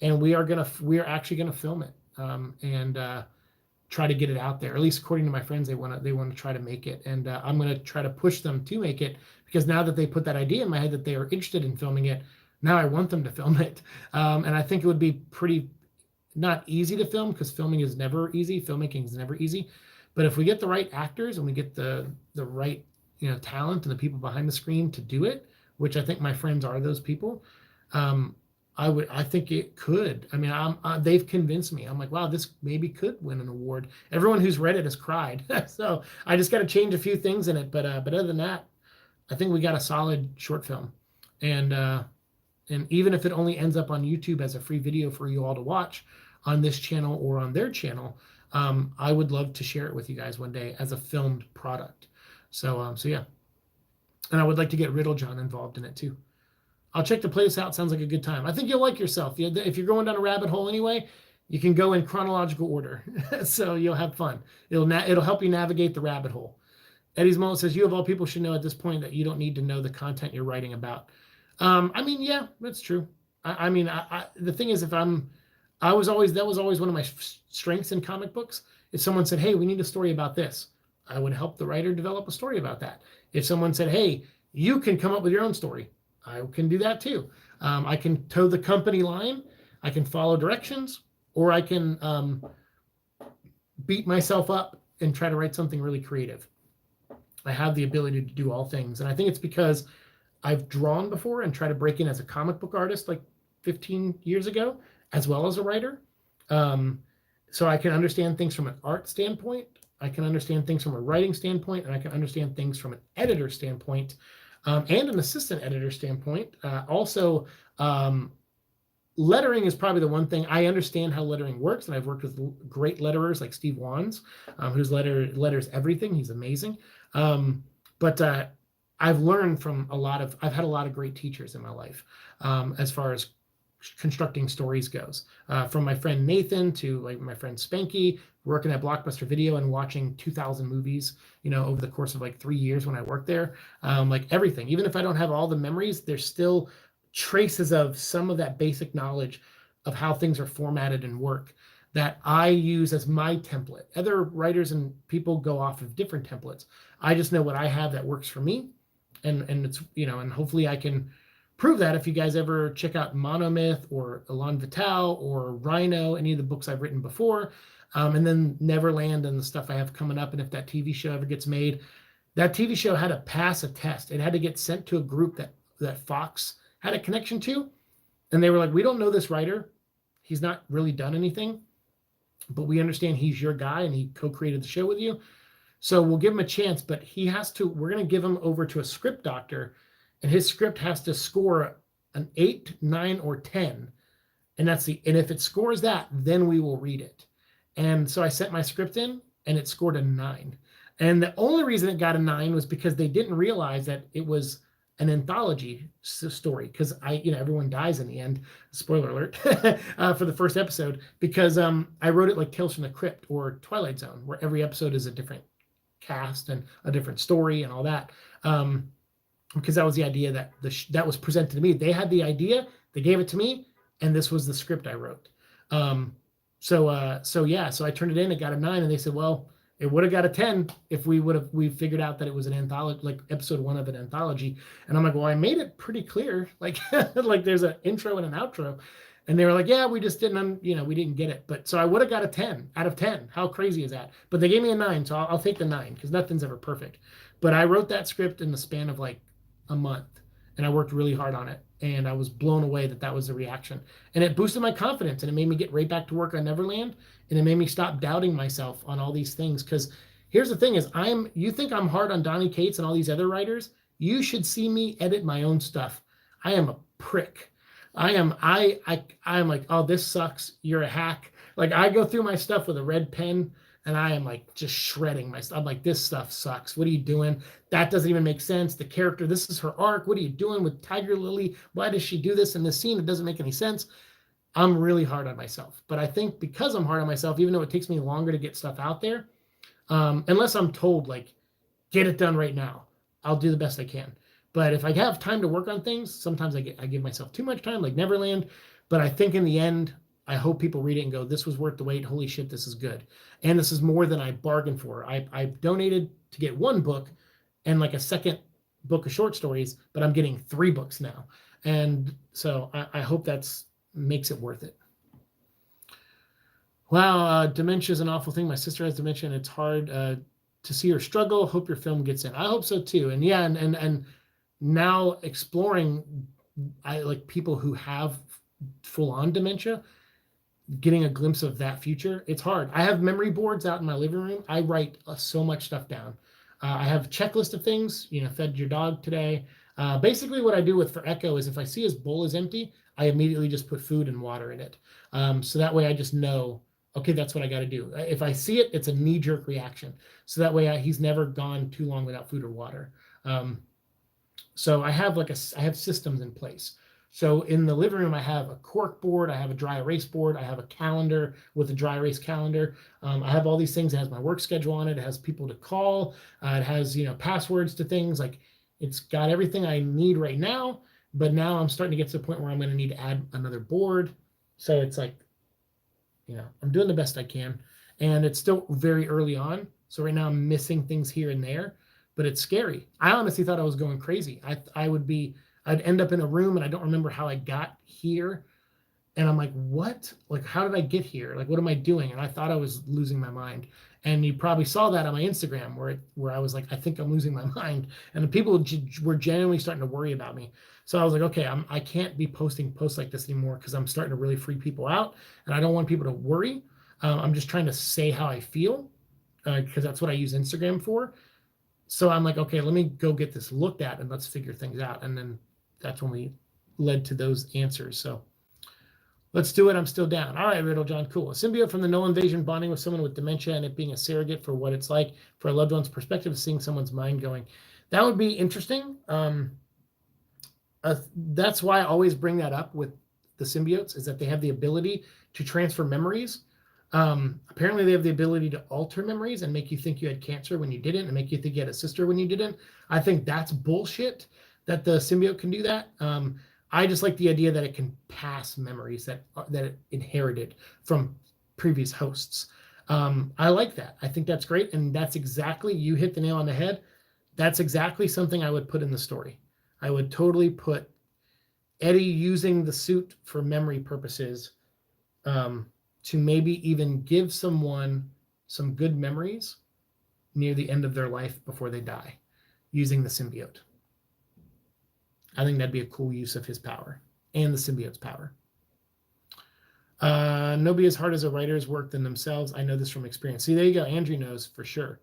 S1: And we are actually gonna film it, and try to get it out there. At least according to my friends, they want to try to make it, and I'm gonna try to push them to make it, because now that they put that idea in my head that they are interested in filming it, now I want them to film it. And I think it would be pretty not easy to film, because filming is never easy. Filmmaking is never easy. But if we get the right actors and we get the right talent and the people behind the screen to do it, which I think my friends are those people, I think it could. I mean, they've convinced me. I'm like, wow, this maybe could win an award. Everyone who's read it has cried. So I just got to change a few things in it. But other than that, I think we got a solid short film. And even if it only ends up on YouTube as a free video for you all to watch on this channel or on their channel, I would love to share it with you guys one day as a filmed product. So yeah. And I would like to get Riddlejohn involved in it too. I'll check the place out. Sounds like a good time. I think you'll like yourself. If you're going down a rabbit hole anyway, you can go in chronological order. So you'll have fun. It'll help you navigate the rabbit hole. Eddie's Mullet says, you of all people should know at this point that you don't need to know the content you're writing about. I mean, yeah, that's true. I mean, the thing is, that was always one of my strengths in comic books. If someone said, hey, we need a story about this, I would help the writer develop a story about that. If someone said, hey, you can come up with your own story, I can do that too. I can toe the company line, I can follow directions, or I can beat myself up and try to write something really creative. I have the ability to do all things. And I think it's because I've drawn before and tried to break in as a comic book artist like 15 years ago, as well as a writer. So I can understand things from an art standpoint. I can understand things from a writing standpoint, and I can understand things from an editor standpoint, and an assistant editor standpoint. Also, lettering is probably the one thing. I understand how lettering works, and I've worked with great letterers like Steve Wands, whose letters everything. He's amazing. But I've learned from I've had a lot of great teachers in my life, as far as constructing stories goes, from my friend Nathan to like my friend Spanky, working at Blockbuster Video and watching 2,000 movies, over the course of like 3 years when I worked there. Like everything, even if I don't have all the memories, there's still traces of some of that basic knowledge of how things are formatted and work that I use as my template. Other writers and people go off of different templates. I just know what I have that works for me, and it's and hopefully I can prove that if you guys ever check out Monomyth or Elan Vital or Rhino, any of the books I've written before, and then Neverland and the stuff I have coming up. And if that TV show ever gets made, that TV show had to pass a test. It had to get sent to a group that Fox had a connection to. And they were like, we don't know this writer. He's not really done anything, but we understand he's your guy and he co-created the show with you. So we'll give him a chance, but we're going to give him over to a script doctor, and his script has to score an 8, 9, or 10. And if it scores that, then we will read it. And so I sent my script in and it scored a 9. And the only reason it got a 9 was because they didn't realize that it was an anthology story, because everyone dies in the end, spoiler alert, for the first episode, because I wrote it like Tales from the Crypt or Twilight Zone, where every episode is a different cast and a different story and all that. Because that was the idea that was presented to me. They had the idea, they gave it to me, and this was the script I wrote. So I turned it in, it got a 9, and they said, well, it would have got a 10 if we figured out that it was an anthology, like episode 1 of an anthology. And I'm like, well, I made it pretty clear, like like there's an intro and an outro. And they were like, yeah, we just didn't, we didn't get it. But so I would have got a 10 out of 10. How crazy is that? But they gave me a 9, so I'll take the 9, because nothing's ever perfect. But I wrote that script in the span of like a month, and I worked really hard on it, and I was blown away that was the reaction, and it boosted my confidence, and it made me get right back to work on Neverland, and it made me stop doubting myself on all these things. Because here's the thing is, you think I'm hard on Donny Cates and all these other writers, you should see me edit my own stuff. I am a prick. I am like, oh, this sucks, you're a hack. Like, I go through my stuff with a red pen, and I am like just shredding my stuff. I'm like, this stuff sucks. What are you doing? That doesn't even make sense. The character, this is her arc. What are you doing with Tiger Lily? Why does she do this in this scene? It doesn't make any sense. I'm really hard on myself. But I think because I'm hard on myself, even though it takes me longer to get stuff out there, unless I'm told, like, get it done right now, I'll do the best I can. But if I have time to work on things, sometimes I give myself too much time, like Neverland. But I think in the end, I hope people read it and go, this was worth the wait. Holy shit, this is good. And this is more than I bargained for. I donated to get 1 book and like a second book of short stories, but I'm getting 3 books now. And so I hope makes it worth it. Wow, dementia is an awful thing. My sister has dementia, and it's hard to see her struggle. Hope your film gets in. I hope so too. And yeah, and now exploring, I like people who have full-on dementia, getting a glimpse of that future. It's hard. I have memory boards out in my living room. I write so much stuff down. I have a checklist of things, fed your dog today. Basically what I do for Echo is if I see his bowl is empty, I immediately just put food and water in it. So that way I just know, okay, that's what I got to do. If I see it, it's a knee-jerk reaction. So that way he's never gone too long without food or water. So I have I have systems in place. So in the living room, I have a cork board, I have a dry erase board, I have a calendar with a dry erase calendar. I have all these things. It has my work schedule on it. It has people to call. It has, passwords to things. Like, it's got everything I need right now. But now I'm starting to get to the point where I'm going to need to add another board. So it's like, I'm doing the best I can. And it's still very early on. So right now I'm missing things here and there, but it's scary. I honestly thought I was going crazy. I'd end up in a room and I don't remember how I got here. And I'm like, what? Like, how did I get here? Like, what am I doing? And I thought I was losing my mind. And you probably saw that on my Instagram where I was like, I think I'm losing my mind. And the people were genuinely starting to worry about me. So I was like, okay, I can't be posting posts like this anymore because I'm starting to really freak people out. And I don't want people to worry. I'm just trying to say how I feel because that's what I use Instagram for. So I'm like, okay, let me go get this looked at and let's figure things out. And then that's when we led to those answers. So let's do it. I'm still down. All right, Riddle John, cool. A symbiote from the null invasion bonding with someone with dementia and it being a surrogate for what it's like for a loved one's perspective of seeing someone's mind going. That would be interesting. That's why I always bring that up with the symbiotes, is that they have the ability to transfer memories. Apparently they have the ability to alter memories and make you think you had cancer when you didn't and make you think you had a sister when you didn't. I think that's bullshit that the symbiote can do that. I just like the idea that it can pass memories that it inherited from previous hosts. I like that. I think that's great. And that's exactly, you hit the nail on the head. That's exactly something I would put in the story. I would totally put Eddie using the suit for memory purposes, to maybe even give someone some good memories near the end of their life before they die using the symbiote. I think that'd be a cool use of his power and the symbiote's power. Nobody as hard as a writer's work than themselves. I know this from experience. See, there you go. Andrew knows for sure.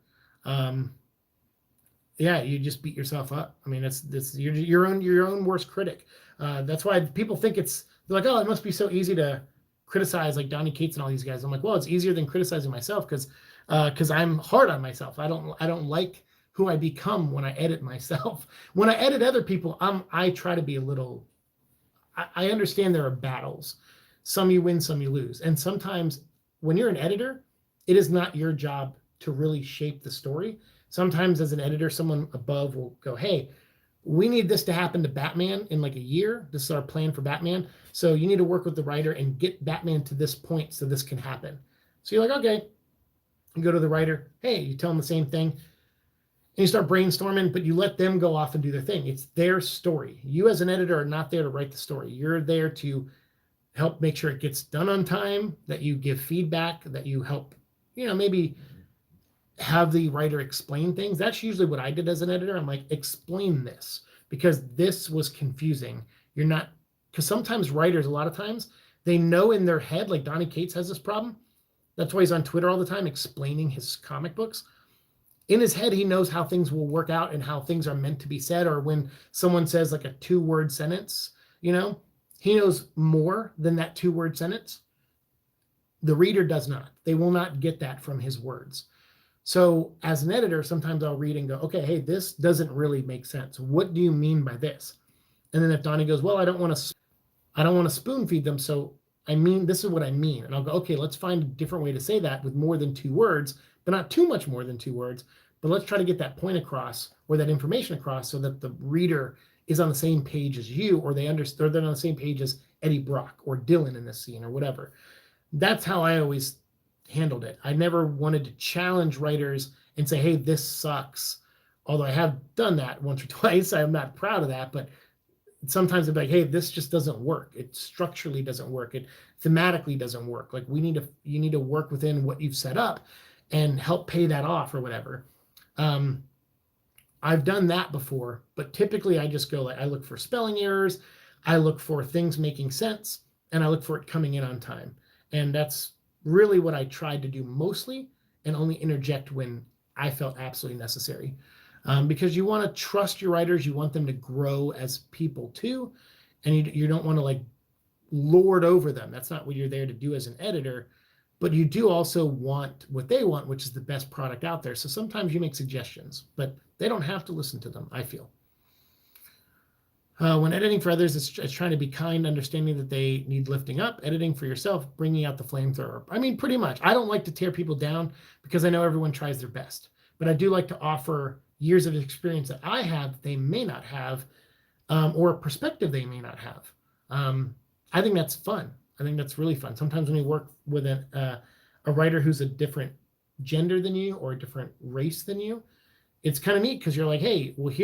S1: Yeah, you just beat yourself up. I mean, it's your own worst critic. That's why people think they're like, oh, it must be so easy to criticize like Donny Cates and all these guys. I'm like, well, it's easier than criticizing myself because I'm hard on myself. I don't like who I become when I edit myself. When I edit other people, I try to be a little. I understand there are battles. Some you win, some you lose, and sometimes when you're an editor, it is not your job to really shape the story. Sometimes as an editor, someone above will go, hey, we need this to happen to Batman in like a year. This is our plan for Batman. So you need to work with the writer and get Batman to this point so this can happen. So you're like, okay. You go to the writer. Hey, you tell them the same thing. And you start brainstorming, but you let them go off and do their thing. It's their story. You as an editor are not there to write the story. You're there to help make sure it gets done on time, that you give feedback, that you help, maybe have the writer explain things. That's usually what I did as an editor. I'm like, explain this because this was confusing. Because sometimes writers, a lot of times, they know in their head, like Donny Cates has this problem. That's why he's on Twitter all the time explaining his comic books. In his head, he knows how things will work out and how things are meant to be said. Or when someone says like a 2-word sentence, he knows more than that 2-word sentence. The reader does not. They will not get that from his words. So as an editor, sometimes I'll read and go, okay, hey, this doesn't really make sense. What do you mean by this? And then if Donnie goes, well, I don't want to spoon feed them. So this is what I mean. And I'll go, okay, let's find a different way to say that with more than 2 words, but not too much more than 2 words. But let's try to get that point across or that information across so that the reader is on the same page as you, or they're on the same page as Eddie Brock or Dylan in this scene or whatever. That's how I always handled it. I never wanted to challenge writers and say, hey, this sucks. Although I have done that once or twice. I'm not proud of that, but sometimes I'd be like, hey, this just doesn't work. It structurally doesn't work. It thematically doesn't work. Like you need to work within what you've set up and help pay that off or whatever. I've done that before, but typically I just go I look for spelling errors. I look for things making sense and I look for it coming in on time. And that's really what I tried to do mostly, and only interject when I felt absolutely necessary. Because you want to trust your writers. You want them to grow as people too. And you don't want to lord over them. That's not what you're there to do as an editor. But you do also want what they want, which is the best product out there. So sometimes you make suggestions, but they don't have to listen to them, I feel. When editing for others, it's trying to be kind, understanding that they need lifting up. Editing for yourself, bringing out the flamethrower. I mean, pretty much. I don't like to tear people down because I know everyone tries their best. But I do like to offer years of experience that I have they may not have, or a perspective they may not have. I think that's fun. I think that's really fun. Sometimes when you work with a writer who's a different gender than you or a different race than you, it's kind of neat because you're like, hey, well,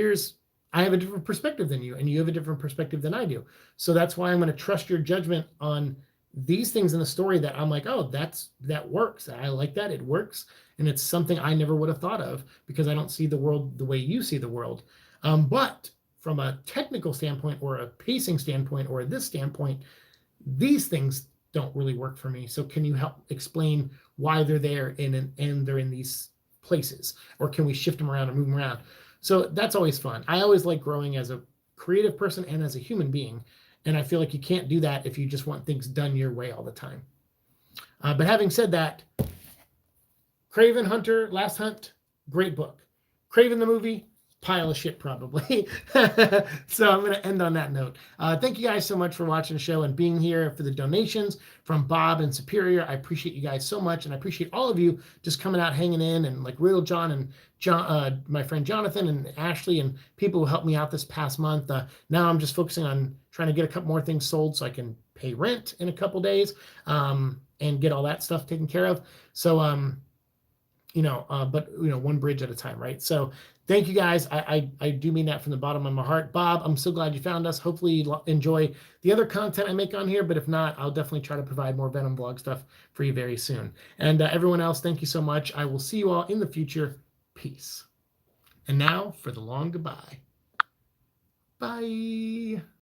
S1: I have a different perspective than you, and you have a different perspective than I do. So that's why I'm going to trust your judgment on these things in the story that I'm like, oh, that works. I like that. It works. And it's something I never would have thought of because I don't see the world the way you see the world. But from a technical standpoint or a pacing standpoint or this standpoint, these things don't really work for me. So can you help explain why they're there and they're in these places? Or can we shift them around and move them around? So that's always fun. I always like growing as a creative person and as a human being. And I feel like you can't do that if you just want things done your way all the time. But having said that, Craven Hunter, Last Hunt, great book. Craven the movie, pile of shit probably. So I'm going to end on that note. Thank you guys so much for watching the show and being here, for the donations from Bob and Superior. I appreciate you guys so much, and I appreciate all of you just coming out, hanging in, and like Riddle John and John, my friend Jonathan and Ashley, and people who helped me out this past month. Now I'm just focusing on trying to get a couple more things sold so I can pay rent in a couple days, and get all that stuff taken care of. So but one bridge at a time, right? So thank you guys. I do mean that from the bottom of my heart. Bob, I'm so glad you found us. Hopefully you enjoy the other content I make on here, but if not, I'll definitely try to provide more Venom vlog stuff for you very soon. And everyone else, thank you so much. I will see you all in the future. Peace. And now for the long goodbye. Bye.